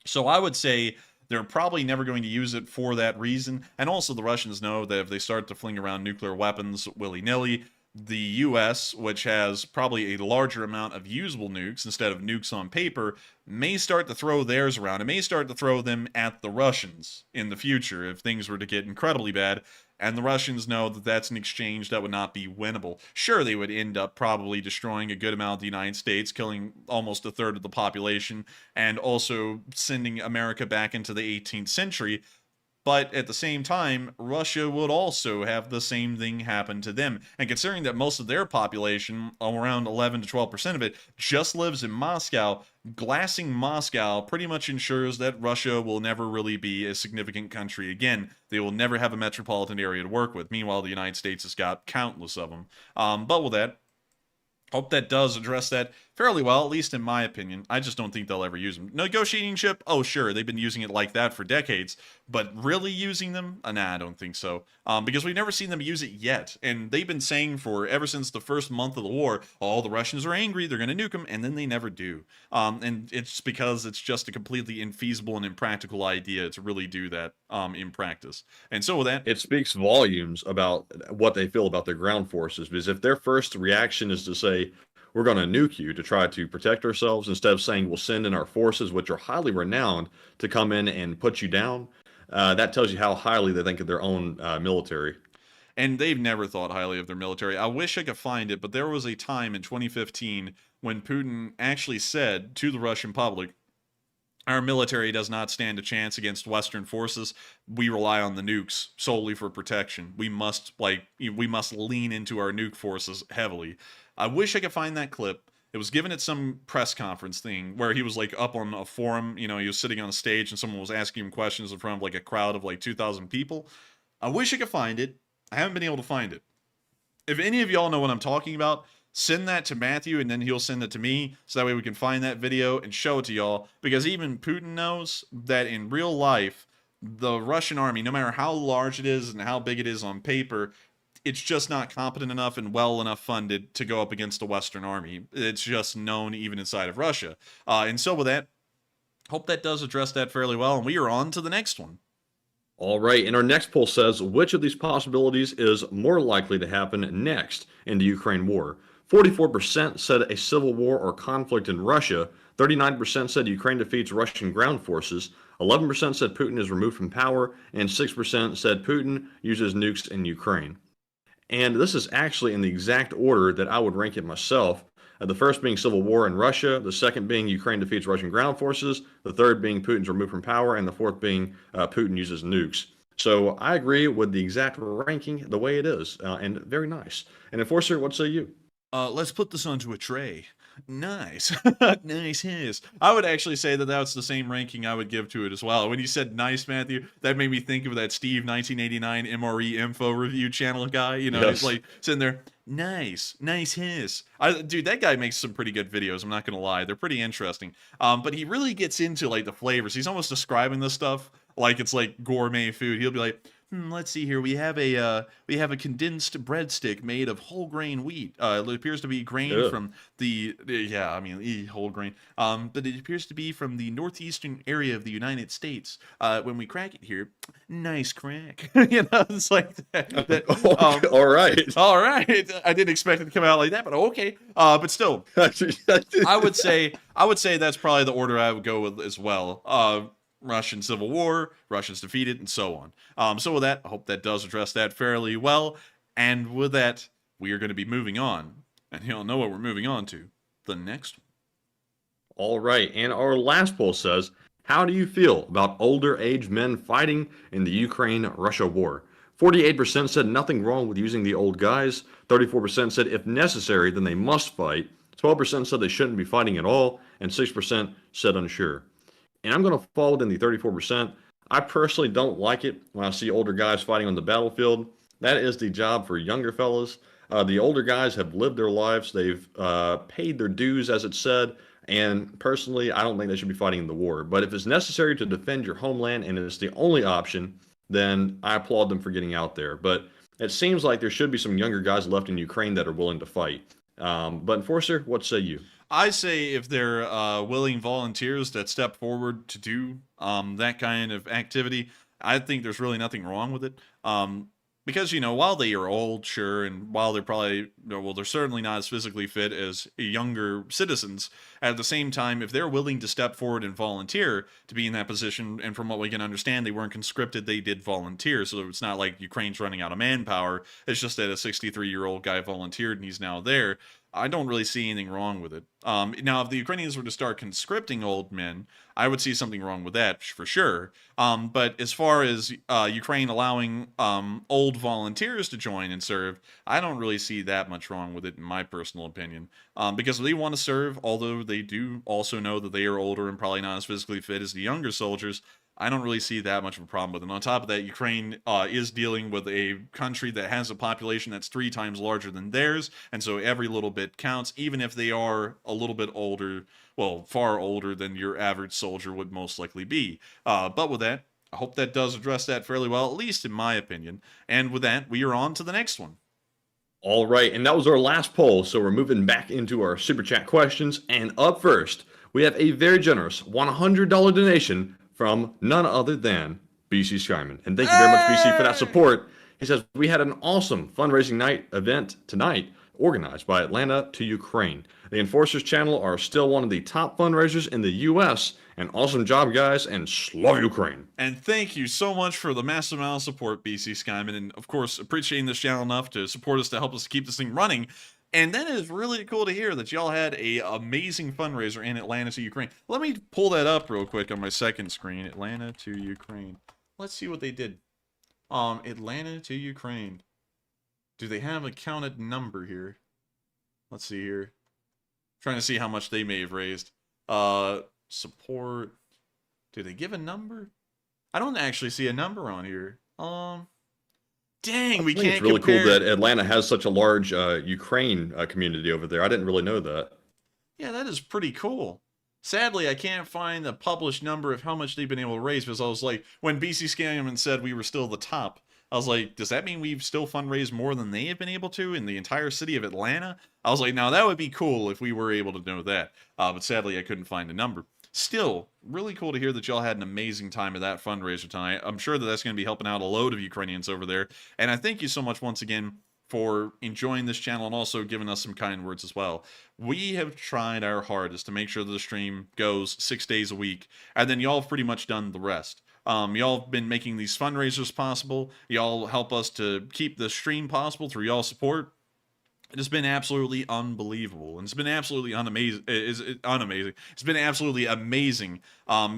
So I would say they're probably never going to use it for that reason. And also the Russians know that if they start to fling around nuclear weapons willy-nilly, the US, which has probably a larger amount of usable nukes instead of nukes on paper, may start to throw theirs around. It may start to throw them at the Russians in the future if things were to get incredibly bad. And the Russians know that that's an exchange that would not be winnable. Sure, they would end up probably destroying a good amount of the United States, killing almost a third of the population, and also sending America back into the 18th century. But at the same time, Russia would also have the same thing happen to them. And considering that most of their population, around 11 to 12% of it, just lives in Moscow, glassing Moscow pretty much ensures that Russia will never really be a significant country again. They will never have a metropolitan area to work with. Meanwhile, the United States has got countless of them. But with that, hope that does address that fairly well, at least in my opinion. I just don't think they'll ever use them. Negotiating chip? Oh, sure, they've been using it like that for decades, but really using them? Nah, I don't think so. Because we've never seen them use it yet, and they've been saying for ever since the first month of the war, oh, the Russians are angry, they're going to nuke them, and then they never do. And it's because it's just a completely infeasible and impractical idea to really do that in practice. And so with that, It speaks volumes about what they feel about their ground forces, because if their first reaction is to say, we're going to nuke you to try to protect ourselves, instead of saying we'll send in our forces, which are highly renowned, to come in and put you down, that tells you how highly they think of their own military. and they've never thought highly of their military. I wish I could find it, but there was a time in 2015 when Putin actually said to the Russian public, our military does not stand a chance against Western forces. We rely on the nukes solely for protection. We must lean into our nuke forces heavily. I wish I could find that clip. It was given at some press conference thing where he was like up on a forum, he was sitting on a stage and someone was asking him questions in front of like a crowd of like 2,000 people. I wish I could find it. I haven't been able to find it. If any of y'all know what I'm talking about, send that to Matthew and then he'll send it to me so that way we can find that video and show it to y'all, because even Putin knows that in real life, the Russian army, no matter how large it is and how big it is on paper, it's just not competent enough and well enough funded to go up against the Western army. It's just known even inside of Russia. And so with that, hope that does address that fairly well, and we are on to the next one. All right, and our next poll says, which of these possibilities is more likely to happen next in the Ukraine war? 44% said a civil war or conflict in Russia, 39% said Ukraine defeats Russian ground forces, 11% said Putin is removed from power, and 6% said Putin uses nukes in Ukraine. And this is actually in the exact order that I would rank it myself. The first being civil war in Russia, the second being Ukraine defeats Russian ground forces, the third being Putin's removed from power, and the fourth being Putin uses nukes. So I agree with the exact ranking the way it is, and very nice. And Enforcer, what say you? Let's put this onto a tray. Nice. Nice his. I would actually say that that's the same ranking I would give to it as well. When you said nice, Matthew, that made me think of that Steve 1989 MRE info review channel guy. You know, Yes. he's like sitting there, nice his. Dude, that guy makes some pretty good videos. I'm not going to lie. They're pretty interesting. But he really gets into like the flavors. He's almost describing this stuff like it's like gourmet food. He'll be like, let's see here. We have a condensed breadstick made of whole grain wheat. It appears to be grain Ugh. from whole grain. But it appears to be from the northeastern area of the United States. When we crack it here, nice crack. You know, it's like that. All right. All right. I didn't expect it to come out like that, but okay. But still, I would say that's probably the order I would go with as well. Russian Civil War, Russians defeated, and so on. So with that, I hope that does address that fairly well. And with that, we are going to be moving on. And you'll know what we're moving on to. The next one. All right, and our last poll says, how do you feel about older age men fighting in the Ukraine-Russia war? 48% said nothing wrong with using the old guys. 34% said if necessary, then they must fight. 12% said they shouldn't be fighting at all. And 6% said unsure. And I'm going to fall within the 34%. I personally don't like it when I see older guys fighting on the battlefield. That is the job for younger fellas. The older guys have lived their lives. They've paid their dues, as it said. And personally, I don't think they should be fighting in the war. But if it's necessary to defend your homeland and it's the only option, then I applaud them for getting out there. But it seems like there should be some younger guys left in Ukraine that are willing to fight. But Enforcer, what say you? I say if they're willing volunteers that step forward to do that kind of activity, I think there's really nothing wrong with it. Because, you know, while they are old, sure, and while they're probably, well, they're certainly not as physically fit as younger citizens, at the same time, if they're willing to step forward and volunteer to be in that position, and from what we can understand, they weren't conscripted, they did volunteer, so it's not like Ukraine's running out of manpower, it's just that a 63-year-old guy volunteered and he's now there. I don't really see anything wrong with it. Now, if the Ukrainians were to start conscripting old men, I would see something wrong with that for sure. But as far as Ukraine allowing old volunteers to join and serve, I don't really see that much wrong with it, in my personal opinion. Because they want to serve, although they do also know that they are older and probably not as physically fit as the younger soldiers, I don't really see that much of a problem with it. And on top of that, Ukraine is dealing with a country that has a population that's 3 times larger than theirs, and so every little bit counts, even if they are a little bit older, well, far older than your average soldier would most likely be. But with that, I hope that does address that fairly well, at least in my opinion. And with that, we are on to the next one. All right, and that was our last poll, so we're moving back into our Super Chat questions. And up first, we have a very generous $100 donation from none other than BC Skyman. And thank you very much, BC, for that support. He says, we had an awesome fundraising night event tonight organized by Atlanta to Ukraine. The Enforcers channel are still one of the top fundraisers in the U.S. An awesome job, guys, and slava Ukraine. And thank you so much for the massive amount of support, BC Skyman, and of course, appreciating this channel enough to support us to help us keep this thing running. And that is really cool to hear that y'all had a amazing fundraiser in Atlanta to Ukraine. Let me pull that up real quick on my second screen. Atlanta to Ukraine. Let's see what they did. Atlanta to Ukraine. Do they have a counted number here? Let's see here. Trying to see how much they may have raised. Support. Do they give a number? I don't actually see a number on here. Dang, we can't It's really compare. cool that Atlanta has such a large Ukraine community over there. I didn't really know that. Yeah, that is pretty cool. Sadly, I can't find the published number of how much they've been able to raise, because I was like, when BC Scammon said we were still the top, I was like, does that mean we've still fundraised more than they have been able to in the entire city of Atlanta? I was like, now that would be cool if we were able to know that. But sadly, I couldn't find a number. still, really cool to hear that y'all had an amazing time at that fundraiser tonight. I'm sure that that's going to be helping out a load of Ukrainians over there. And I thank you so much once again for enjoying this channel and also giving us some kind words as well. We have tried our hardest to make sure that the stream goes 6 days a week, and then y'all have pretty much done the rest. Y'all have been making these fundraisers possible. Y'all help us to keep the stream possible through y'all support. It has been absolutely unbelievable, and it's been absolutely unamazing. It's been absolutely amazing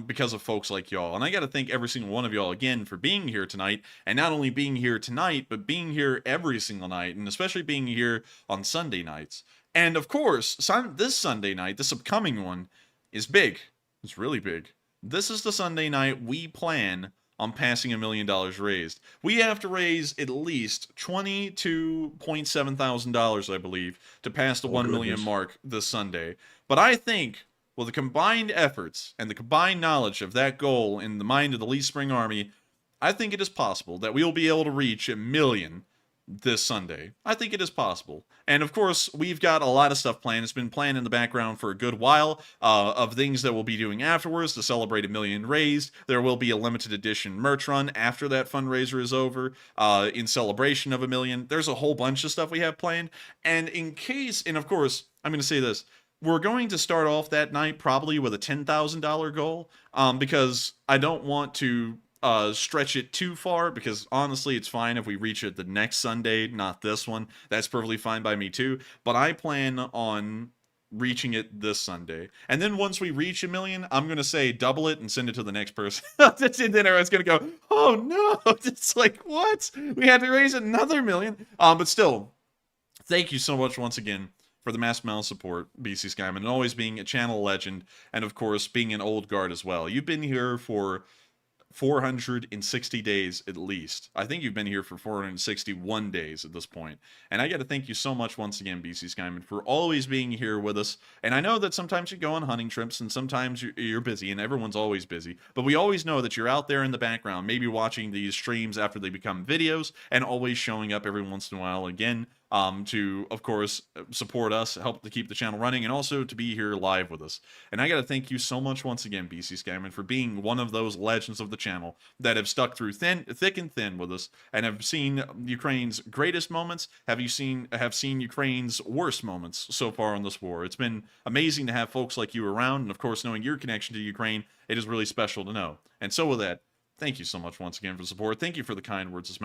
because of folks like y'all. And I got to thank every single one of y'all again for being here tonight, and not only being here tonight, but being here every single night, and especially being here on Sunday nights. And of course, this Sunday night, this upcoming one, is big. It's really big. This is the Sunday night we plan on passing $1 million raised. We have to raise at least $22,700, I believe, to pass the 1 million mark this Sunday. But I think, with the combined efforts and the combined knowledge of that goal in the mind of the Least Spring Army, I think it is possible that we will be able to reach 1 million this Sunday. I think it is possible. And of course, we've got a lot of stuff planned. It's been planned in the background for a good while of things that we'll be doing afterwards to celebrate 1 million raised. There will be a limited edition merch run after that fundraiser is over in celebration of 1 million. There's a whole bunch of stuff we have planned. And of course, I'm going to say this. We're going to start off that night probably with a $10,000 goal because I don't want to stretch it too far, because honestly it's fine if we reach it the next Sunday, not this one. That's perfectly fine by me too, but I plan on reaching it this Sunday. And then once we reach 1 million, I'm gonna say double it and send it to the next person. And then everyone's gonna go, oh no, it's like, what? We had to raise another 1 million. But still, thank you so much once again for the mass amount of support, BC Skyman, and always being a channel legend, and of course being an old guard as well. You've been here for 460 days at least. I think you've been here for 461 days at this point. And I got to thank you so much once again, BC Skyman, for always being here with us. And I know that sometimes you go on hunting trips and sometimes you're busy, and everyone's always busy. But we always know that you're out there in the background, maybe watching these streams after they become videos, and always showing up every once in a while again to, of course, support us, help to keep the channel running, and also to be here live with us. And I got to thank you so much once again, BC Skyman, for being one of those legends of the channel that have stuck through thick and thin with us, and have seen Ukraine's greatest moments, have seen Ukraine's worst moments so far in this war. It's been amazing to have folks like you around, and of course, knowing your connection to Ukraine, it is really special to know. And so with that, thank you so much once again for the support. Thank you for the kind words as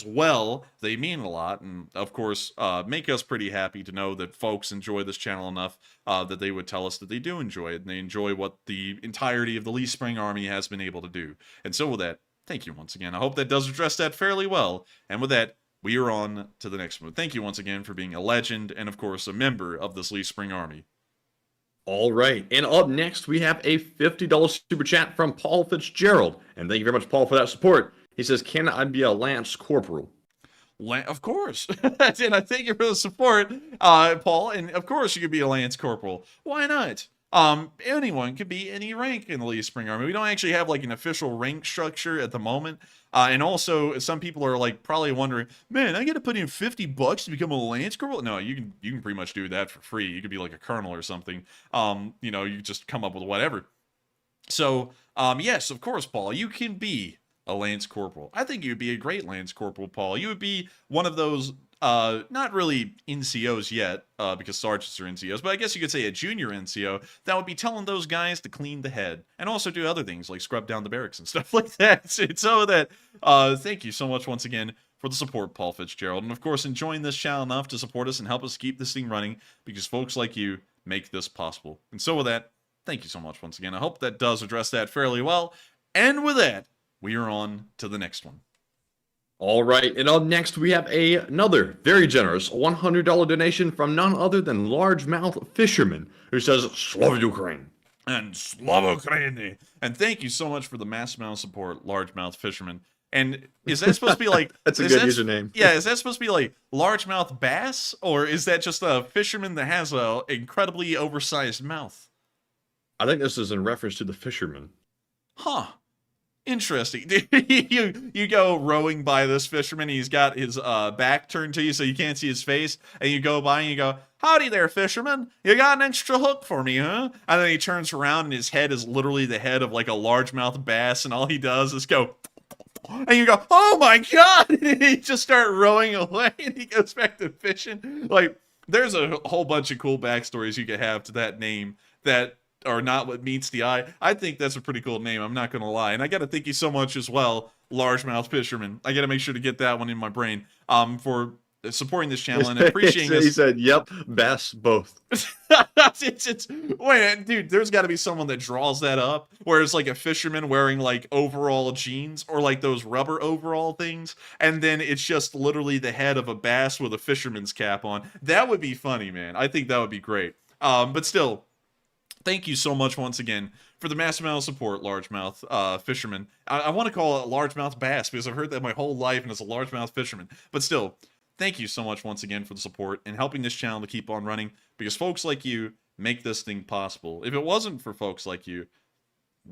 well. They mean a lot, and of course, make us pretty happy to know that folks enjoy this channel enough that they would tell us that they do enjoy it, and they enjoy what the entirety of the Least Spring Army has been able to do. And so with that, thank you once again. I hope that does address that fairly well. And with that, we are on to the next one. Thank you once again for being a legend, and of course, a member of this Least Spring Army. All right, and up next, we have a $50 super chat from Paul Fitzgerald. And thank you very much, Paul, for that support. He says, can I be a Lance Corporal? Of course. And I thank you for the support, Paul. And of course, you could be a Lance Corporal. Why not? Anyone could be any rank in the Least Spring Army. We don't actually have like an official rank structure at the moment. And also, some people are like probably wondering, man, I got to put in $50 to become a Lance Corporal? No, you can pretty much do that for free. You could be like a colonel or something. You just come up with whatever. So, yes, of course, Paul, you can be a Lance Corporal. I think you'd be a great Lance Corporal, Paul. You would be one of those, not really NCOs yet, because sergeants are NCOs, but I guess you could say a junior NCO that would be telling those guys to clean the head and also do other things like scrub down the barracks and stuff like that. So that, thank you so much once again for the support, Paul Fitzgerald. And of course, enjoying this channel enough to support us and help us keep this thing running, because folks like you make this possible. And so with that, thank you so much once again. I hope that does address that fairly well. And with that, we are on to the next one. All right, and up next, we have another very generous $100 donation from none other than Largemouth Fisherman, who says, Slava Ukraine. And Slava Ukraini. And thank you so much for the mass amount of support, Largemouth Fisherman. And is that supposed to be like... That's a good username. Yeah, is that supposed to be like largemouth bass? Or is that just a fisherman that has a incredibly oversized mouth? I think this is in reference to the fisherman. Huh. interesting. You go rowing by this fisherman. He's got his back turned to you so you can't see his face. And you go by and you go, howdy there, fisherman. You got an extra hook for me, huh? And then he turns around and his head is literally the head of like a largemouth bass. And all he does is go, and you go, oh my God. And he just start rowing away and he goes back to fishing. Like, there's a whole bunch of cool backstories you could have to that name that are not what meets the eye. I think that's a pretty cool name, I'm not gonna lie. And I gotta thank you so much as well, Largemouth Fisherman. I gotta make sure to get that one in my brain for supporting this channel and appreciating this. He said, yep, bass both. Wait, dude, there's gotta be someone that draws that up, where it's like a fisherman wearing like overall jeans or like those rubber overall things, and then it's just literally the head of a bass with a fisherman's cap on. That would be funny, man. I think that would be great. But still, thank you so much once again for the massive amount of support, largemouth fisherman. I want to call it a largemouth bass because I've heard that my whole life and it's a largemouth fisherman. But still, thank you so much once again for the support and helping this channel to keep on running, because folks like you make this thing possible. If it wasn't for folks like you,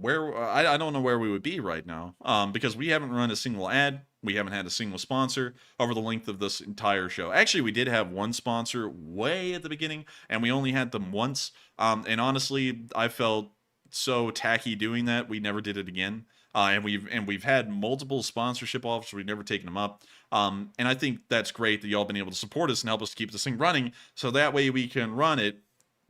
I don't know where we would be right now, because we haven't run a single ad. We haven't had a single sponsor over the length of this entire show. Actually, we did have one sponsor way at the beginning, and we only had them once. And honestly, I felt so tacky doing that. We never did it again. And we've had multiple sponsorship offers. We've never taken them up. And I think that's great that y'all been able to support us and help us to keep this thing running, so that way we can run it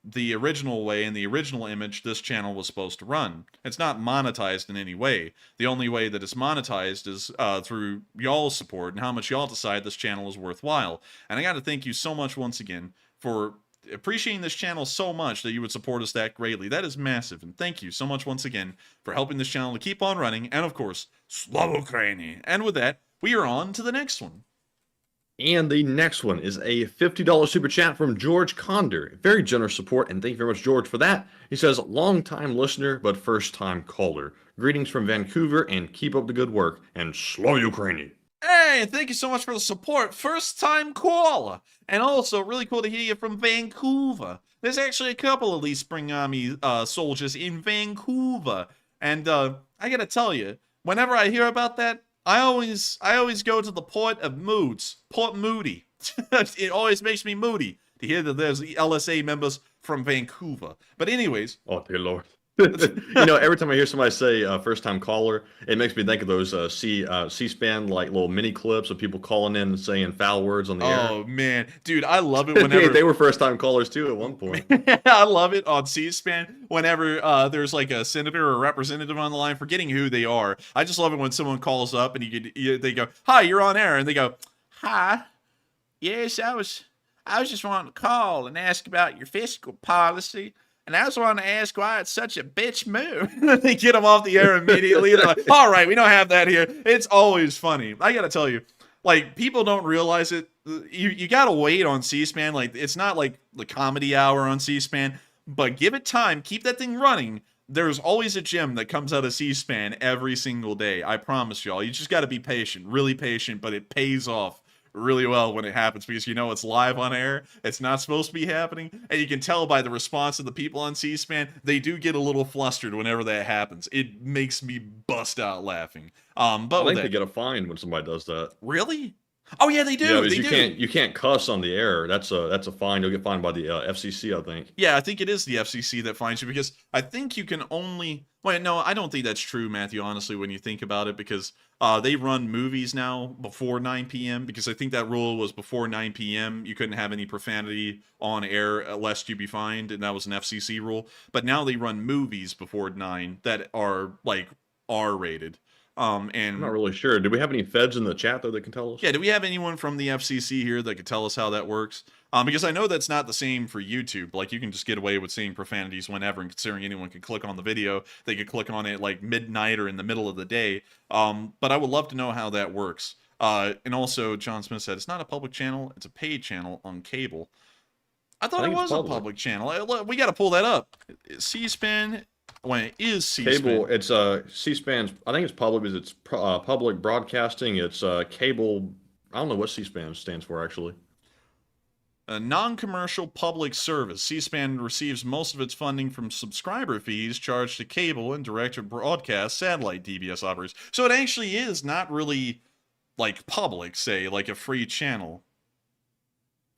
the original way and the original image this channel was supposed to run. It's not monetized in any way. The only way that it's monetized is through y'all's support and how much y'all decide this channel is worthwhile. And I got to thank you so much once again for appreciating this channel so much that you would support us that greatly. That is massive. And thank you so much once again for helping this channel to keep on running. And of course, Slava Ukraini. And with that, we are on to the next one. And the next one is a $50 super chat from George Conder. Very generous support, and thank you very much, George, for that. He says, long-time listener, but first-time caller. Greetings from Vancouver, and keep up the good work. And Slava Ukraini. Hey, thank you so much for the support. First-time caller. And also, really cool to hear you from Vancouver. There's actually a couple of these Spring Army soldiers in Vancouver. And I gotta tell you, whenever I hear about that, I always go to the Port of Moods, Port Moody. It always makes me moody to hear that there's the LSA members from Vancouver. But anyways. Oh, dear Lord. You know, every time I hear somebody say first-time caller, it makes me think of those C-SPAN like little mini clips of people calling in and saying foul words on the air. Oh man, dude, I love it whenever they were first-time callers too at one point. I love it on C-SPAN whenever there's like a senator or a representative on the line, forgetting who they are. I just love it when someone calls up and they go, "Hi, you're on air," and they go, "Hi, yes, I was just wanting to call and ask about your fiscal policy. And I just wanted to ask why it's such a bitch move." They get them off the air immediately. They're like, all right, we don't have that here. It's always funny. I got to tell you, like, people don't realize it. You got to wait on C-SPAN. Like, it's not like the comedy hour on C-SPAN, but give it time. Keep that thing running. There's always a gem that comes out of C-SPAN every single day. I promise y'all. You just got to be patient, really patient, but it pays off really well when it happens, because you know it's live on air. It's not supposed to be happening, and you can tell by the response of the people on C-SPAN, they do get a little flustered whenever that happens. It makes me bust out laughing. But I think they get a fine when somebody does that. Really? Oh yeah, they do. Yeah, they you can't cuss on the air. That's a fine. You'll get fined by the FCC, I think. Yeah, I think it is the FCC that fines you, because I think you can only. Wait, no, I don't think that's true, Matthew. Honestly, when you think about it, because they run movies now before 9 p.m. because I think that rule was before 9 p.m. you couldn't have any profanity on air lest you be fined, and that was an FCC rule. But now they run movies before 9 that are like R-rated. And I'm not really sure. Do we have any feds in the chat though that can tell us? Yeah, do we have anyone from the FCC here that could tell us how that works? Because I know that's not the same for YouTube. Like, you can just get away with saying profanities whenever, and considering anyone can click on the video, they could click on it like midnight or in the middle of the day. But I would love to know how that works. And also, John Smith said, it's not a public channel, it's a paid channel on cable. I thought it was a public channel. We got to pull that up. C-SPAN. When it is C-SPAN. Cable, it's C-SPAN's, I think it's public because it's public broadcasting. It's cable, I don't know what C-SPAN stands for, actually. A non-commercial public service. C-SPAN receives most of its funding from subscriber fees charged to cable and direct-to-broadcast satellite DBS operators. So it actually is not really like public, say, like a free channel.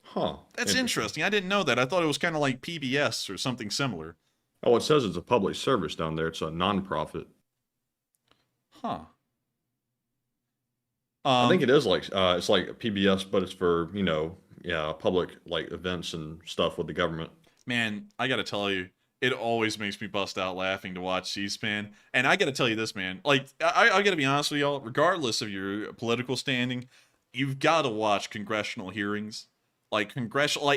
Huh. That's interesting. I didn't know that. I thought it was kind of like PBS or something similar. Oh, it says it's a public service down there. It's a non-profit. Huh. I think it is like it's like PBS, but it's for, you know, yeah, public like events and stuff with the government. Man, I gotta tell you, it always makes me bust out laughing to watch C-SPAN. And I gotta tell you this, man. Like, I gotta be honest with y'all, regardless of your political standing, you've gotta watch congressional hearings. Like,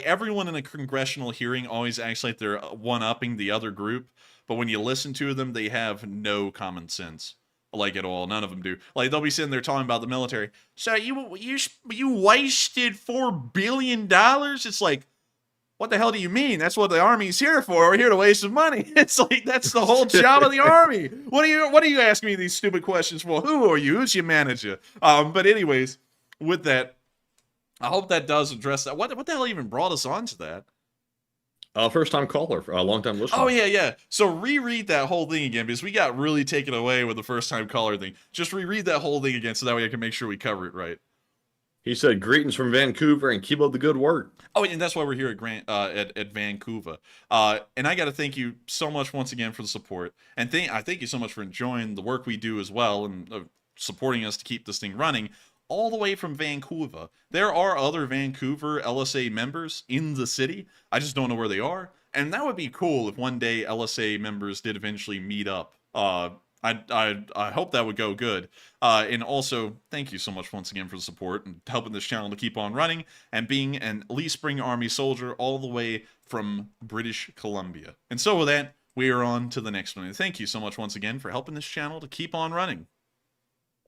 everyone in a congressional hearing always acts like they're one-upping the other group. But when you listen to them, they have no common sense. Like, at all. None of them do. Like, they'll be sitting there talking about the military. So you wasted $4 billion? It's like, what the hell do you mean? That's what the Army's here for. We're here to waste some money. It's like, that's the whole job of the Army. What are you asking me these stupid questions for? Who are you? Who's your manager? But anyways, with that, I hope that does address that. What the hell even brought us on to that? First time caller, long time listener. Oh, yeah. So reread that whole thing again, because we got really taken away with the first time caller thing. Just reread that whole thing again so that way I can make sure we cover it right. He said, greetings from Vancouver and keep up the good work. Oh, and that's why we're here at Vancouver. And I got to thank you so much once again for the support. And I thank you so much for enjoying the work we do as well and supporting us to keep this thing running. All the way from Vancouver. There are other Vancouver LSA members in the city. I just don't know where they are. And that would be cool if one day LSA members did eventually meet up. I hope that would go good. And also, thank you so much once again for the support and helping this channel to keep on running and being an Elite Spring Army soldier all the way from British Columbia. And so with that, we are on to the next one. And thank you so much once again for helping this channel to keep on running.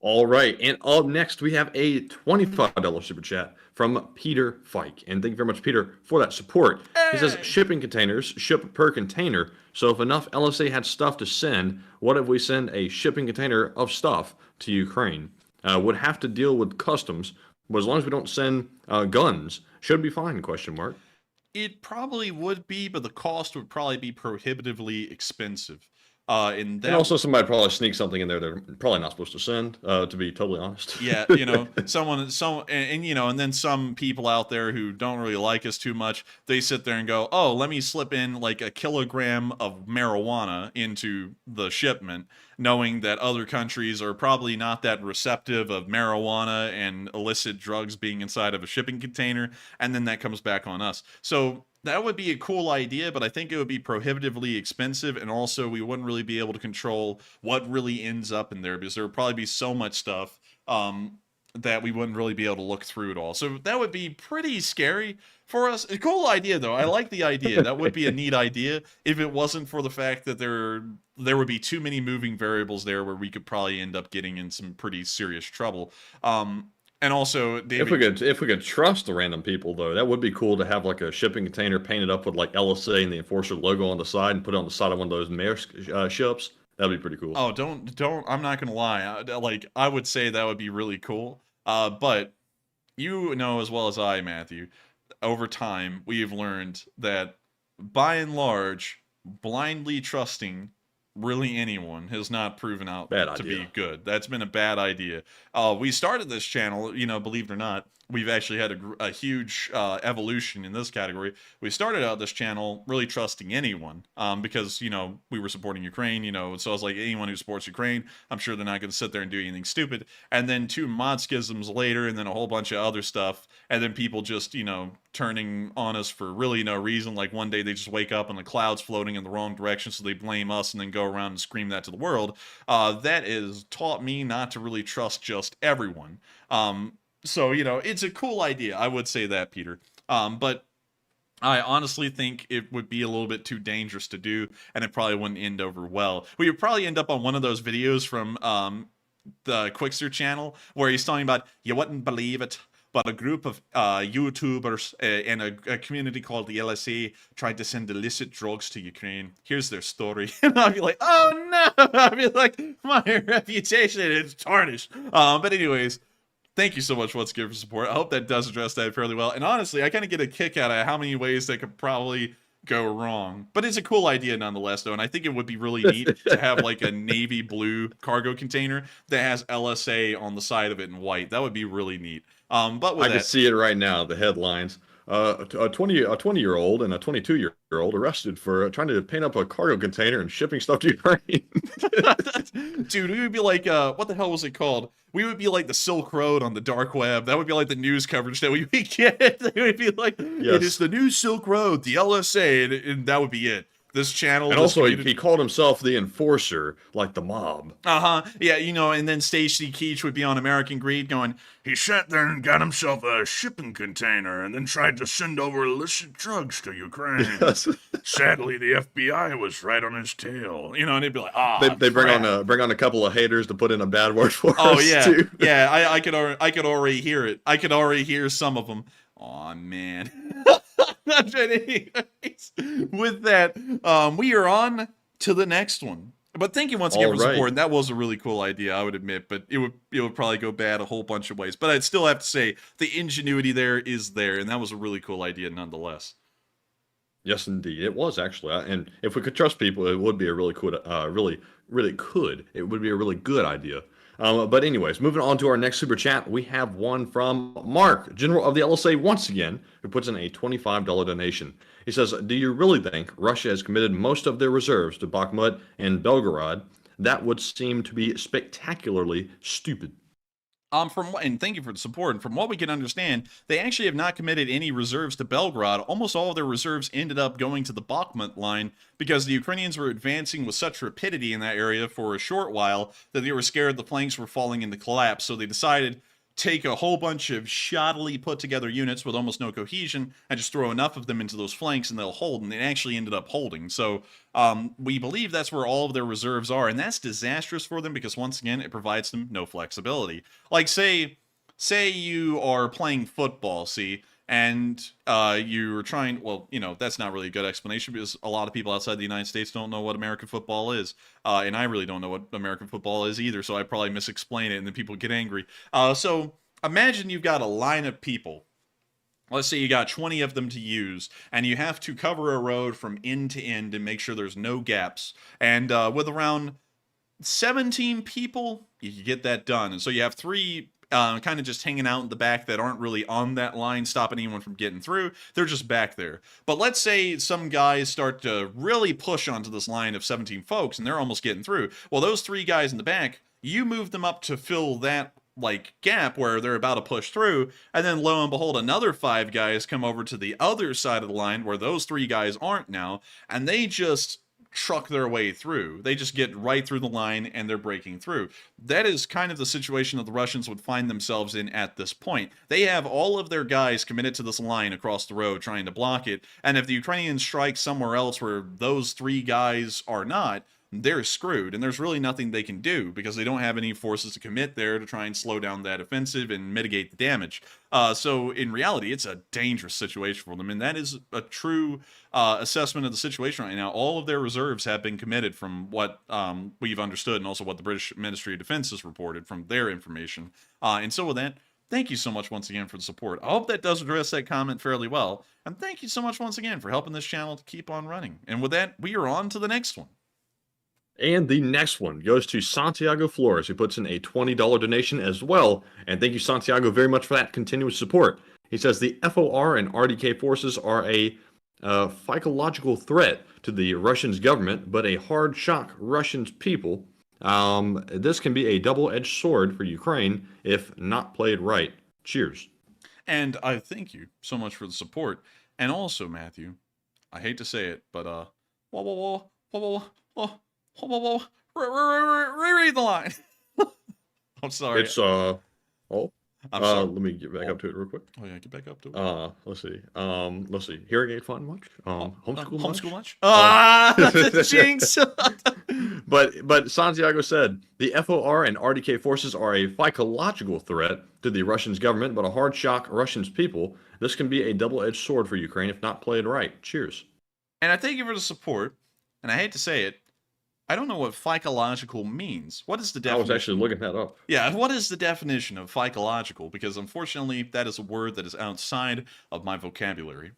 All right, and up next we have a $25 super chat from Peter Fike, and thank you very much, Peter, for that support. Hey! He says shipping containers ship per container. So if enough LSA had stuff to send, what if we send a shipping container of stuff to Ukraine? Would have to deal with customs, but as long as we don't send guns, should be fine? Question mark. It probably would be, but the cost would probably be prohibitively expensive. And also somebody probably sneak something in there they're probably not supposed to send, to be totally honest. Yeah, you know, and then some people out there who don't really like us too much, they sit there and go, oh, let me slip in like a kilogram of marijuana into the shipment, knowing that other countries are probably not that receptive of marijuana and illicit drugs being inside of a shipping container, and then that comes back on us. So that would be a cool idea, but I think it would be prohibitively expensive, and also we wouldn't really be able to control what really ends up in there, because there would probably be so much stuff that we wouldn't really be able to look through it all. So that would be pretty scary for us. A cool idea, though. I like the idea. That would be a neat idea if it wasn't for the fact that there would be too many moving variables there where we could probably end up getting in some pretty serious trouble. And also, David, if we could trust the random people, though, that would be cool to have like a shipping container painted up with like LSA and the Enforcer logo on the side and put it on the side of one of those Maersk ships. That'd be pretty cool. Oh, don't! I'm not gonna lie. I would say that would be really cool. But you know as well as I, Matthew, over time we've learned that by and large, blindly trusting really anyone has not proven out to be good. That's been a bad idea. We started this channel, you know, believe it or not, we've actually had a huge evolution in this category. We started out this channel really trusting anyone because, you know, we were supporting Ukraine, you know, so I was like, anyone who supports Ukraine, I'm sure they're not going to sit there and do anything stupid. And then 2 mod schisms later, and then a whole bunch of other stuff, and then people just, you know, turning on us for really no reason. Like one day they just wake up and the cloud's floating in the wrong direction, so they blame us and then go around and scream that to the world. That has taught me not to really trust just everyone. So, you know, it's a cool idea. I would say that, Peter. But I honestly think it would be a little bit too dangerous to do, and it probably wouldn't end over well. We would probably end up on one of those videos from the Quickster channel where he's talking about, you wouldn't believe it, but a group of YouTubers and a community called the LSA tried to send illicit drugs to Ukraine. Here's their story. And I'd be like, oh no! I'd be like, my reputation is tarnished. But anyways, Thank you so much once again for support. I hope that does address that fairly well. And honestly, I kind of get a kick out of how many ways that could probably go wrong. But it's a cool idea nonetheless, though. And I think it would be really neat to have like a navy blue cargo container that has LSA on the side of it in white. That would be really neat. But with I can see it right now, the headlines. A 20-year-old and a 22-year-old arrested for trying to paint up a cargo container and shipping stuff to Ukraine. Dude, we would be like, what the hell was it called? We would be like the Silk Road on the dark web. That would be like the news coverage that we would get. It would be like, it is the new Silk Road, the LSA, and that would be it. This channel. And also, he called himself the enforcer, like the mob. Yeah, you know, and then Stacey Keach would be on American Greed going, He sat there and got himself a shipping container and then tried to send over illicit drugs to Ukraine. Yes. Sadly, the FBI was right on his tail. you know, and it'd be like, They bring on a couple of haters to put in a bad word for us. oh yeah, too. yeah. I could already hear it. I could already hear some of them. Aw, man. Anyways, with that, we are on to the next one. But thank you once again for supporting. That was a really cool idea, I would admit, but it would probably go bad a whole bunch of ways. But I'd still have to say the ingenuity there is there, and that was a really cool idea nonetheless. Yes, indeed, it was actually. And if we could trust people, it would be a really cool, It would be a really good idea. But anyways, moving on to our next super chat, we have one from Mark, General of the LSA once again, who puts in a $25 donation. He says, do you really think Russia has committed most of their reserves to Bakhmut and Belgorod? That would seem to be spectacularly stupid. And thank you for the support. And from what we can understand, they actually have not committed any reserves to Belgorod. Almost all of their reserves ended up going to the Bakhmut line because the Ukrainians were advancing with such rapidity in that area for a short while that they were scared the flanks were falling into collapse. So they decided take a whole bunch of shoddily put together units with almost no cohesion and just throw enough of them into those flanks and they'll hold, and they actually ended up holding. So we believe that's where all of their reserves are, and that's disastrous for them because once again it provides them no flexibility. Like say you are playing football, and you're trying, well, you know, that's not really a good explanation because a lot of people outside the United States don't know what American football is. And I really don't know what American football is either, so I probably misexplain it and then people get angry. So imagine you've got a line of people. Let's say you got 20 of them to use, and you have to cover a road from end to end and make sure there's no gaps. And with around 17 people, you can get that done. And so you have three kind of just hanging out in the back that aren't really on that line, stopping anyone from getting through. They're just back there. But let's say some guys start to really push onto this line of 17 folks, and they're almost getting through. Well, those three guys in the back, you move them up to fill that like gap where they're about to push through, and then lo and behold, another 5 guys come over to the other side of the line where those 3 guys aren't now, and they just truck their way through. They just get right through the line and they're breaking through. That is kind of the situation that the Russians would find themselves in at this point. They have all of their guys committed to this line across the road trying to block it, and if the Ukrainians strike somewhere else where those 3 guys are not, they're screwed, and there's really nothing they can do because they don't have any forces to commit there to try and slow down that offensive and mitigate the damage. So in reality, it's a dangerous situation for them, and that is a true assessment of the situation right now. All of their reserves have been committed from what we've understood, and also what the British Ministry of Defense has reported from their information. And so with that, thank you so much once again for the support. I hope that does address that comment fairly well, and thank you so much once again for helping this channel to keep on running. And with that, we are on to the next one. And the next one goes to Santiago Flores, who puts in a $20 donation as well. And thank you, Santiago, very much for that continuous support. He says the FOR and RDK forces are a psychological threat to the Russian government, but a hard shock Russian people. This can be a double-edged sword for Ukraine if not played right. Cheers. And I thank you so much for the support. And also, Matthew, I hate to say it, but reread the line. I'm sorry. It's I'm sorry. Let me get back up to it real quick. Oh yeah, get back up to it. Let's see. Hearing aid fun much? Homeschool much? Jinx. But Santiago said the FOR and RDK forces are a psychological threat to the Russian government, but a hard shock Russian people. This can be a double-edged sword for Ukraine if not played right. Cheers. And I thank you for the support. And I hate to say it, I don't know what psychological means. What is the I definition? was actually looking that up. Yeah, what is the definition of psychological? Because unfortunately, that is a word that is outside of my vocabulary.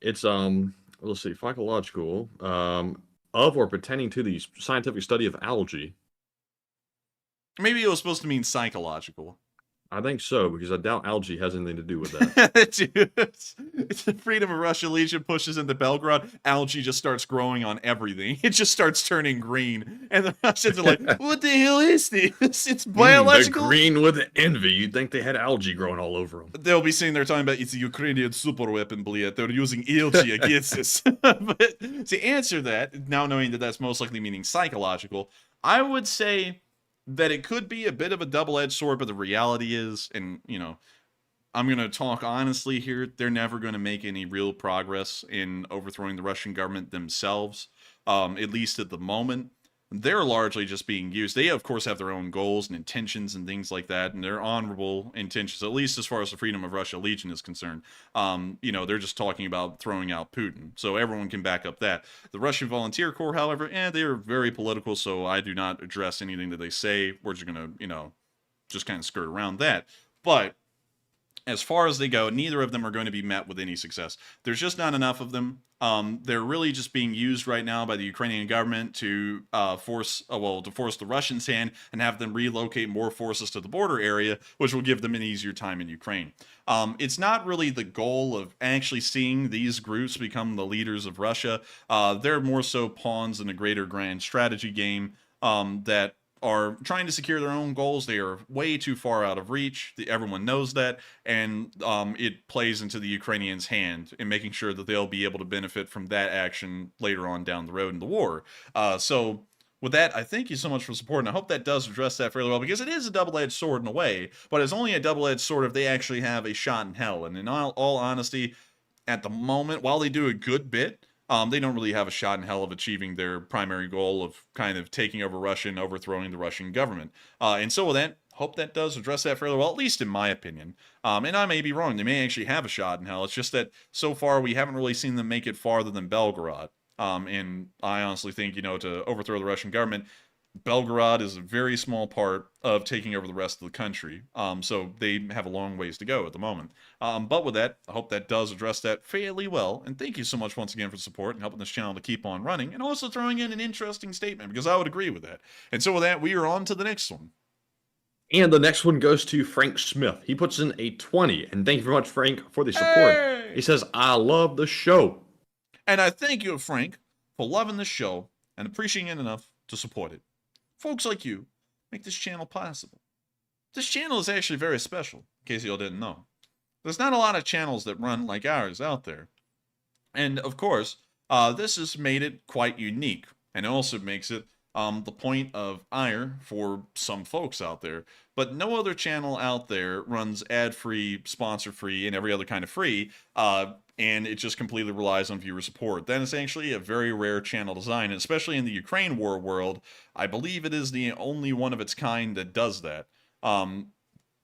It's let's see, psychological, of or pertaining to the scientific study of algae. Maybe it was supposed to mean psychological. I think so, because I doubt algae has anything to do with that. Dude, it's the Freedom of Russia Legion pushes into Belgrade. Algae just starts growing on everything. It just starts turning green. And the Russians are like, what the hell is this? It's biological. They're green with envy. You'd think they had algae growing all over them. They'll be sitting there talking about it's a Ukrainian super weapon, Bliet. They're using algae against us. But to answer that, now knowing that that's most likely meaning psychological, I would say that it could be a bit of a double-edged sword, but the reality is, and, you know, I'm going to talk honestly here, they're never going to make any real progress in overthrowing the Russian government themselves, at least at the moment. They're largely just being used. They, of course, have their own goals and intentions and things like that, and they're honorable intentions, at least as far as the Freedom of Russia Legion is concerned. You know, they're just talking about throwing out Putin, so everyone can back up that. The Russian Volunteer Corps, however, they're very political, so I do not address anything that they say. We're just going to, you know, just kind of skirt around that. But as far as they go, neither of them are going to be met with any success. There's just not enough of them. They're really just being used right now by the Ukrainian government to force the Russians' hand and have them relocate more forces to the border area, which will give them an easier time in Ukraine. It's not really the goal of actually seeing these groups become the leaders of Russia. They're more so pawns in a greater grand strategy game that are trying to secure their own goals. They are way too far out of reach. Everyone knows that, and it plays into the Ukrainians' hand in making sure that they'll be able to benefit from that action later on down the road in the war. So with that, I thank you so much for supporting. I hope that does address that fairly well, because it is a double-edged sword in a way, but it's only a double-edged sword if they actually have a shot in hell. And in all honesty, at the moment, while they do a good bit, they don't really have a shot in hell of achieving their primary goal of kind of taking over Russia and overthrowing the Russian government. And so with that, hope that does address that fairly well, at least in my opinion. And I may be wrong. They may actually have a shot in hell. It's just that so far we haven't really seen them make it farther than Belgorod. And I honestly think, you know, to overthrow the Russian government, Belgorod is a very small part of taking over the rest of the country. So they have a long ways to go at the moment. But with that, I hope that does address that fairly well. And thank you so much once again for the support and helping this channel to keep on running. And also throwing in an interesting statement, because I would agree with that. And so with that, we are on to the next one. And the next one goes to Frank Smith. He puts in a 20. And thank you very much, Frank, for the support. Hey! He says, I love the show. And I thank you, Frank, for loving the show and appreciating it enough to support it. Folks like you make this channel possible. This channel is actually very special, in case y'all didn't know. There's not a lot of channels that run like ours out there. And, of course, this has made it quite unique. And it also makes it the point of ire for some folks out there. But no other channel out there runs ad-free, sponsor-free, and every other kind of free, and it just completely relies on viewer support. That is actually a very rare channel design, and especially in the Ukraine war world, I believe it is the only one of its kind that does that.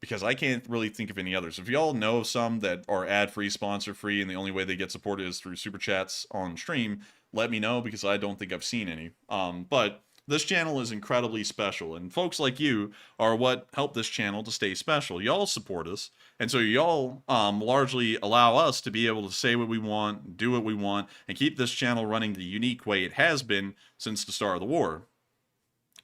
Because I can't really think of any others. If y'all know of some that are ad-free, sponsor-free, and the only way they get supported is through super chats on stream, let me know, because I don't think I've seen any. But this channel is incredibly special, and folks like you are what help this channel to stay special. Y'all support us, and so y'all largely allow us to be able to say what we want, do what we want, and keep this channel running the unique way it has been since the start of the war.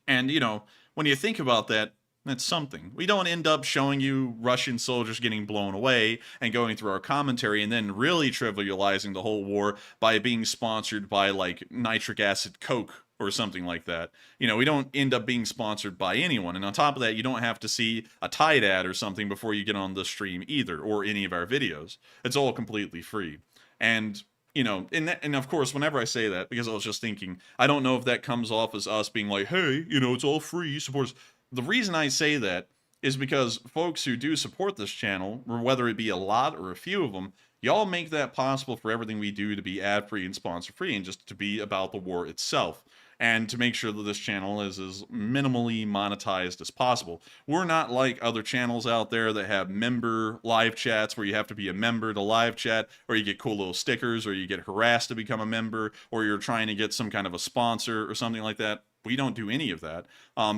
And, you know, when you think about that, that's something. We don't end up showing you Russian soldiers getting blown away and going through our commentary and then really trivializing the whole war by being sponsored by, like, nitric acid Coke or something like that. You know, we don't end up being sponsored by anyone. And on top of that, you don't have to see a Tide ad or something before you get on the stream either, or any of our videos. It's all completely free. And, you know, and of course, whenever I say that, because I was just thinking, I don't know if that comes off as us being like, hey, you know, it's all free, support us. The reason I say that is because folks who do support this channel, whether it be a lot or a few of them, y'all make that possible for everything we do to be ad-free and sponsor-free, and just to be about the war itself, and to make sure that this channel is as minimally monetized as possible. We're not like other channels out there that have member live chats where you have to be a member to live chat, or you get cool little stickers, or you get harassed to become a member, or you're trying to get some kind of a sponsor or something like that. We don't do any of that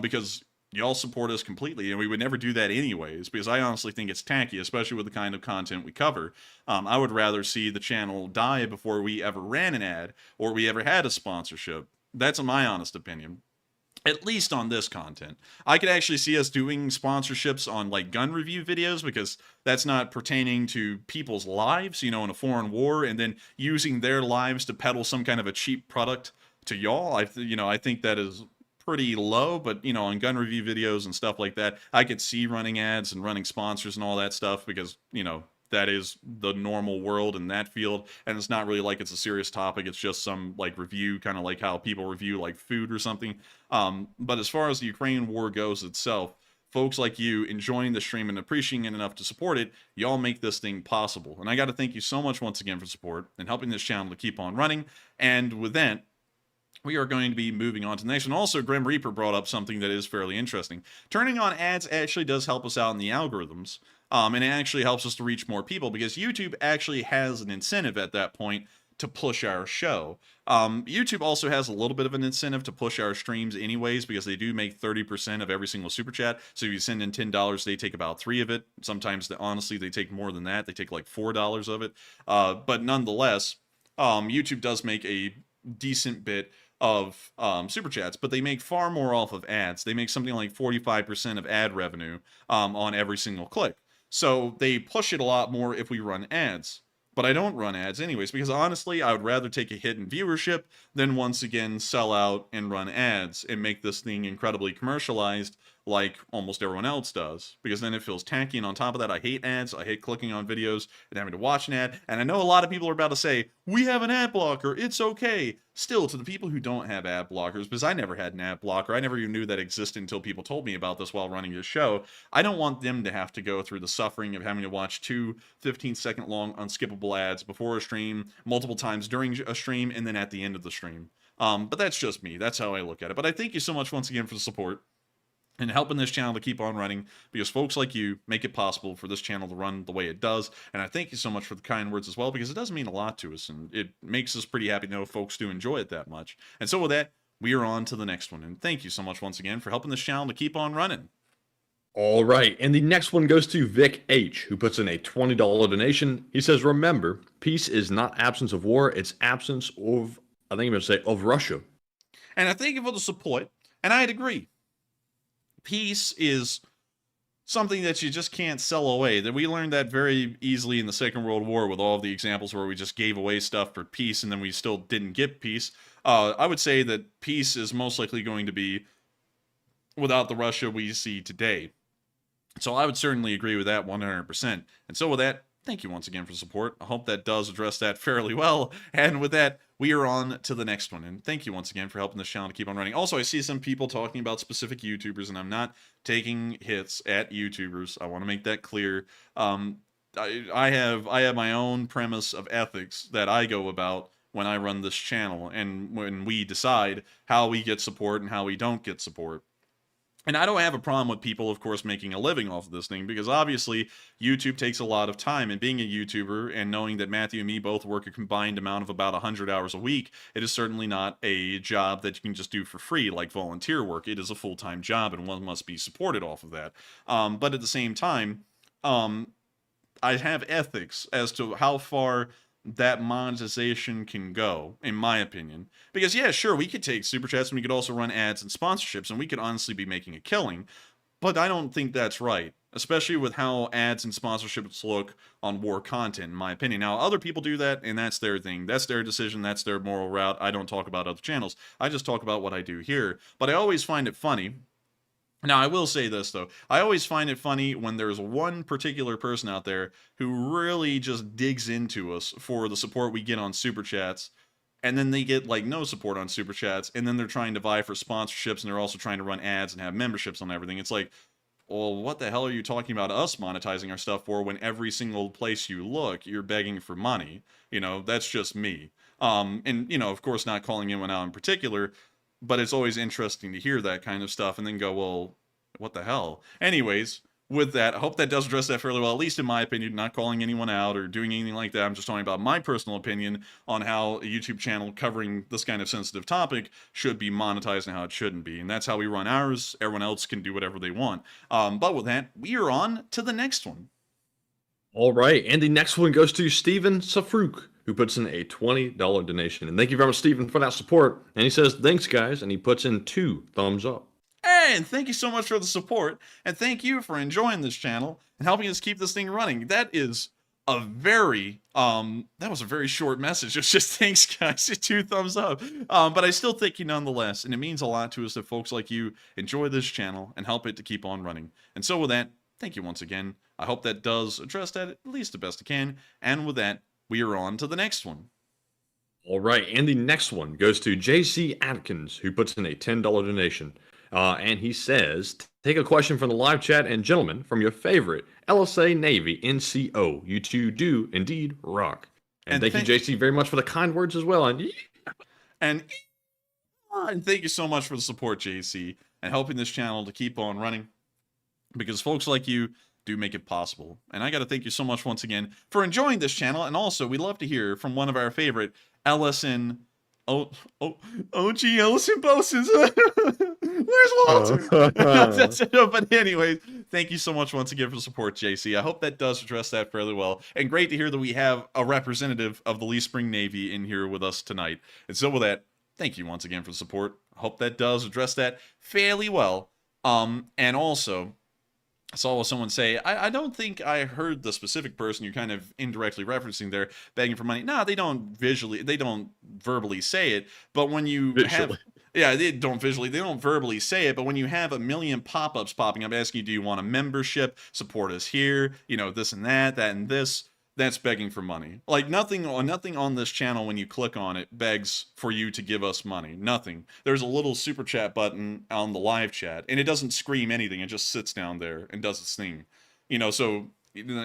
because y'all support us completely, and we would never do that anyways, because I honestly think it's tacky, especially with the kind of content we cover. I would rather see the channel die before we ever ran an ad or we ever had a sponsorship. That's my honest opinion. At least on this content. I could actually see us doing sponsorships on like gun review videos, because that's not pertaining to people's lives, you know, in a foreign war, and then using their lives to peddle some kind of a cheap product to y'all. I think that is pretty low, but you know, on gun review videos and stuff like that, I could see running ads and running sponsors and all that stuff, because you know, that is the normal world in that field, and it's not really like it's a serious topic. It's just some like review, kind of like how people review like food or something. But as far as the Ukraine war goes itself, folks like you enjoying the stream and appreciating it enough to support it, y'all make this thing possible. And I got to thank you so much once again for support and helping this channel to keep on running. And with that, we are going to be moving on to the next one. Also, Grim Reaper brought up something that is fairly interesting. Turning on ads actually does help us out in the algorithms, and it actually helps us to reach more people, because YouTube actually has an incentive at that point to push our show. YouTube also has a little bit of an incentive to push our streams anyways, because they do make 30% of every single super chat. So if you send in $10, they take about $3 of it. Sometimes, honestly, they take more than that. They take like $4 of it. But nonetheless, YouTube does make a decent bit of super chats, but they make far more off of ads. They make something like 45% of ad revenue on every single click. So they push it a lot more if we run ads. But I don't run ads anyways, because honestly, I would rather take a hit in viewership than once again sell out and run ads and make this thing incredibly commercialized like almost everyone else does, because then it feels tacky. And on top of that, I hate ads. I hate clicking on videos and having to watch an ad. And I know a lot of people are about to say, we have an ad blocker, it's okay. Still, to the people who don't have ad blockers, because I never had an ad blocker, I never even knew that existed until people told me about this while running this show, I don't want them to have to go through the suffering of having to watch 2 15-second long unskippable ads before a stream, multiple times during a stream, and then at the end of the stream. But that's just me. That's how I look at it. But I thank you so much once again for the support and helping this channel to keep on running, because folks like you make it possible for this channel to run the way it does. And I thank you so much for the kind words as well, because it does mean a lot to us, and it makes us pretty happy to know folks do enjoy it that much. And so with that, we are on to the next one. And thank you so much once again for helping this channel to keep on running. All right, and the next one goes to Vic H, who puts in a $20 donation. He says, remember, peace is not absence of war, it's absence of, I think I'm going to say, of Russia. And I thank you for the support, and I'd agree. Peace is something that you just can't sell away. That we learned that very easily in the Second World War, with all of the examples where we just gave away stuff for peace and then we still didn't get peace. I would say that peace is most likely going to be without the Russia we see today. So I would certainly agree with that 100%. And so with that, thank you once again for the support. I hope that does address that fairly well. And with that, we are on to the next one. And thank you once again for helping this channel to keep on running. Also, I see some people talking about specific YouTubers, and I'm not taking hits at YouTubers. I want to make that clear. I have my own premise of ethics that I go about when I run this channel, and when we decide how we get support and how we don't get support. And I don't have a problem with people, of course, making a living off of this thing, because obviously YouTube takes a lot of time, and being a YouTuber and knowing that Matthew and me both work a combined amount of about 100 hours a week, it is certainly not a job that you can just do for free like volunteer work. It is a full-time job, and one must be supported off of that. But at the same time, I have ethics as to how far that monetization can go, in my opinion. Because yeah, sure, we could take super chats and we could also run ads and sponsorships, and we could honestly be making a killing, but I don't think that's right, especially with how ads and sponsorships look on war content, in my opinion. Now, other people do that, and that's their thing. That's their decision. That's their moral route. I don't talk about other channels. I just talk about what I do here. But I always find it funny. Now, I will say this, though. I always find it funny when there's one particular person out there who really just digs into us for the support we get on Super Chats, and then they get, like, no support on Super Chats, and then they're trying to vie for sponsorships, and they're also trying to run ads and have memberships on everything. It's like, well, what the hell are you talking about us monetizing our stuff for when every single place you look, you're begging for money? You know, that's just me. And, you know, of course, not calling anyone out in particular, but it's always interesting to hear that kind of stuff and then go, well, what the hell? Anyways, with that, I hope that does address that fairly well, at least in my opinion, not calling anyone out or doing anything like that. I'm just talking about my personal opinion on how a YouTube channel covering this kind of sensitive topic should be monetized and how it shouldn't be. And that's how we run ours. Everyone else can do whatever they want. But with that, we are on to the next one. All right, and the next one goes to Steven Safruk, who puts in a $20 donation. And thank you very much, Steven, for that support. And he says, thanks, guys, and he puts in 2 thumbs up. And thank you so much for the support, and thank you for enjoying this channel and helping us keep this thing running. That is a very, that was a very short message. It's just thanks, guys, 2 thumbs up. But I still thank you nonetheless, and it means a lot to us that folks like you enjoy this channel and help it to keep on running. And so with that, thank you once again. I hope that does address that at least the best it can. And with that, we are on to the next one. All right, and the next one goes to JC Atkins, who puts in a $10 donation. And he says, take a question from the live chat, and gentlemen, from your favorite LSA Navy NCO. You two do indeed rock. And thank you, JC, very much for the kind words as well. And thank you so much for the support, JC, and helping this channel to keep on running. Because folks like you do make it possible. And I got to thank you so much once again for enjoying this channel. And also, we'd love to hear from one of our favorite LSN OG Ellison Bosuns. Where's Walter? That's it. But anyways, thank you so much once again for the support, JC. I hope that does address that fairly well. And great to hear that we have a representative of the Lee Spring Navy in here with us tonight. And so with that, thank you once again for the support. I hope that does address that fairly well. And also, I saw someone say, I don't think I heard the specific person you're kind of indirectly referencing there begging for money. No, they don't verbally say it, but when you have, yeah, they don't verbally say it, but when you have a million pop-ups popping up asking you, do you want a membership, support us here, you know, this and that and this, that's begging for money. Like nothing on this channel when you click on it begs for you to give us money. Nothing. There's a little super chat button on the live chat, and it doesn't scream anything. It just sits down there and does its thing. You know, so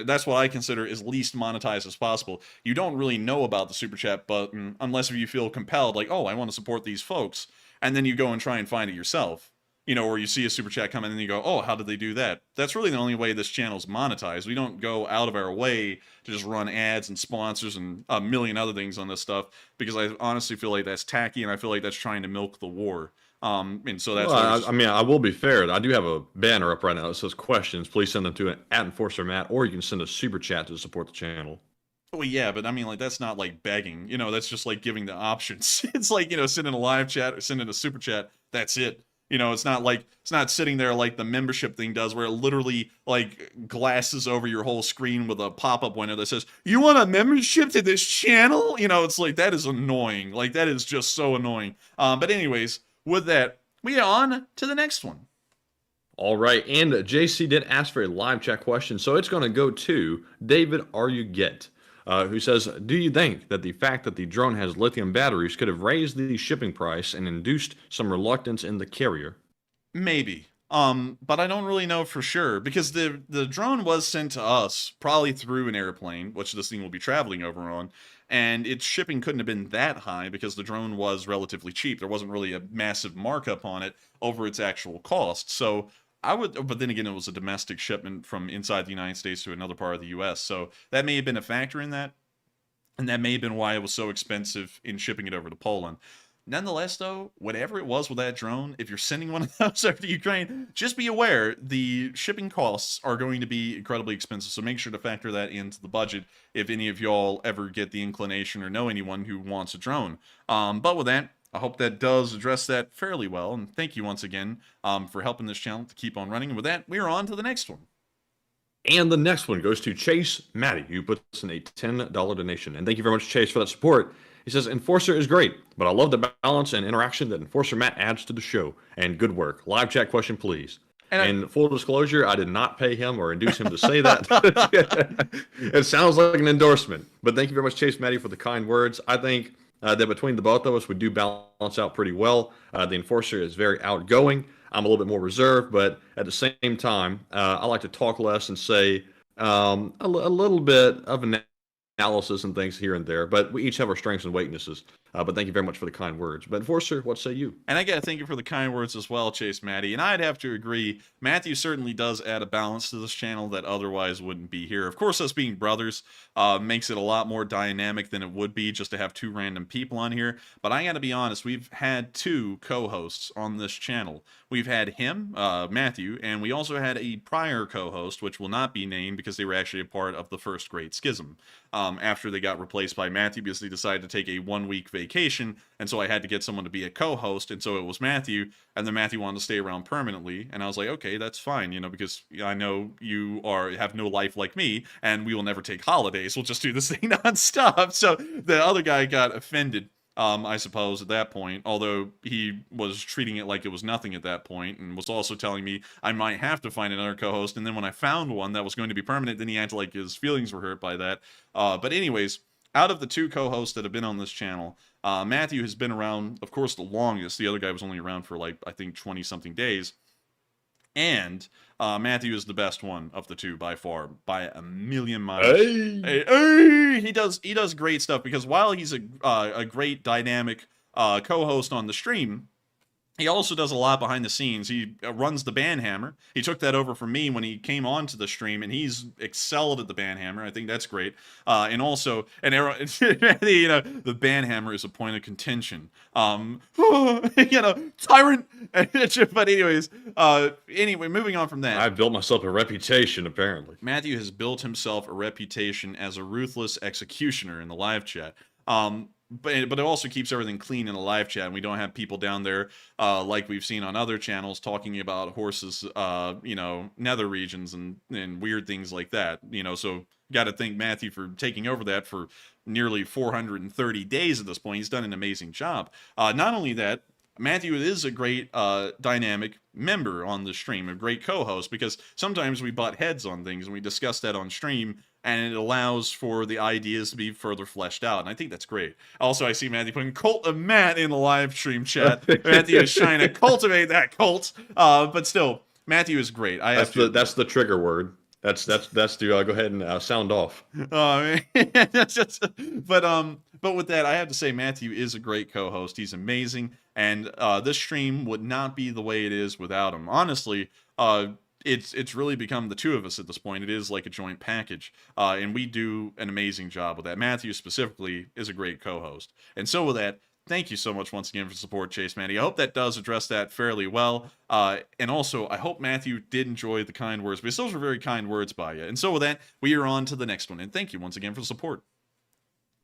that's what I consider is least monetized as possible. You don't really know about the super chat button unless you feel compelled, like, oh, I want to support these folks, and then you go and try and find it yourself. You know, or you see a super chat come in and you go, oh, how did they do that? That's really the only way this channel's monetized. We don't go out of our way to just run ads and sponsors and a million other things on this stuff, because I honestly feel like that's tacky, and I feel like that's trying to milk the war. And so that's... Well, I mean, I will be fair. I do have a banner up right now that says questions. Please send them to @EnforcerMatt, or you can send a super chat to support the channel. Well, yeah, but I mean, like, that's not like begging. You know, that's just like giving the options. It's like, you know, sending a live chat or sending a super chat. That's it. You know, it's not sitting there like the membership thing does, where it literally like glasses over your whole screen with a pop-up window that says, you want a membership to this channel? You know, it's like, that is annoying. Like, that is just so annoying. But anyways, with that, we are on to the next one. All right, and JC did ask for a live chat question, so it's going to go to David Arguget, who says, do you think that the fact that the drone has lithium batteries could have raised the shipping price and induced some reluctance in the carrier? Maybe. But I don't really know for sure, because the drone was sent to us probably through an airplane, which this thing will be traveling over on, and its shipping couldn't have been that high because the drone was relatively cheap. There wasn't really a massive markup on it over its actual cost. So but then again, it was a domestic shipment from inside the United States to another part of the U.S., so that may have been a factor in that, and that may have been why it was so expensive in shipping it over to Poland. Nonetheless, though, whatever it was with that drone, if you're sending one of those over to Ukraine, just be aware the shipping costs are going to be incredibly expensive, so make sure to factor that into the budget if any of y'all ever get the inclination or know anyone who wants a drone. But with that, I hope that does address that fairly well, and thank you once again for helping this channel to keep on running. And with that, we're on to the next one. And the next one goes to Chase Matty, who puts in a $10 donation. And thank you very much, Chase, for that support. He says, Enforcer is great, but I love the balance and interaction that Enforcer Matt adds to the show. And good work. Live chat question, please. And full disclosure, I did not pay him or induce him to say that. It sounds like an endorsement. But thank you very much, Chase Matty, for the kind words. I think that between the both of us, we do balance out pretty well. The Enforcer is very outgoing. I'm a little bit more reserved, but at the same time, I like to talk less and say a little bit of analysis and things here and there. But we each have our strengths and weaknesses. But thank you very much for the kind words. But Enforcer, what say you? And I got to thank you for the kind words as well, Chase Matty. And I'd have to agree, Matthew certainly does add a balance to this channel that otherwise wouldn't be here. Of course, us being brothers makes it a lot more dynamic than it would be just to have two random people on here. But I got to be honest, we've had two co-hosts on this channel. We've had him, Matthew, and we also had a prior co-host, which will not be named because they were actually a part of the first Great Schism. After they got replaced by Matthew because they decided to take a 1-week vacation, and so I had to get someone to be a co-host, and so it was Matthew, and then Matthew wanted to stay around permanently, and I was like, okay, that's fine, you know, because I know you have no life like me, and we will never take holidays, we'll just do this thing non-stop. So the other guy got offended, I suppose, at that point, although he was treating it like it was nothing at that point, and was also telling me I might have to find another co-host, and then when I found one that was going to be permanent, then he acted like his feelings were hurt by that. But anyways, out of the two co-hosts that have been on this channel, Matthew has been around, of course, the longest. The other guy was only around for, like, I think 20-something days. And Matthew is the best one of the two by far, by a million miles. Hey, he does great stuff, because while he's a great dynamic co-host on the stream, he also does a lot behind the scenes. He runs the Banhammer. He took that over from me when he came onto the stream, and he's excelled at the Banhammer. I think that's great. And also, you know, the Banhammer is a point of contention. You know, tyrant. But anyways, anyway, moving on from that. I've built myself a reputation, apparently. Matthew has built himself a reputation as a ruthless executioner in the live chat. But it also keeps everything clean in a live chat, and we don't have people down there like we've seen on other channels talking about horses, you know, nether regions and weird things like that. You know, so got to thank Matthew for taking over that for nearly 430 days at this point. He's done an amazing job. Not only that, Matthew is a great dynamic member on the stream, a great co-host, because sometimes we butt heads on things, and we discuss that on stream, and it allows for the ideas to be further fleshed out, and I think that's great. Also, I see Matthew putting Cult of Matt in the live stream chat. Matthew is trying to cultivate that cult, but still, Matthew is great. That's the trigger word. That's to go ahead and sound off. But with that, I have to say Matthew is a great co-host. He's amazing, and this stream would not be the way it is without him. Honestly, it's really become the two of us at this point. It is like a joint package, and we do an amazing job with that. Matthew specifically is a great co-host, and so with that, thank you so much once again for support, Chase Matty. I hope that does address that fairly well. And also, I hope Matthew did enjoy the kind words, because those were very kind words by you. And so with that, we are on to the next one. And thank you once again for the support.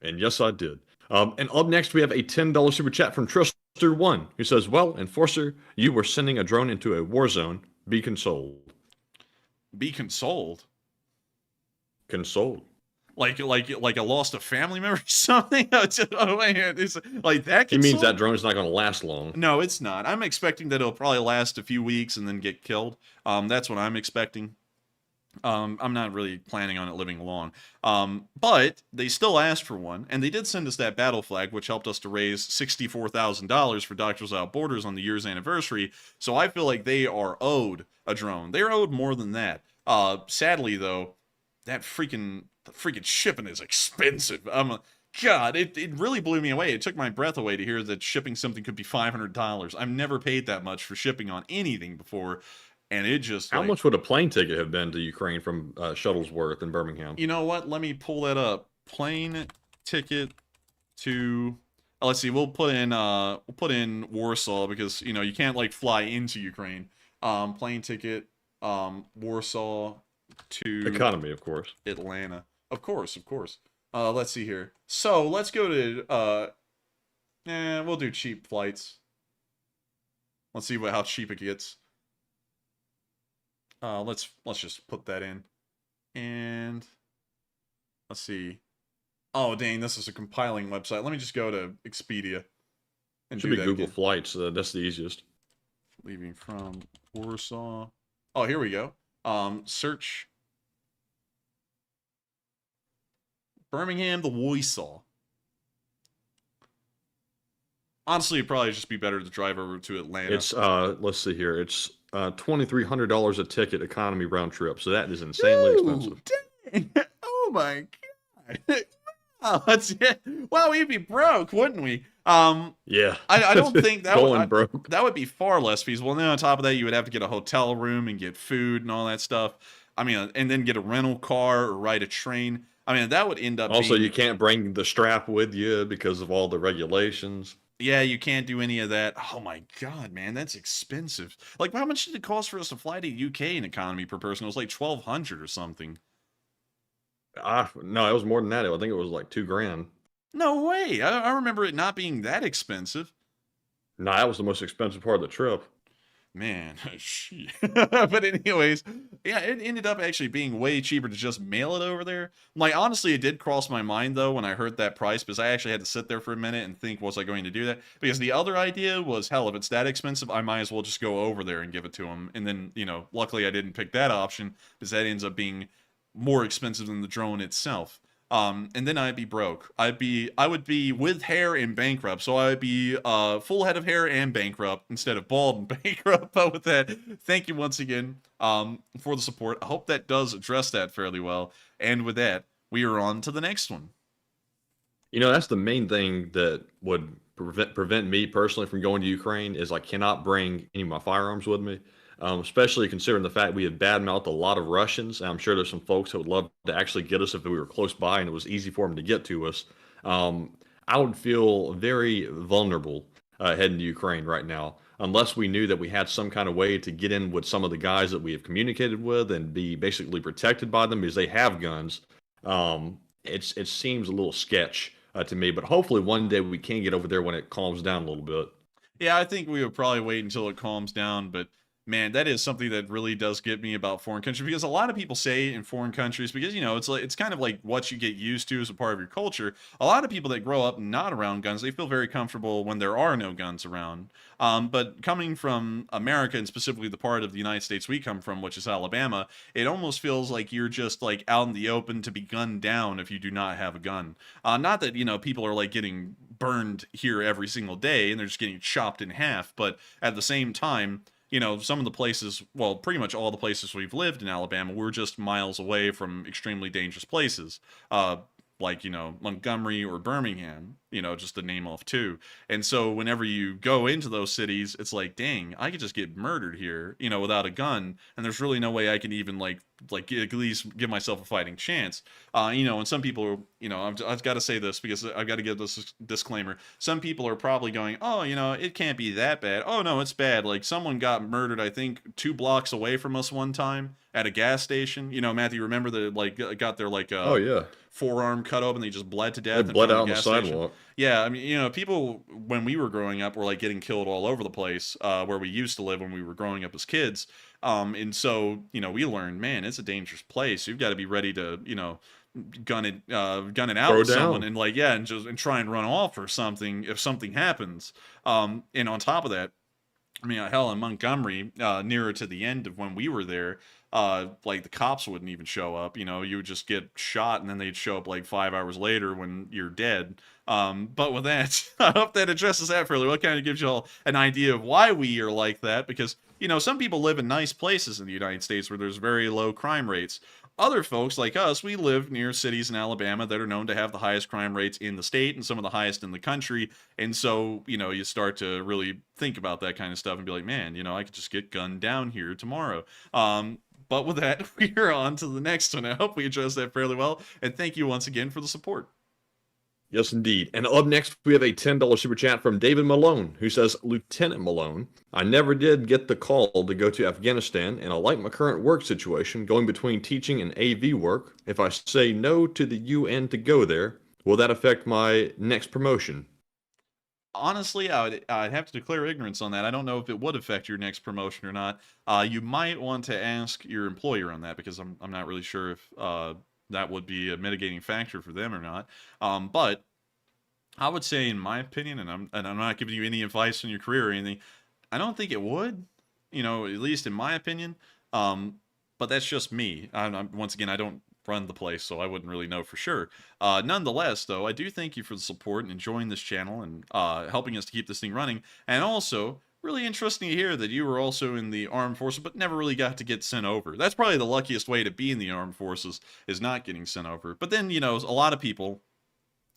And yes, I did. And up next, we have a $10 super chat from Truster1, who says, well, Enforcer, you were sending a drone into a war zone. Be consoled. Be consoled? Consoled. Like I lost a family member or something? Oh, man, like that. He means that drone is not going to last long. No, it's not. I'm expecting that it'll probably last a few weeks and then get killed. That's what I'm expecting. I'm not really planning on it living long. But they still asked for one, and they did send us that battle flag, which helped us to raise $64,000 for Doctors Without Borders on the year's anniversary. So I feel like they are owed a drone. They're owed more than that. Sadly, though, that freaking shipping is expensive. God, it really blew me away. It took my breath away to hear that shipping something could be $500. I've never paid that much for shipping on anything before. And it just... How much would a plane ticket have been to Ukraine from Shuttlesworth in Birmingham? You know what? Let me pull that up. Plane ticket to... let's see. We'll put in Warsaw, because, you know, you can't, like, fly into Ukraine. Plane ticket, Warsaw to... Economy, of course. Atlanta. Of course. Let's see here. So, let's go to... we'll do cheap flights. Let's see how cheap it gets. Let's just put that in, and let's see. Oh dang, this is a compiling website. Let me just go to Expedia and Should be Google again. Flights. That's the easiest. Leaving from Warsaw. Oh, here we go. Search Birmingham to Warsaw. Honestly, it'd probably just be better to drive over to Atlanta. It's let's see here. It's $2,300 a ticket, economy round trip. So that is insanely expensive. Dang. Oh my god! Oh, that's it. Well, we'd be broke, wouldn't we? Yeah. I don't think that Going would broke. that would be far less feasible. And then on top of that, you would have to get a hotel room and get food and all that stuff. I mean, and then get a rental car or ride a train. I mean, that would end up Also, being, you can't bring the strap with you because of all the regulations. yeah, you can't do any of that. Oh my God, man, that's expensive. Like, how much did it cost for us to fly to UK in economy per person? It was like 1,200 or something. No, it was more than that. I think it was like $2,000. No way. I remember it not being that expensive. No, that was the most expensive part of the trip. Man, shit. But anyways, yeah, it ended up actually being way cheaper to just mail it over there. Like, honestly, it did cross my mind, though, when I heard that price, because I actually had to sit there for a minute and think, was I going to do that? Because the other idea was, hell, if it's that expensive, I might as well just go over there and give it to them. And then, luckily I didn't pick that option, because that ends up being more expensive than the drone itself. And then I'd be broke. I would be with hair and bankrupt. So I would be full head of hair and bankrupt instead of bald and bankrupt. But with that, thank you once again for the support. I hope that does address that fairly well. And with that, we are on to the next one. That's the main thing that would prevent me personally from going to Ukraine is I cannot bring any of my firearms with me. Especially considering the fact we had badmouthed a lot of Russians. And I'm sure there's some folks that would love to actually get us if we were close by and it was easy for them to get to us. I would feel very vulnerable heading to Ukraine right now, unless we knew that we had some kind of way to get in with some of the guys that we have communicated with and be basically protected by them because they have guns. It seems a little sketch to me, but hopefully one day we can get over there when it calms down a little bit. Yeah, I think we would probably wait until it calms down, but man, that is something that really does get me about foreign countries, because a lot of people say in foreign countries, because it's kind of like what you get used to as a part of your culture. A lot of people that grow up not around guns, they feel very comfortable when there are no guns around. But coming from America, and specifically the part of the United States we come from, which is Alabama, it almost feels like you're just like out in the open to be gunned down if you do not have a gun. Not that people are like getting burned here every single day and they're just getting chopped in half, but at the same time, some of the places, well, pretty much all the places we've lived in Alabama, we're just miles away from extremely dangerous places. Like, Montgomery or Birmingham, just to name off two. And so whenever you go into those cities, it's like, dang, I could just get murdered here, without a gun. And there's really no way I can even like at least give myself a fighting chance. And some people, I've got to say this because I've got to give this disclaimer. Some people are probably going, oh, it can't be that bad. Oh, no, it's bad. Like, someone got murdered, I think, 2 blocks away from us one time at a gas station. Matthew, remember that, got their, oh, yeah, forearm cut open, they just bled to death. They bled out on the sidewalk. Yeah, I mean, people, when we were growing up, were like getting killed all over the place where we used to live when we were growing up as kids. And so, we learned, man, it's a dangerous place. You've got to be ready to, gun it out with someone and and try and run off or something if something happens. And on top of that, I mean, hell, in Montgomery, nearer to the end of when we were there, like the cops wouldn't even show up. You would just get shot and then they'd show up like 5 hours later when you're dead. But with that, I hope that addresses that fairly well. It kind of gives you all an idea of why we are like that, because, some people live in nice places in the United States where there's very low crime rates. Other folks like us, we live near cities in Alabama that are known to have the highest crime rates in the state and some of the highest in the country. And so, you start to really think about that kind of stuff and be like, man, I could just get gunned down here tomorrow. But with that, we are on to the next one. I hope we addressed that fairly well. And thank you once again for the support. Yes, indeed. And up next, we have a $10 super chat from David Malone, who says, Lieutenant Malone, I never did get the call to go to Afghanistan, and I like my current work situation, going between teaching and AV work. If I say no to the UN to go there, will that affect my next promotion? Honestly, I'd have to declare ignorance on that. I don't know if it would affect your next promotion or not. You might want to ask your employer on that, because I'm not really sure if that would be a mitigating factor for them or not. But I would say, in my opinion, and I'm not giving you any advice on your career or anything, I don't think it would. At least in my opinion. But that's just me. Once again, I don't run the place, so I wouldn't really know for sure. Nonetheless, though, I do thank you for the support and enjoying this channel and helping us to keep this thing running. And also, really interesting to hear that you were also in the armed forces, but never really got to get sent over. That's probably the luckiest way to be in the armed forces, is not getting sent over. But then, a lot of people,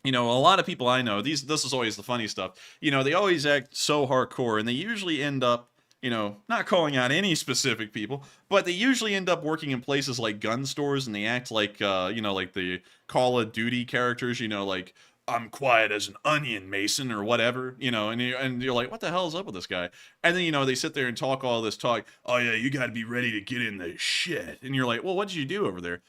you know, a lot of people I know, this is always the funny stuff. You know, they always act so hardcore, and they usually end up, you know, not calling out any specific people, but they usually end up working in places like gun stores, and they act like, you know, like the Call of Duty characters, you know, like, I'm quiet as an onion, Mason, or whatever, you know, and you're like, what the hell is up with this guy? And then, you know, they sit there and talk all this talk, oh yeah, you gotta be ready to get in the shit. And you're like, well, what did you do over there?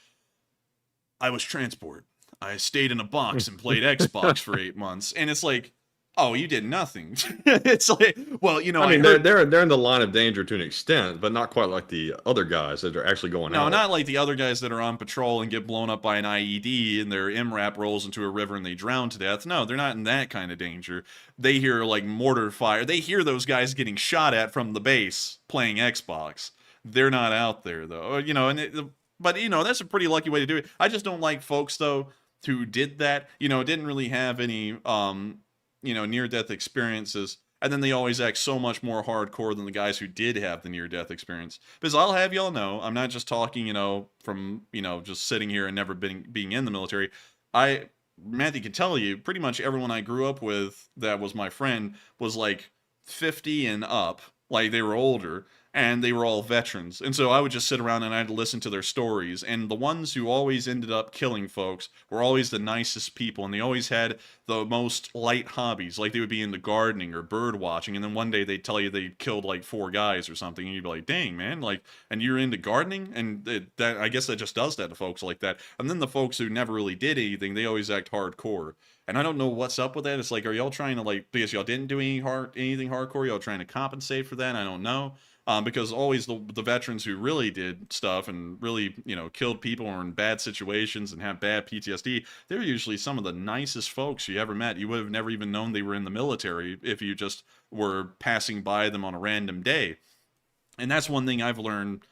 I was transport. I stayed in a box and played Xbox for 8 months. And it's like, oh, you did nothing. It's like, well, you know, I mean, they're in the line of danger to an extent, but not quite like the other guys that are actually going out. No, not like the other guys that are on patrol and get blown up by an IED and their MRAP rolls into a river and they drown to death. No, they're not in that kind of danger. They hear like mortar fire. They hear those guys getting shot at from the base playing Xbox. They're not out there though, you know. But you know, that's a pretty lucky way to do it. I just don't like folks though who did that. You know, didn't really have any you know, near-death experiences, and then they always act so much more hardcore than the guys who did have the near-death experience. Because I'll have y'all know, I'm not just talking, you know, from, you know, just sitting here and never being in the military. Matthew can tell you, pretty much everyone I grew up with that was my friend was like 50 and up, like they were older, and they were all veterans. And so I would just sit around and I'd listen to their stories. And the ones who always ended up killing folks were always the nicest people. And they always had the most light hobbies. Like they would be into gardening or bird watching. And then one day they'd tell you they killed like 4 guys or something. And you'd be like, dang, man, like, and you're into gardening? And that, I guess that just does that to folks like that. And then the folks who never really did anything, they always act hardcore. And I don't know what's up with that. It's like, are y'all trying to like, because y'all didn't do anything hardcore, y'all trying to compensate for that? I don't know. Because always the veterans who really did stuff and really, you know, killed people or in bad situations and have bad PTSD, they're usually some of the nicest folks you ever met. You would have never even known they were in the military if you just were passing by them on a random day. And that's one thing I've learned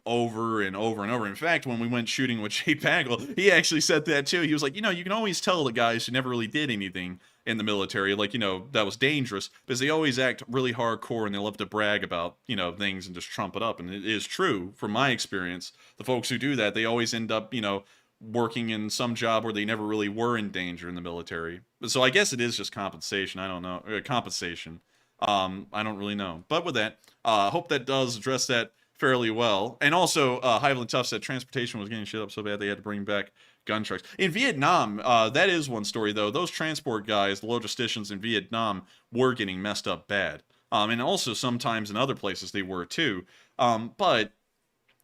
over and over and over. In fact, when we went shooting with Jay Pagel, he actually said that too. He was like, you know, you can always tell the guys who never really did anything in the military, like, you know, that was dangerous, because they always act really hardcore and they love to brag about, you know, things and just trump it up. And it is true from my experience. The folks who do that, they always end up, you know, working in some job where they never really were in danger in the military. So I guess it is just compensation. I don't know. Compensation. I don't really know. But with that, I hope that does address that fairly well. And also, Highland Tough said transportation was getting shit up so bad they had to bring back gun trucks. In Vietnam, that is one story, though. Those transport guys, the logisticians in Vietnam, were getting messed up bad. And also sometimes in other places they were, too. But,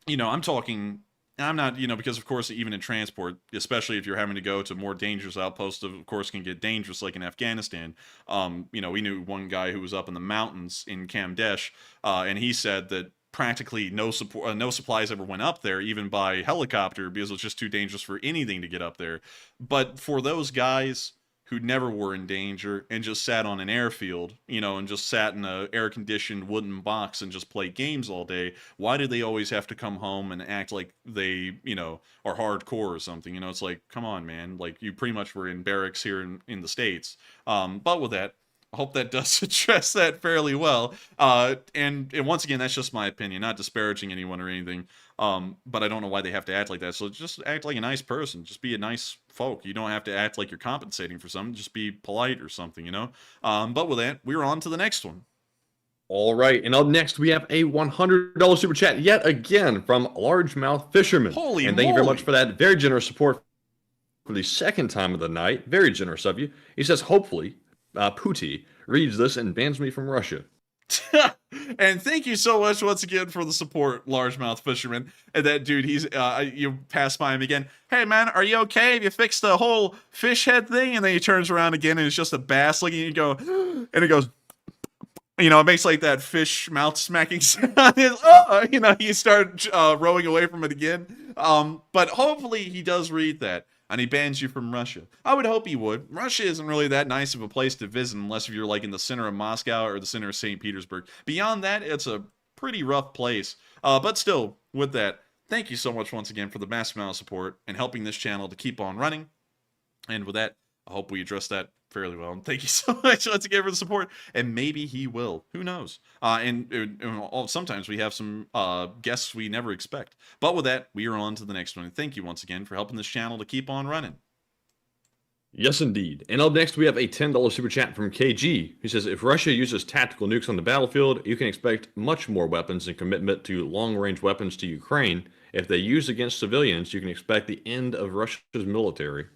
you know, I'm not, you know, because, of course, even in transport, especially if you're having to go to more dangerous outposts, of course, can get dangerous, like in Afghanistan. You know, we knew one guy who was up in the mountains in Kamdesh, and he said that practically no supplies ever went up there, even by helicopter, because it was just too dangerous for anything to get up there. But for those guys who never were in danger and just sat on an airfield, you know, and just sat in a air-conditioned wooden box and just played games all day, why do they always have to come home and act like they, you know, are hardcore or something? You know, it's like, come on, man. Like, you pretty much were in barracks here in the States. But with that, I hope that does address that fairly well. And once again, that's just my opinion, not disparaging anyone or anything. But I don't know why they have to act like that. So just act like a nice person. Just be a nice folk. You don't have to act like you're compensating for something. Just be polite or something, you know? But with that, we're on to the next one. All right, and up next we have a $100 super chat yet again from Largemouth Fisherman. Holy and thank you very much for that very generous support for the second time of the night. Very generous of you. He says, hopefully, Pooty reads this and bans me from Russia. And thank you so much once again for the support, Largemouth Fisherman. And that dude, he's you pass by him again. Hey man, are you okay? Have you fixed the whole fish head thing? And then he turns around again and it's just a bass looking, and you go, and it goes, you know, it makes like that fish mouth smacking sound. You know, you start rowing away from it again. But hopefully he does read that. And he bans you from Russia. I would hope he would. Russia isn't really that nice of a place to visit unless you're like in the center of Moscow or the center of St. Petersburg. Beyond that, it's a pretty rough place. But still, with that, thank you so much once again for the massive amount of support and helping this channel to keep on running. And with that, I hope we address that fairly well. And thank you so much once again for the support. And maybe he will. Who knows? And sometimes we have some guests we never expect. But with that, we are on to the next one. And thank you once again for helping this channel to keep on running. Yes, indeed. And up next, we have a $10 super chat from KG, who says, if Russia uses tactical nukes on the battlefield, you can expect much more weapons and commitment to long-range weapons to Ukraine. If they use against civilians, you can expect the end of Russia's military.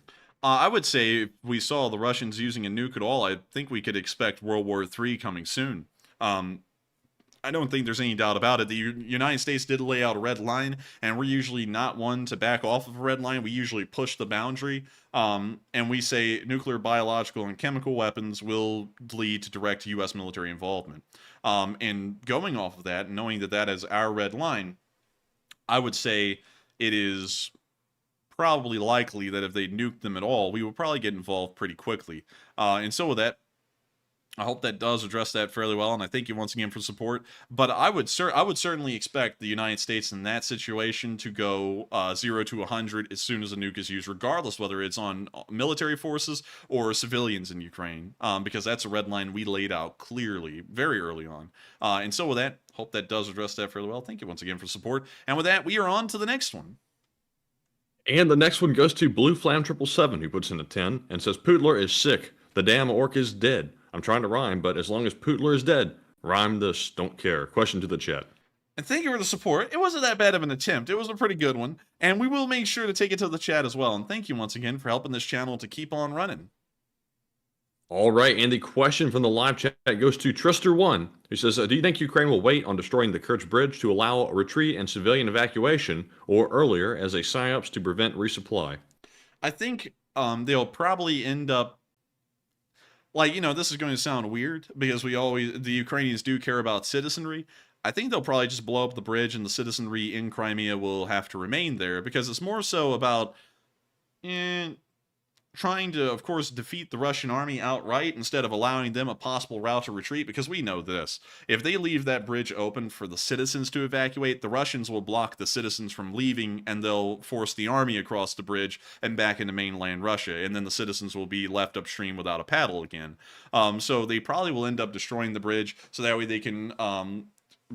I would say if we saw the Russians using a nuke at all, I think we could expect World War III coming soon. I don't think there's any doubt about it. The United States did lay out a red line, and we're usually not one to back off of a red line. We usually push the boundary, and we say nuclear, biological, and chemical weapons will lead to direct U.S. military involvement. And going off of that, and knowing that that is our red line, I would say it is probably likely that if they nuked them at all, we would probably get involved pretty quickly. And so with that, I hope that does address that fairly well, and I thank you once again for support. But I would certainly expect the United States in that situation to go 0 to 100 as soon as a nuke is used, regardless whether it's on military forces or civilians in Ukraine, because that's a red line we laid out clearly very early on. And so with that, hope that does address that fairly well. Thank you once again for support. And with that, we are on to the next one. And the next one goes to Blue Flam 777, who puts in a 10 and says, Pootler is sick. The damn orc is dead. I'm trying to rhyme, but as long as Pootler is dead, rhyme this, don't care. Question to the chat. And thank you for the support. It wasn't that bad of an attempt. It was a pretty good one. And we will make sure to take it to the chat as well. And thank you once again for helping this channel to keep on running. All right, and the question from the live chat goes to Trister1, who says, do you think Ukraine will wait on destroying the Kerch Bridge to allow a retreat and civilian evacuation, or earlier as a psyops to prevent resupply? I think they'll probably end up, like, you know, this is going to sound weird because the Ukrainians do care about citizenry. I think they'll probably just blow up the bridge and the citizenry in Crimea will have to remain there because it's more so about trying to, of course, defeat the Russian army outright instead of allowing them a possible route to retreat, because we know this. If they leave that bridge open for the citizens to evacuate, the Russians will block the citizens from leaving, and they'll force the army across the bridge and back into mainland Russia, and then the citizens will be left upstream without a paddle again. So they probably will end up destroying the bridge, so that way they can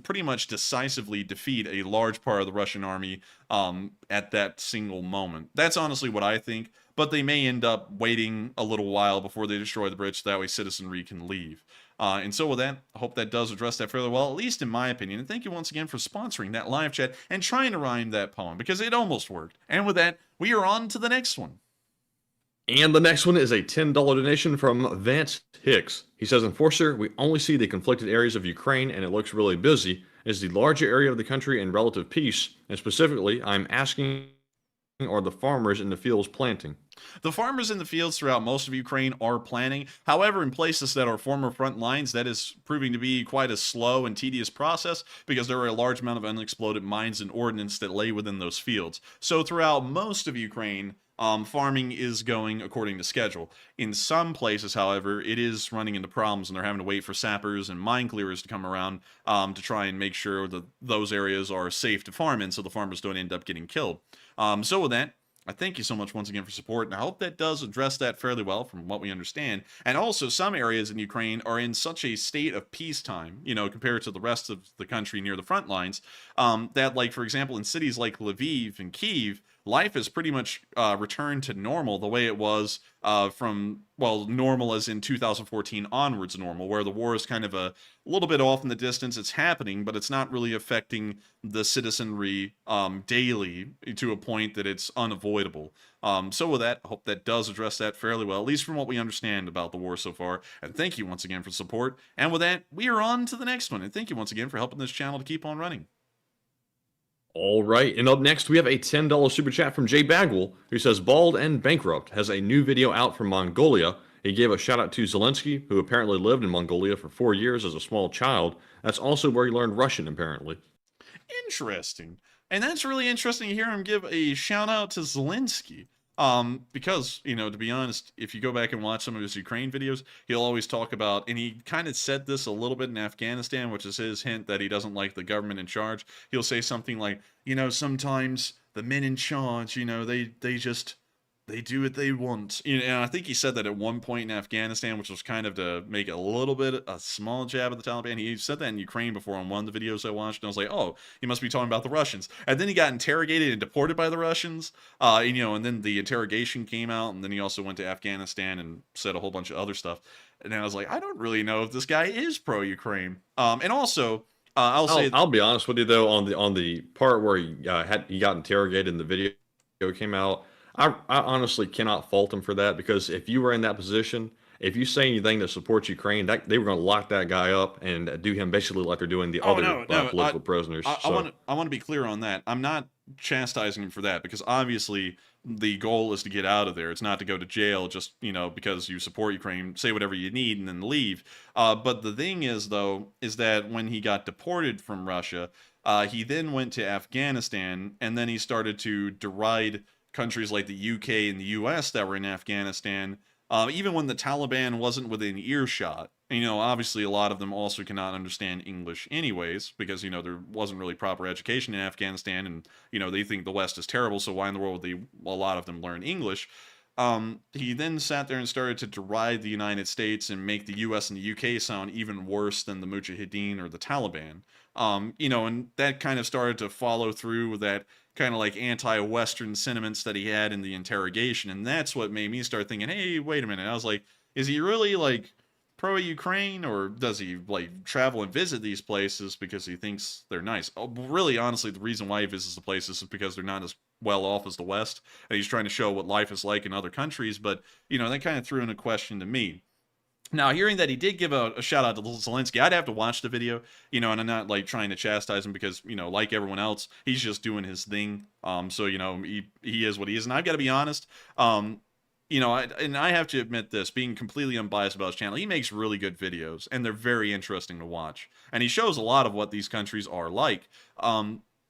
pretty much decisively defeat a large part of the Russian army at that single moment. That's honestly what I think, but they may end up waiting a little while before they destroy the bridge, so that way citizenry can leave. And so with that, I hope that does address that fairly well, at least in my opinion. And thank you once again for sponsoring that live chat and trying to rhyme that poem, because it almost worked. And with that, we are on to the next one. And the next one is a $10 donation from Vance Hicks. He says, Enforcer, we only see the conflicted areas of Ukraine and it looks really busy. Is the larger area of the country in relative peace? And specifically, I'm asking, are the farmers in the fields planting? The farmers in the fields throughout most of Ukraine are planting. However, in places that are former front lines, that is proving to be quite a slow and tedious process because there are a large amount of unexploded mines and ordnance that lay within those fields. So throughout most of Ukraine, farming is going according to schedule. In some places, however, it is running into problems, and they're having to wait for sappers and mine clearers to come around to try and make sure that those areas are safe to farm in so the farmers don't end up getting killed. So with that, I thank you so much once again for support, and I hope that does address that fairly well from what we understand. And also, some areas in Ukraine are in such a state of peacetime, you know, compared to the rest of the country near the front lines, that, like, for example, in cities like Lviv and Kyiv, life has pretty much returned to normal the way it was from, well, normal as in 2014 onwards normal, where the war is kind of a little bit off in the distance. It's happening, but it's not really affecting the citizenry daily to a point that it's unavoidable. So with that, I hope that does address that fairly well, at least from what we understand about the war so far. And thank you once again for support. And with that, we are on to the next one. And thank you once again for helping this channel to keep on running. All right, and up next we have a $10 super chat from Jay Bagwell, who says, Bald and Bankrupt has a new video out from Mongolia. He gave a shout out to Zelenskyy, who apparently lived in Mongolia for 4 years as a small child. That's also where he learned Russian, apparently. Interesting. And that's really interesting to hear him give a shout out to Zelenskyy. Because, you know, to be honest, if you go back and watch some of his Ukraine videos, he'll always talk about, and he kind of said this a little bit in Afghanistan, which is his hint that he doesn't like the government in charge. He'll say something like, you know, sometimes the men in charge, you know, they They do what they want. You know, and I think he said that at one point in Afghanistan, which was kind of to make a little bit, a small jab at the Taliban. He said that in Ukraine before on one of the videos I watched, and I was like, oh, he must be talking about the Russians. And then he got interrogated and deported by the Russians. And, you know, and then the interrogation came out, and then he also went to Afghanistan and said a whole bunch of other stuff. And I was like, I don't really know if this guy is pro-Ukraine. And also, I'll be honest with you though, on the part where he got interrogated and the video came out. I honestly cannot fault him for that, because if you were in that position, if you say anything that supports Ukraine, they were going to lock that guy up and do him basically like they're doing the other political prisoners. I want to be clear on that. I'm not chastising him for that, because obviously the goal is to get out of there. It's not to go to jail just, you know, because you support Ukraine, say whatever you need and then leave. But the thing is, though, is that when he got deported from Russia, he then went to Afghanistan, and then he started to deride countries like the UK and the US that were in Afghanistan, even when the Taliban wasn't within earshot. And, you know, obviously a lot of them also cannot understand English anyways, because, you know, there wasn't really proper education in Afghanistan, and, you know, they think the West is terrible, so why in the world would a lot of them learn English? He then sat there and started to deride the United States and make the US and the UK sound even worse than the Mujahideen or the Taliban. You know, and that kind of started to follow through with that kind of like anti-Western sentiments that he had in the interrogation. And that's what made me start thinking, hey, wait a minute. I was like, is he really like pro-Ukraine, or does he like travel and visit these places because he thinks they're nice? Oh, really, honestly, the reason why he visits the places is because they're not as well off as the West, and he's trying to show what life is like in other countries. But, you know, that kind of threw in a question to me. Now, hearing that he did give a shout out to Zelenskyy, I'd have to watch the video, you know, and I'm not like trying to chastise him, because, you know, like everyone else, he's just doing his thing. So, you know, he is what he is. And I've got to be honest, you know, I have to admit this, being completely unbiased about his channel, he makes really good videos, and they're very interesting to watch. And he shows a lot of what these countries are like.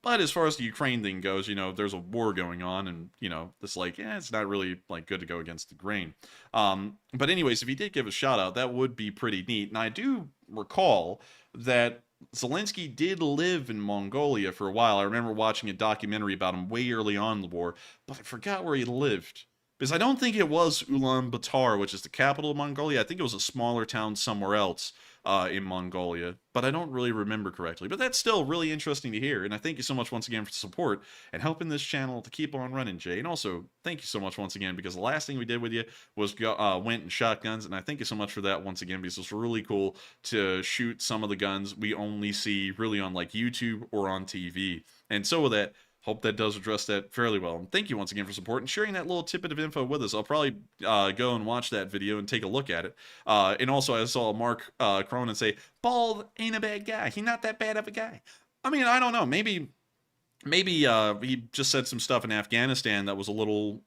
But as far as the Ukraine thing goes, you know, there's a war going on, and, you know, it's like, it's not really, like, good to go against the grain. But anyways, if he did give a shout-out, that would be pretty neat. And I do recall that Zelenskyy did live in Mongolia for a while. I remember watching a documentary about him way early on in the war, but I forgot where he lived. Because I don't think it was Ulaanbaatar, which is the capital of Mongolia. I think it was a smaller town somewhere else in Mongolia, but I don't really remember correctly. But that's still really interesting to hear, and I thank you so much once again for the support and helping this channel to keep on running, Jay. And also, thank you so much once again, because the last thing we did with you was went and shot guns, and I thank you so much for that once again, because it's really cool to shoot some of the guns we only see really on like YouTube or on TV. And so with that, hope that does address that fairly well. And thank you once again for support and sharing that little tidbit of info with us. I'll probably go and watch that video and take a look at it. And also, I saw Mark Cronin say, Bald ain't a bad guy. He's not that bad of a guy. I mean, I don't know. Maybe he just said some stuff in Afghanistan that was a little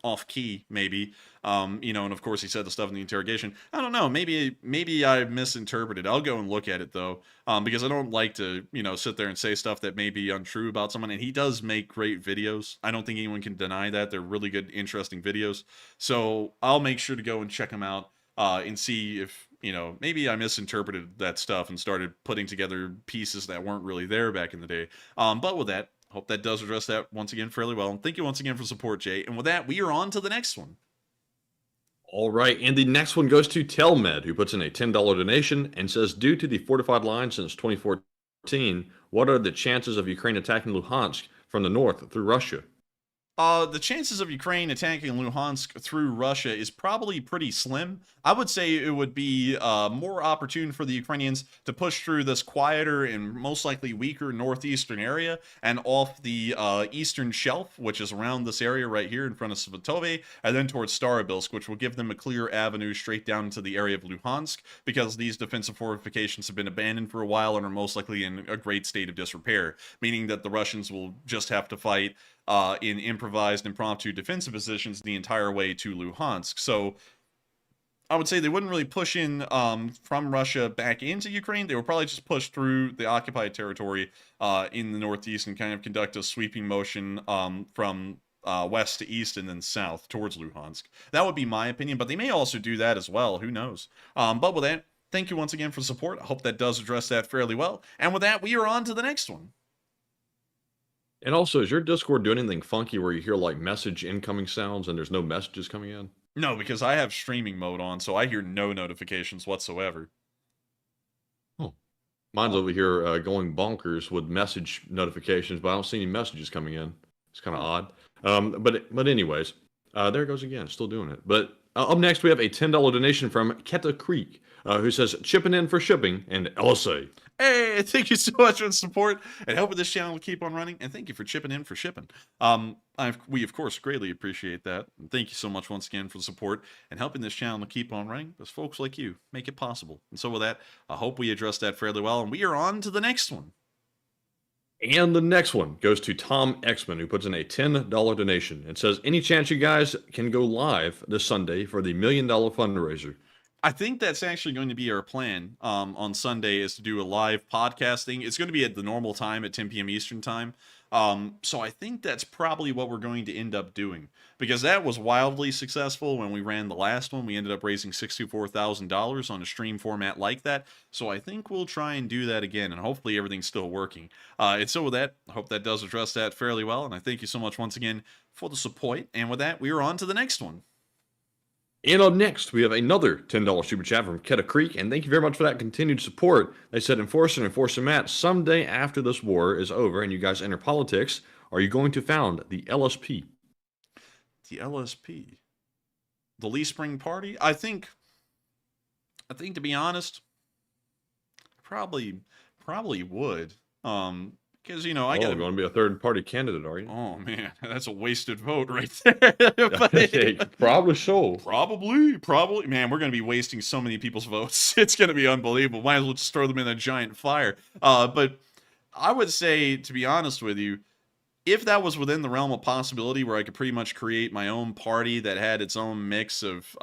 off key, maybe. You know, and of course he said the stuff in the interrogation. I don't know. Maybe I misinterpreted. I'll go and look at it though, because I don't like to, you know, sit there and say stuff that may be untrue about someone. And he does make great videos. I don't think anyone can deny that. They're really good, interesting videos. So I'll make sure to go and check them out and see if, you know, maybe I misinterpreted that stuff and started putting together pieces that weren't really there back in the day. But with that, hope that does address that once again fairly well. And thank you once again for support, Jay. And with that, we are on to the next one. All right, and the next one goes to Telmed, who puts in a $10 donation and says, due to the fortified line since 2014, what are the chances of Ukraine attacking Luhansk from the north through Russia? The chances of Ukraine attacking Luhansk through Russia is probably pretty slim. I would say it would be more opportune for the Ukrainians to push through this quieter and most likely weaker northeastern area and off the eastern shelf, which is around this area right here in front of Svatove, and then towards Starobilsk, which will give them a clear avenue straight down into the area of Luhansk, because these defensive fortifications have been abandoned for a while and are most likely in a great state of disrepair, meaning that the Russians will just have to fight in improvised impromptu defensive positions the entire way to Luhansk. So I would say they wouldn't really push in from Russia back into Ukraine. They would probably just push through the occupied territory in the northeast and kind of conduct a sweeping motion from west to east and then south towards Luhansk. That would be my opinion, but they may also do that as well. Who knows? But with that, thank you once again for support. I hope that does address that fairly well. And with that, we are on to the next one. And also, is your Discord doing anything funky where you hear like message incoming sounds and there's no messages coming in? No, because I have streaming mode on, so I hear no notifications whatsoever. Oh, mine's over here going bonkers with message notifications, but I don't see any messages coming in. It's kind of odd. But anyways, there it goes again, still doing it. But up next, we have a $10 donation from Keta Creek, who says, chipping in for shipping and LSA. Hey, thank you so much for the support and helping this channel to keep on running. And thank you for chipping in for shipping. We, of course, greatly appreciate that. And thank you so much once again for the support and helping this channel to keep on running, because folks like you make it possible. And so with that, I hope we addressed that fairly well. And we are on to the next one. And the next one goes to Tom Exman, who puts in a $10 donation and says, any chance you guys can go live this Sunday for the $1 million fundraiser? I think that's actually going to be our plan on Sunday, is to do a live podcasting. It's going to be at the normal time at 10 p.m. Eastern time. So I think that's probably what we're going to end up doing, because that was wildly successful when we ran the last one. We ended up raising $64,000 on a stream format like that. So I think we'll try and do that again, and hopefully everything's still working. And so with that, I hope that does address that fairly well. And I thank you so much once again for the support. And with that, we are on to the next one. And up next, we have another $10 super chat from Keta Creek, and thank you very much for that continued support. They said, Enforcer and Enforcer Matt, someday after this war is over and you guys enter politics, are you going to found the LSP? The LSP? The Lee Spring Party? I think to be honest, probably would. Because, you know, I got going to be a third-party candidate, are you? Oh, man, that's a wasted vote right there. But, probably so. Probably. Man, we're going to be wasting so many people's votes. It's going to be unbelievable. Might as well just throw them in a giant fire. But I would say, to be honest with you, if that was within the realm of possibility where I could pretty much create my own party that had its own mix of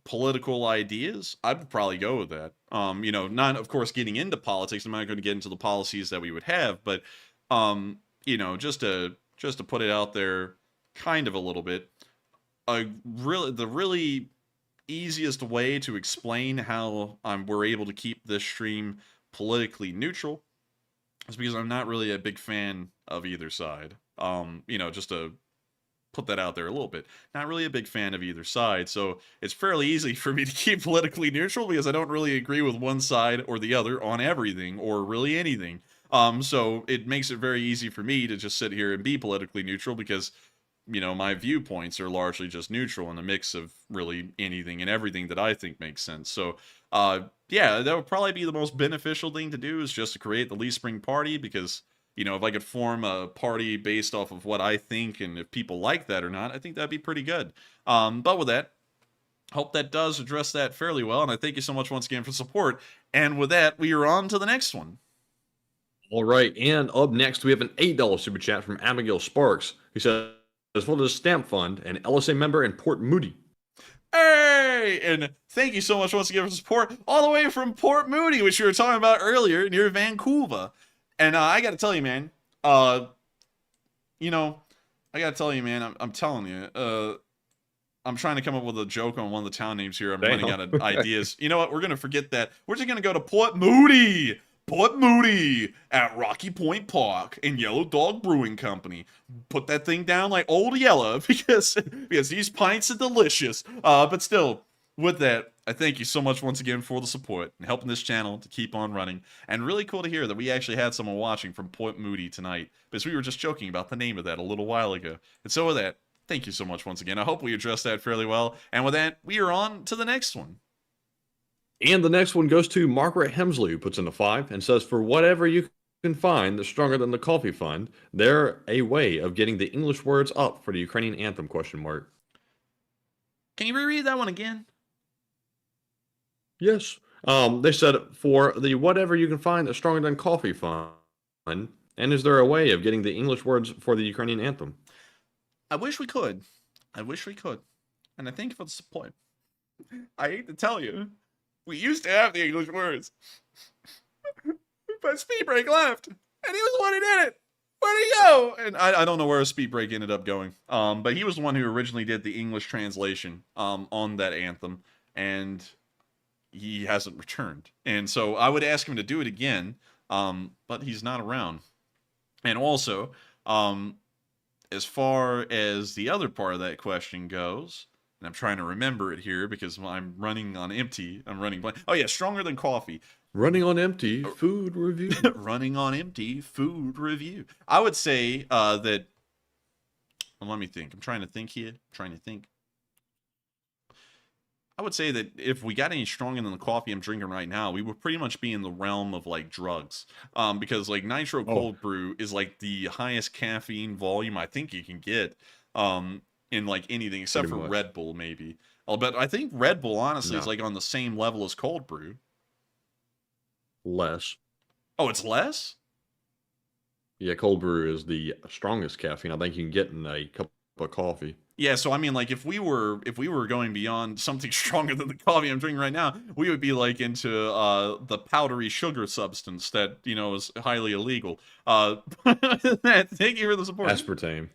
political ideas, I'd probably go with that. You know, not, of course, getting into politics. I'm not going to get into the policies that we would have, but, you know, just to put it out there kind of a little bit, the really easiest way to explain how we're able to keep this stream politically neutral is because I'm not really a big fan of either side. You know, just to put that out there a little bit. Not really a big fan of either side, so it's fairly easy for me to keep politically neutral because I don't really agree with one side or the other on everything or really anything. So it makes it very easy for me to just sit here and be politically neutral because, you know, my viewpoints are largely just neutral in a mix of really anything and everything that I think makes sense. So, yeah, that would probably be the most beneficial thing to do, is just to create the Lee Spring Party, because, you know, if I could form a party based off of what I think and if people like that or not, I think that'd be pretty good. But with that, hope that does address that fairly well. And I thank you so much once again for support. And with that, we are on to the next one. All right. And up next, we have an $8 super chat from Abigail Sparks, who says, as well as a stamp fund, an LSA member in Port Moody. Hey! And thank you so much once again for support all the way from Port Moody, which you were talking about earlier, near Vancouver. And I got to tell you, man, you know, I got to tell you, man, I'm telling you, I'm trying to come up with a joke on one of the town names here. I'm running out of ideas. You know what? We're going to forget that. We're just going to go to Port Moody. Port Moody at Rocky Point Park and Yellow Dog Brewing Company. Put that thing down like Old Yellow because these pints are delicious. But still, with that, I thank you so much once again for the support and helping this channel to keep on running. And really cool to hear that we actually had someone watching from Port Moody tonight, because we were just joking about the name of that a little while ago. And so with that, thank you so much once again. I hope we addressed that fairly well. And with that, we are on to the next one. And the next one goes to Margaret Hemsley, who puts in a 5 and says, for whatever you can find that's stronger than the coffee fund, they're a way of getting the English words up for the Ukrainian anthem, ? Can you reread that one again? Yes. They said, for the whatever you can find that's stronger than coffee fund, and is there a way of getting the English words for the Ukrainian anthem? I wish we could. I wish we could. And I thank you for the support. I hate to tell you, we used to have the English words. But Speed Break left. And he was the one who did it. Where'd he go? And I don't know where Speed Break ended up going. But he was the one who originally did the English translation on that anthem. And he hasn't returned. And so I would ask him to do it again. But he's not around. And also, as far as the other part of that question goes, and I'm trying to remember it here because I'm running on empty. I'm running blank. Oh yeah, stronger than coffee. Running on empty, food review. Running on empty, food review. I would say that. Well, let me think. I'm trying to think here. I would say that if we got any stronger than the coffee I'm drinking right now, we would pretty much be in the realm of like drugs. Because like nitro cold brew is like the highest caffeine volume I think you can get in like anything except for Red Bull maybe. But I think Red Bull honestly is like on the same level as cold brew. Less. Oh, it's less? Yeah, cold brew is the strongest caffeine I think you can get in a cup of coffee. Yeah, so I mean, like, if we were going beyond something stronger than the coffee I'm drinking right now, we would be like into the powdery sugar substance that is highly illegal. Thank you for the support. Aspartame.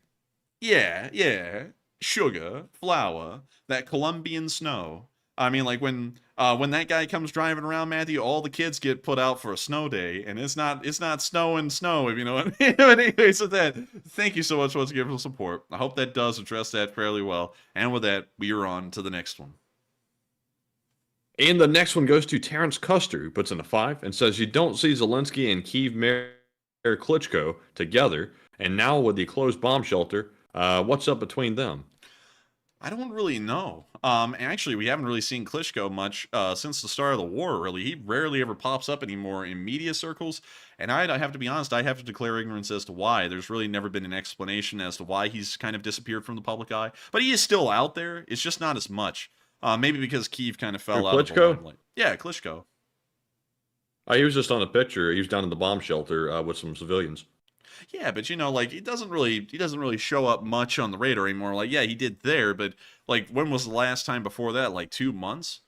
Yeah, sugar, flour, that Colombian snow. I mean, like when that guy comes driving around, Matthew, all the kids get put out for a snow day, and it's not snowing snow, if you know what I mean. But anyway, so thank you so much once again for the support. I hope that does address that fairly well. And with that, we are on to the next one. And the next one goes to Terrence Custer, who puts in a 5 and says, you don't see Zelenskyy and Kyiv Mayor Klitschko together, and now with the closed bomb shelter, what's up between them? I don't really know. Actually, we haven't really seen Klitschko much since the start of the war, really. He rarely ever pops up anymore in media circles, and I have to be honest, I have to declare ignorance as to why. There's really never been an explanation as to why he's kind of disappeared from the public eye. But he is still out there. It's just not as much. Maybe because Kyiv kind of fell out of the limelight. Yeah, Klitschko. He was just on a picture. He was down in the bomb shelter with some civilians. Yeah, but like he doesn't really show up much on the radar anymore. Like, yeah, he did there, but like when was the last time before that? Like 2 months?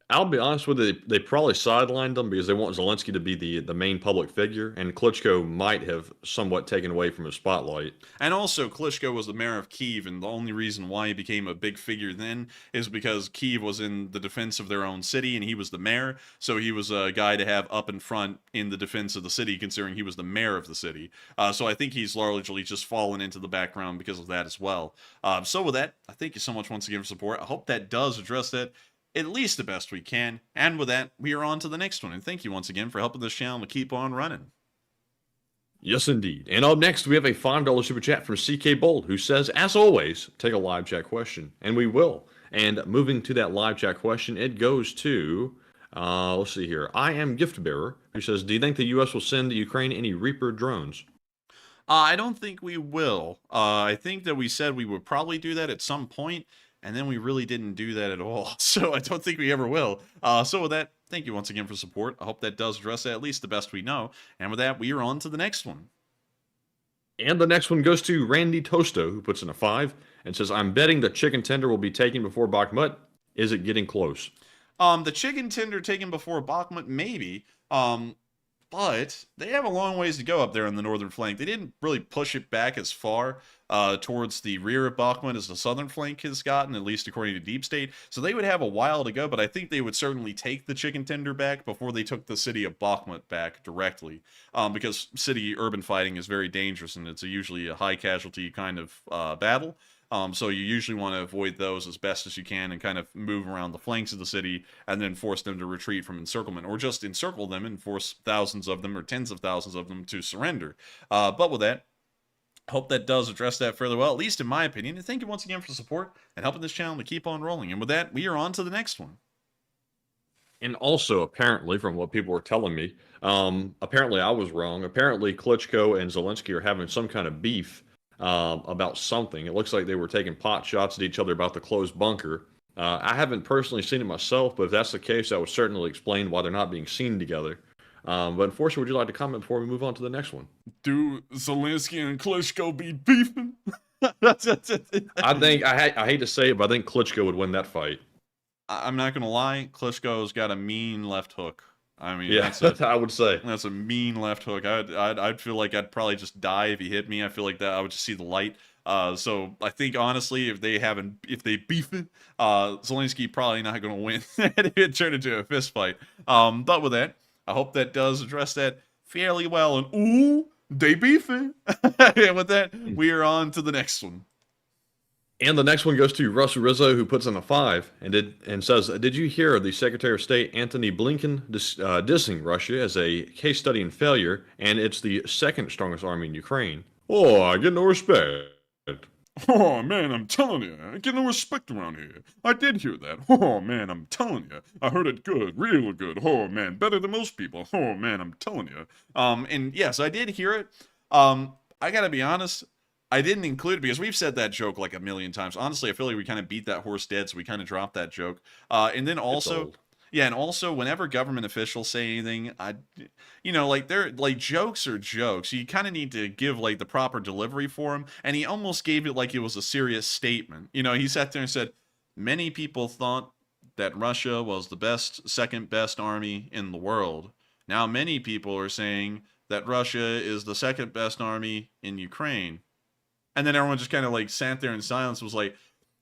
I'll be honest with you, they probably sidelined him because they want Zelenskyy to be the main public figure, and Klitschko might have somewhat taken away from his spotlight. And also, Klitschko was the mayor of Kyiv, and the only reason why he became a big figure then is because Kyiv was in the defense of their own city, and he was the mayor, so he was a guy to have up in front in the defense of the city, considering he was the mayor of the city. So I think he's largely just fallen into the background because of that as well. So with that, I thank you so much once again for support. I hope that does address that at least the best we can. And with that, we are on to the next one. And thank you once again for helping this channel to keep on running. Yes, indeed. And up next, we have a $5 super chat from CK Bold, who says, as always, take a live chat question. And we will. And moving to that live chat question, it goes to, let's see here. I am Gift Bearer, who says, do you think the U.S. will send Ukraine any Reaper drones? I don't think we will. I think that we said we would probably do that at some point. And then we really didn't do that at all. So I don't think we ever will. So with that, thank you once again for support. I hope that does address that, at least the best we know. And with that, we are on to the next one. And the next one goes to Randy Tosto, who puts in a 5 and says, I'm betting the chicken tender will be taken before Bakhmut. Is it getting close? The chicken tender taken before Bakhmut, maybe. But they have a long ways to go up there on the northern flank. They didn't really push it back as far towards the rear of Bakhmut as the southern flank has gotten, at least according to Deep State. So they would have a while to go, but I think they would certainly take the chicken tender back before they took the city of Bakhmut back directly. Because city-urban fighting is very dangerous, and it's usually a high-casualty kind of battle. So you usually want to avoid those as best as you can and kind of move around the flanks of the city and then force them to retreat from encirclement, or just encircle them and force thousands of them or tens of thousands of them to surrender. But with that, I hope that does address that fairly well, at least in my opinion. And thank you once again for the support and helping this channel to keep on rolling. And with that, we are on to the next one. And also, apparently, from what people were telling me, apparently I was wrong. Apparently, Klitschko and Zelenskyy are having some kind of beef about something. It looks like they were taking pot shots at each other about the closed bunker. I haven't personally seen it myself, but if that's the case, that would certainly explain why they're not being seen together. But unfortunately, would you like to comment before we move on to the next one? Do Zelenskyy and Klitschko be beefing? I hate to say it, but I think Klitschko would win that fight. I'm not gonna lie, Klitschko's got a mean left hook. I mean, yeah, I would say that's a mean left hook. I'd feel like I'd probably just die if he hit me. I feel like that I would just see the light. So I think honestly, if they beef it, Zelenskyy probably not going to win. It turned into a fist fight. But with that, I hope that does address that. fairly well. And ooh, they beefing. And with that, we are on to the next one. And the next one goes to Russ Rizzo, who puts in a 5 and says, "Did you hear the Secretary of State Antony Blinken dissing Russia as a case study in failure, and it's the second strongest army in Ukraine? Oh, I get no respect." Oh man, I'm telling you, I get no respect around here. I did hear that. Oh man, I'm telling you, I heard it good, real good. Oh man, better than most people. Oh man, I'm telling you. And yes, I did hear it. I gotta be honest, I didn't include it because we've said that joke like a million times. Honestly, I feel like we kind of beat that horse dead, so we kind of dropped that joke. And then also, yeah, and also whenever government officials say anything, like they're like jokes are jokes. You kind of need to give like the proper delivery for them. And he almost gave it like it was a serious statement. He sat there and said, many people thought that Russia was the second best army in the world. Now many people are saying that Russia is the second best army in Ukraine. And then everyone just kind of like sat there in silence, was like,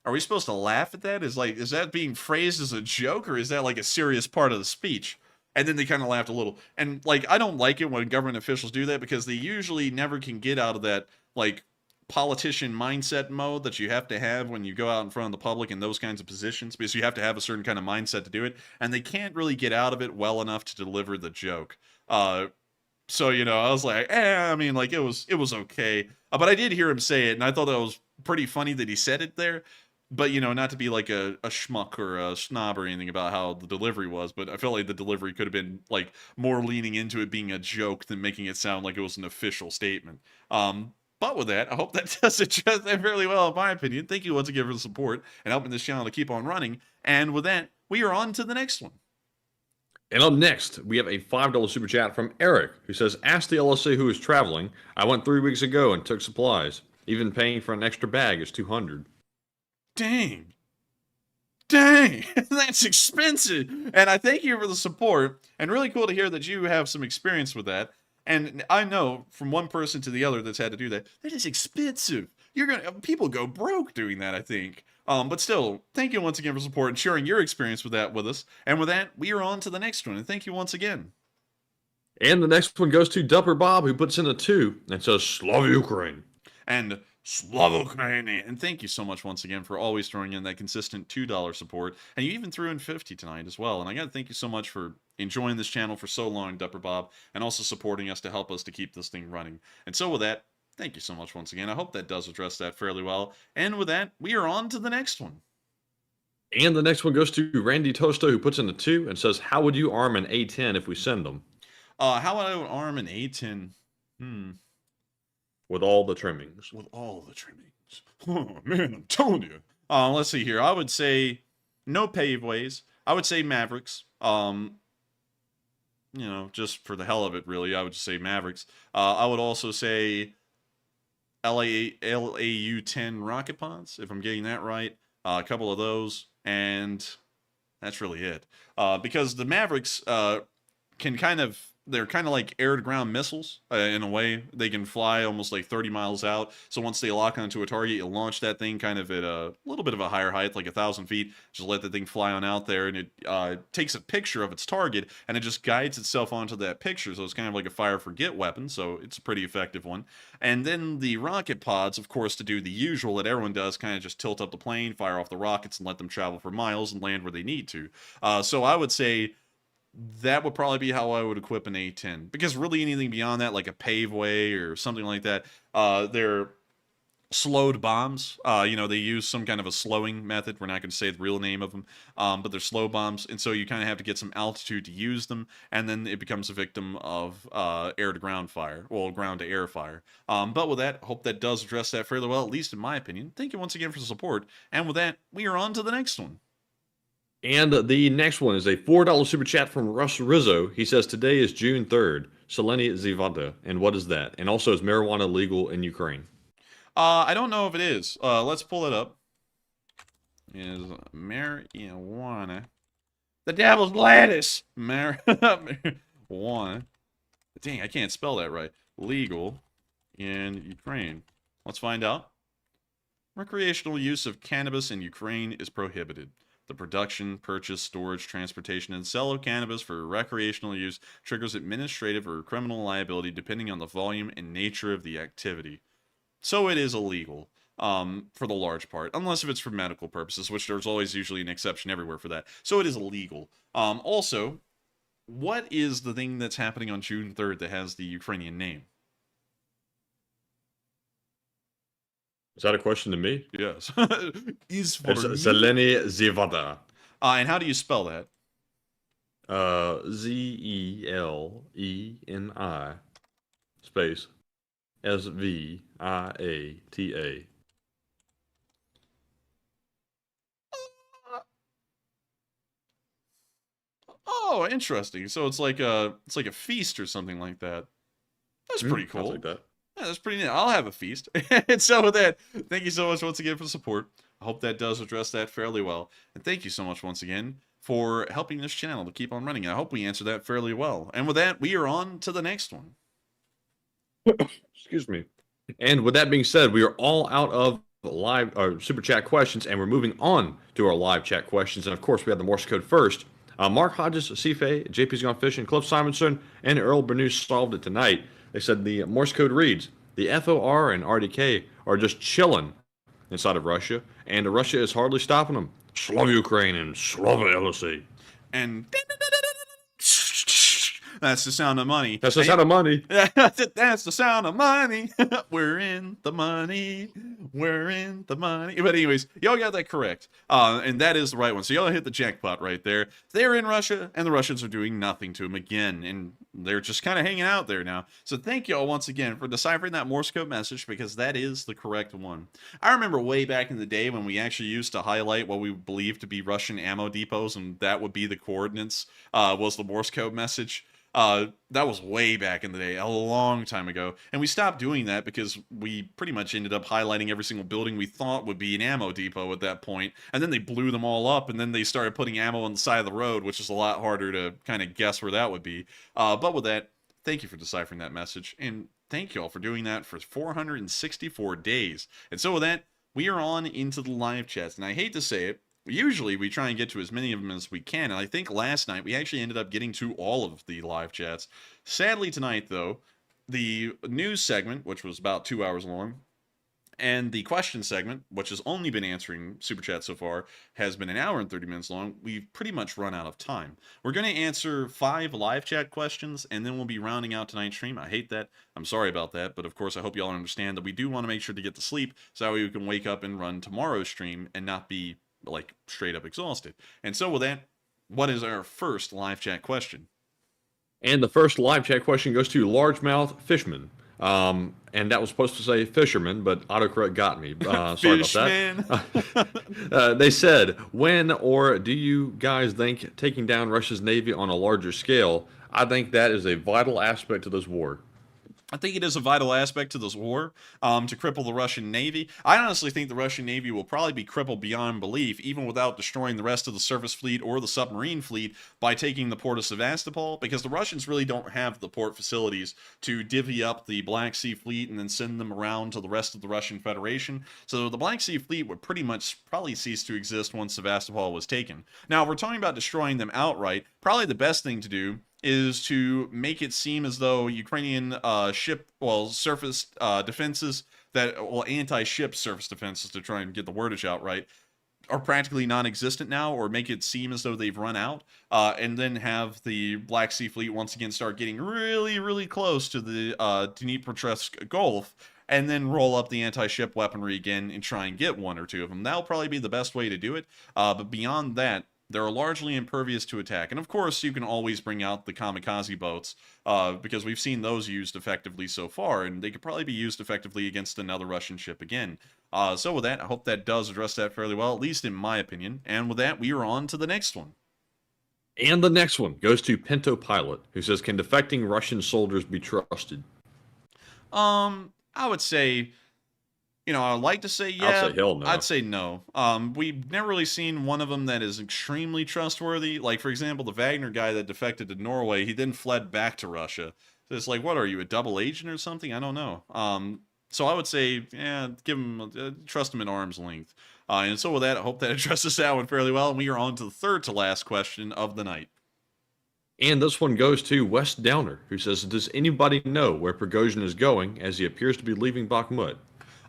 are we supposed to laugh at that? Is that being phrased as a joke, or is that like a serious part of the speech? And then they kind of laughed a little. And like, I don't like it when government officials do that, because they usually never can get out of that like politician mindset mode that you have to have when you go out in front of the public in those kinds of positions, because you have to have a certain kind of mindset to do it. And they can't really get out of it well enough to deliver the joke. So, I was like, it was okay. But I did hear him say it, and I thought that was pretty funny that he said it there. But, not to be like a schmuck or a snob or anything about how the delivery was, but I felt like the delivery could have been like more leaning into it being a joke than making it sound like it was an official statement. But with that, I hope that does address that fairly well, in my opinion. Thank you once again for the support and helping this channel to keep on running. And with that, we are on to the next one. And up next, we have a $5 super chat from Eric, who says, "Ask the LSA who is traveling. I went 3 weeks ago and took supplies. Even paying for an extra bag is $200. Dang, that's expensive. And I thank you for the support, and really cool to hear that you have some experience with that. And I know from one person to the other that's had to do that, that is expensive. People go broke doing that, I think. But still, thank you once again for support and sharing your experience with that with us. And with that, we are on to the next one. And thank you once again. And the next one goes to Dupper Bob, who puts in a 2 and says, "Slava Ukraine." And Slava Ukraine. And thank you so much once again for always throwing in that consistent $2 support. And you even threw in 50 tonight as well. And I got to thank you so much for enjoying this channel for so long, Dupper Bob, and also supporting us to help us to keep this thing running. And so with that, thank you so much once again. I hope that does address that fairly well. And with that, we are on to the next one. And the next one goes to Randy Tosto, who puts in a 2 and says, "How would you arm an A-10 if we send them?" How would I arm an A-10? With all the trimmings. With all the trimmings. Oh, man, I'm telling you. Let's see here. I would say no paveways. I would say Mavericks. Just for the hell of it, really, I would just say Mavericks. I would also say LAU-10 rocket pods, if I'm getting that right. A couple of those, and that's really it. Because the Mavericks they're kind of like air-to-ground missiles in a way. They can fly almost like 30 miles out. So once they lock onto a target, you launch that thing kind of at a little bit of a higher height, like 1,000 feet. Just let the thing fly on out there, and it takes a picture of its target, and it just guides itself onto that picture. So it's kind of like a fire-forget weapon, so it's a pretty effective one. And then the rocket pods, of course, to do the usual that everyone does, kind of just tilt up the plane, fire off the rockets, and let them travel for miles and land where they need to. So I would say that would probably be how I would equip an A-10. Because really anything beyond that, like a paveway or something like that, they're slowed bombs. They use some kind of a slowing method. We're not going to say the real name of them, but they're slow bombs. And so you kind of have to get some altitude to use them, and then it becomes a victim of air-to-ground fire, well, ground-to-air fire. But with that, I hope that does address that fairly well, at least in my opinion. Thank you once again for the support. And with that, we are on to the next one. And the next one is a $4 super chat from Russ Rizzo. He says, "Today is June 3rd. Seleni Zivada." And what is that? And also, is marijuana legal in Ukraine? I don't know if it is. Let's pull it up. Is marijuana the devil's lettuce? Marijuana. Dang, I can't spell that right. Legal in Ukraine. Let's find out. Recreational use of cannabis in Ukraine is prohibited. The production, purchase, storage, transportation, and sale of cannabis for recreational use triggers administrative or criminal liability depending on the volume and nature of the activity. So it is illegal, for the large part, unless if it's for medical purposes, which there's always usually an exception everywhere for that. So it is illegal. Also, what is the thing that's happening on June 3rd that has the Ukrainian name? Is that a question to me? Yes. Is for It's me. Zeleny Zivada. And how do you spell that? Zeleni space Sviata. Oh, interesting. So it's like a feast or something like that. That's pretty cool. Like that. Yeah, that's pretty neat. I'll have a feast. And so with that, thank you so much once again for the support. I hope that does address that fairly well. And thank you so much once again for helping this channel to keep on running. I hope we answered that fairly well. And with that, we are on to the next one. Excuse me. And with that being said, we are all out of live super chat questions, and we're moving on to our live chat questions. And of course, we have the Morse code first. Mark Hodges, Cife, JP's Gone Fishing, Cliff Simonson, and Earl Bernous solved it tonight. They said the Morse code reads, the FOR and RDK are just chilling inside of Russia, and Russia is hardly stopping them. Slava Ukraine and Slava LSE. And that's the sound of money. That's the sound of money. That's the sound of money. We're in the money. We're in the money. But anyways, y'all got that correct. And that is the right one. So y'all hit the jackpot right there. They're in Russia, and the Russians are doing nothing to them again. And they're just kind of hanging out there now. So thank y'all once again for deciphering that Morse code message, because that is the correct one. I remember way back in the day when we actually used to highlight what we believed to be Russian ammo depots, and that would be the coordinates, was the Morse code message. That was way back in the day, a long time ago. And we stopped doing that because we pretty much ended up highlighting every single building we thought would be an ammo depot at that point. And then they blew them all up, and then they started putting ammo on the side of the road, which is a lot harder to kind of guess where that would be. But with that, thank you for deciphering that message. And thank you all for doing that for 464 days. And so with that, we are on into the live chats. And I hate to say it, usually we try and get to as many of them as we can, and I think last night we actually ended up getting to all of the live chats. Sadly tonight, though, the news segment, which was about 2 hours long, and the question segment, which has only been answering super chat so far, has been an hour and 30 minutes long. We've pretty much run out of time. We're going to answer 5 live chat questions, and then we'll be rounding out tonight's stream. I hate that. I'm sorry about that, but of course I hope you all understand that we do want to make sure to get to sleep so that way we can wake up and run tomorrow's stream and not be like straight up exhausted. And so with that, what is our first live chat question? And the first live chat question goes to Largemouth Fishman. And that was supposed to say fisherman, but autocorrect got me. Sorry about that. They said, when or do you guys think taking down Russia's navy on a larger scale? I think that is a vital aspect of this war. I think it is a vital aspect to this war, to cripple the Russian Navy. I honestly think the Russian Navy will probably be crippled beyond belief, even without destroying the rest of the surface fleet or the submarine fleet by taking the port of Sevastopol, because the Russians really don't have the port facilities to divvy up the Black Sea Fleet and then send them around to the rest of the Russian Federation. So the Black Sea Fleet would pretty much probably cease to exist once Sevastopol was taken. Now, if we're talking about destroying them outright, probably the best thing to do is to make it seem as though Ukrainian surface defenses, anti-ship surface defenses, to try and get the wordage out right, are practically non-existent now, or make it seem as though they've run out, and then have the Black Sea Fleet once again start getting really, really close to the Dnipropetrovsk Gulf, and then roll up the anti-ship weaponry again and try and get 1 or 2 of them. That'll probably be the best way to do it, but beyond that, they're largely impervious to attack. And of course, you can always bring out the kamikaze boats, because we've seen those used effectively so far, and they could probably be used effectively against another Russian ship again. So with that, I hope that does address that fairly well, at least in my opinion. And with that, we are on to the next one. And the next one goes to Pinto Pilot, who says, can defecting Russian soldiers be trusted? I would say, I'd like to say yeah. I'll say hell no. I'd say no. We've never really seen one of them that is extremely trustworthy. Like, for example, the Wagner guy that defected to Norway, he then fled back to Russia. So it's like, what are you, a double agent or something? I don't know. So I would say, yeah, give him, trust him at arm's length. And so with that, I hope that addresses that one fairly well. And we are on to the third to last question of the night. And this one goes to Wes Downer, who says, does anybody know where Prigozhin is going, as he appears to be leaving Bakhmut?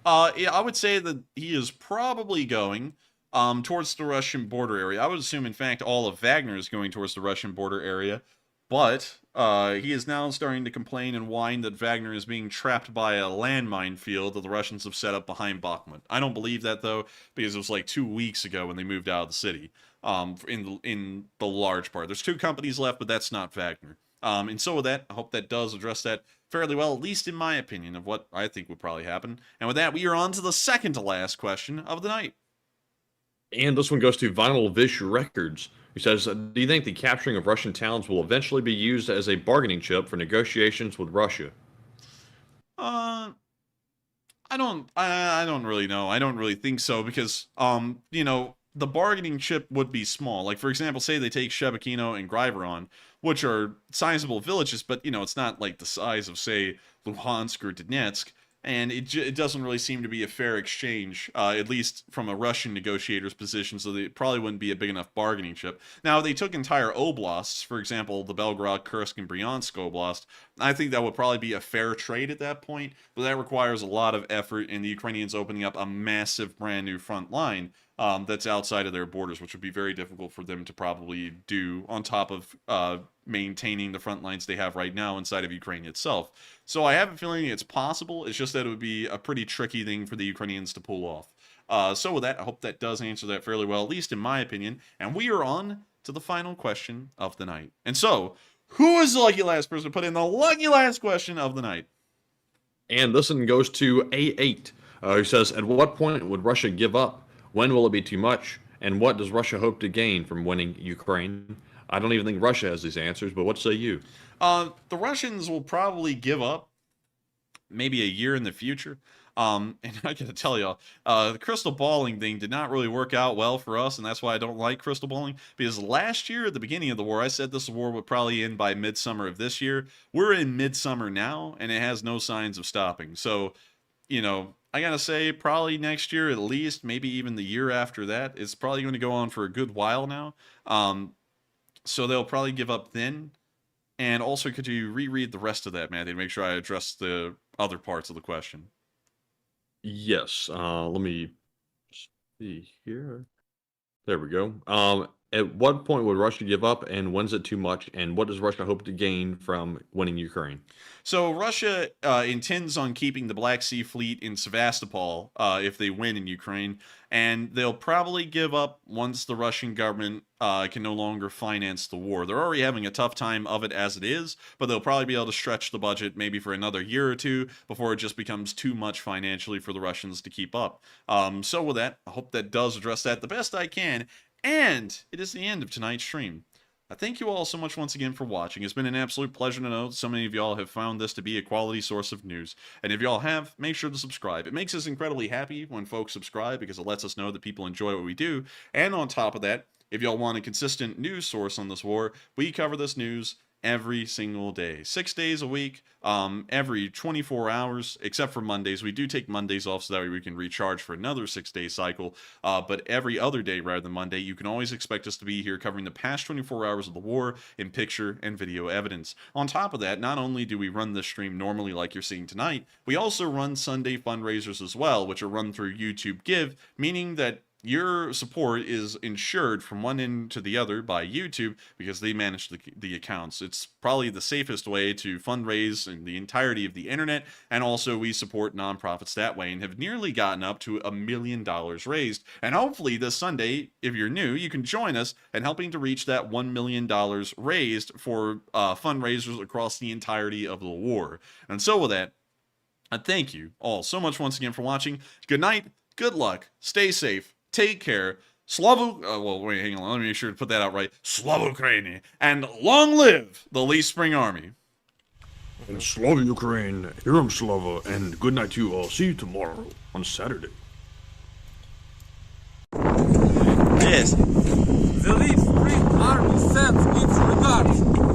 Yeah, I would say that he is probably going towards the Russian border area. I would assume, in fact, all of Wagner is going towards the Russian border area. But he is now starting to complain and whine that Wagner is being trapped by a landmine field that the Russians have set up behind Bakhmut. I don't believe that, though, because it was like 2 weeks ago when they moved out of the city, in the large part. There's 2 companies left, but that's not Wagner. And so with that, I hope that does address that fairly well, at least in my opinion, of what I think would probably happen. And with that, we are on to the second to last question of the night. And this one goes to Vinyl Vish Records, who says, do you think the capturing of Russian towns will eventually be used as a bargaining chip for negotiations with Russia? I don't really know. I don't really think so because, you know, the bargaining chip would be small. Like, for example, say they take Shebkino and Griveron, which are sizable villages, but, you know, it's not like the size of, say, Luhansk or Donetsk. And it doesn't really seem to be a fair exchange, at least from a Russian negotiator's position, so it probably wouldn't be a big enough bargaining chip. Now, if they took entire oblasts, for example, the Belgorod, Kursk, and Bryansk Oblast, I think that would probably be a fair trade at that point, but that requires a lot of effort, and the Ukrainians opening up a massive brand new front line that's outside of their borders, which would be very difficult for them to probably do on top of maintaining the front lines they have right now inside of Ukraine itself. So I have a feeling it's possible. It's just that it would be a pretty tricky thing for the Ukrainians to pull off. So with that, I hope that does answer that fairly well, at least in my opinion. And we are on to the final question of the night. And so, who is the lucky last person to put in the lucky last question of the night? And this one goes to A8, who says, at what point would Russia give up? When will it be too much? And what does Russia hope to gain from winning Ukraine? I don't even think Russia has these answers, but what say you? The Russians will probably give up maybe a year in the future. And I gotta tell y'all, the crystal balling thing did not really work out well for us, and that's why I don't like crystal balling, because last year at the beginning of the war, I said this war would probably end by midsummer of this year. We're in midsummer now, and it has no signs of stopping. So, you know, I gotta say, probably next year at least, maybe even the year after that. It's probably going to go on for a good while now. So they'll probably give up then. And also, could you reread the rest of that, Matthew, to make sure I address the other parts of the question? Yes. Let me see here. There we go. At what point would Russia give up, and when's it too much, and what does Russia hope to gain from winning Ukraine? So Russia intends on keeping the Black Sea Fleet in Sevastopol if they win in Ukraine, and they'll probably give up once the Russian government can no longer finance the war. They're already having a tough time of it as it is, but they'll probably be able to stretch the budget maybe for another year or two before it just becomes too much financially for the Russians to keep up. So with that, I hope that does address that the best I can. And it is the end of tonight's stream. I thank you all so much once again for watching. It's been an absolute pleasure to know so many of y'all have found this to be a quality source of news. And if y'all have, make sure to subscribe. It makes us incredibly happy when folks subscribe because it lets us know that people enjoy what we do. And on top of that, if y'all want a consistent news source on this war, we cover this news every single day, 6 days a week, every 24 hours, except for Mondays. We do take Mondays off so that way we can recharge for another 6-day cycle, but every other day rather than Monday, you can always expect us to be here covering the past 24 hours of the war in picture and video evidence. On top of that, not only do we run this stream normally like you're seeing tonight, we also run Sunday fundraisers as well, which are run through YouTube Give, meaning that your support is insured from one end to the other by YouTube because they manage the accounts. It's probably the safest way to fundraise in the entirety of the internet, and also we support nonprofits that way and have nearly gotten up to $1 million raised. And hopefully this Sunday, if you're new, you can join us in helping to reach that $1 million raised for fundraisers across the entirety of the war. And so with that, I thank you all so much once again for watching. Good night, good luck, stay safe, take care. Slava, well, wait, hang on. Let me make sure to put that out right. Slava Ukraini. And long live the Lee Spring Army. And Slava Ukraine, Hiram Slava, and good night to you all. See you tomorrow on Saturday. Yes. The Lee Spring Army sends its regards.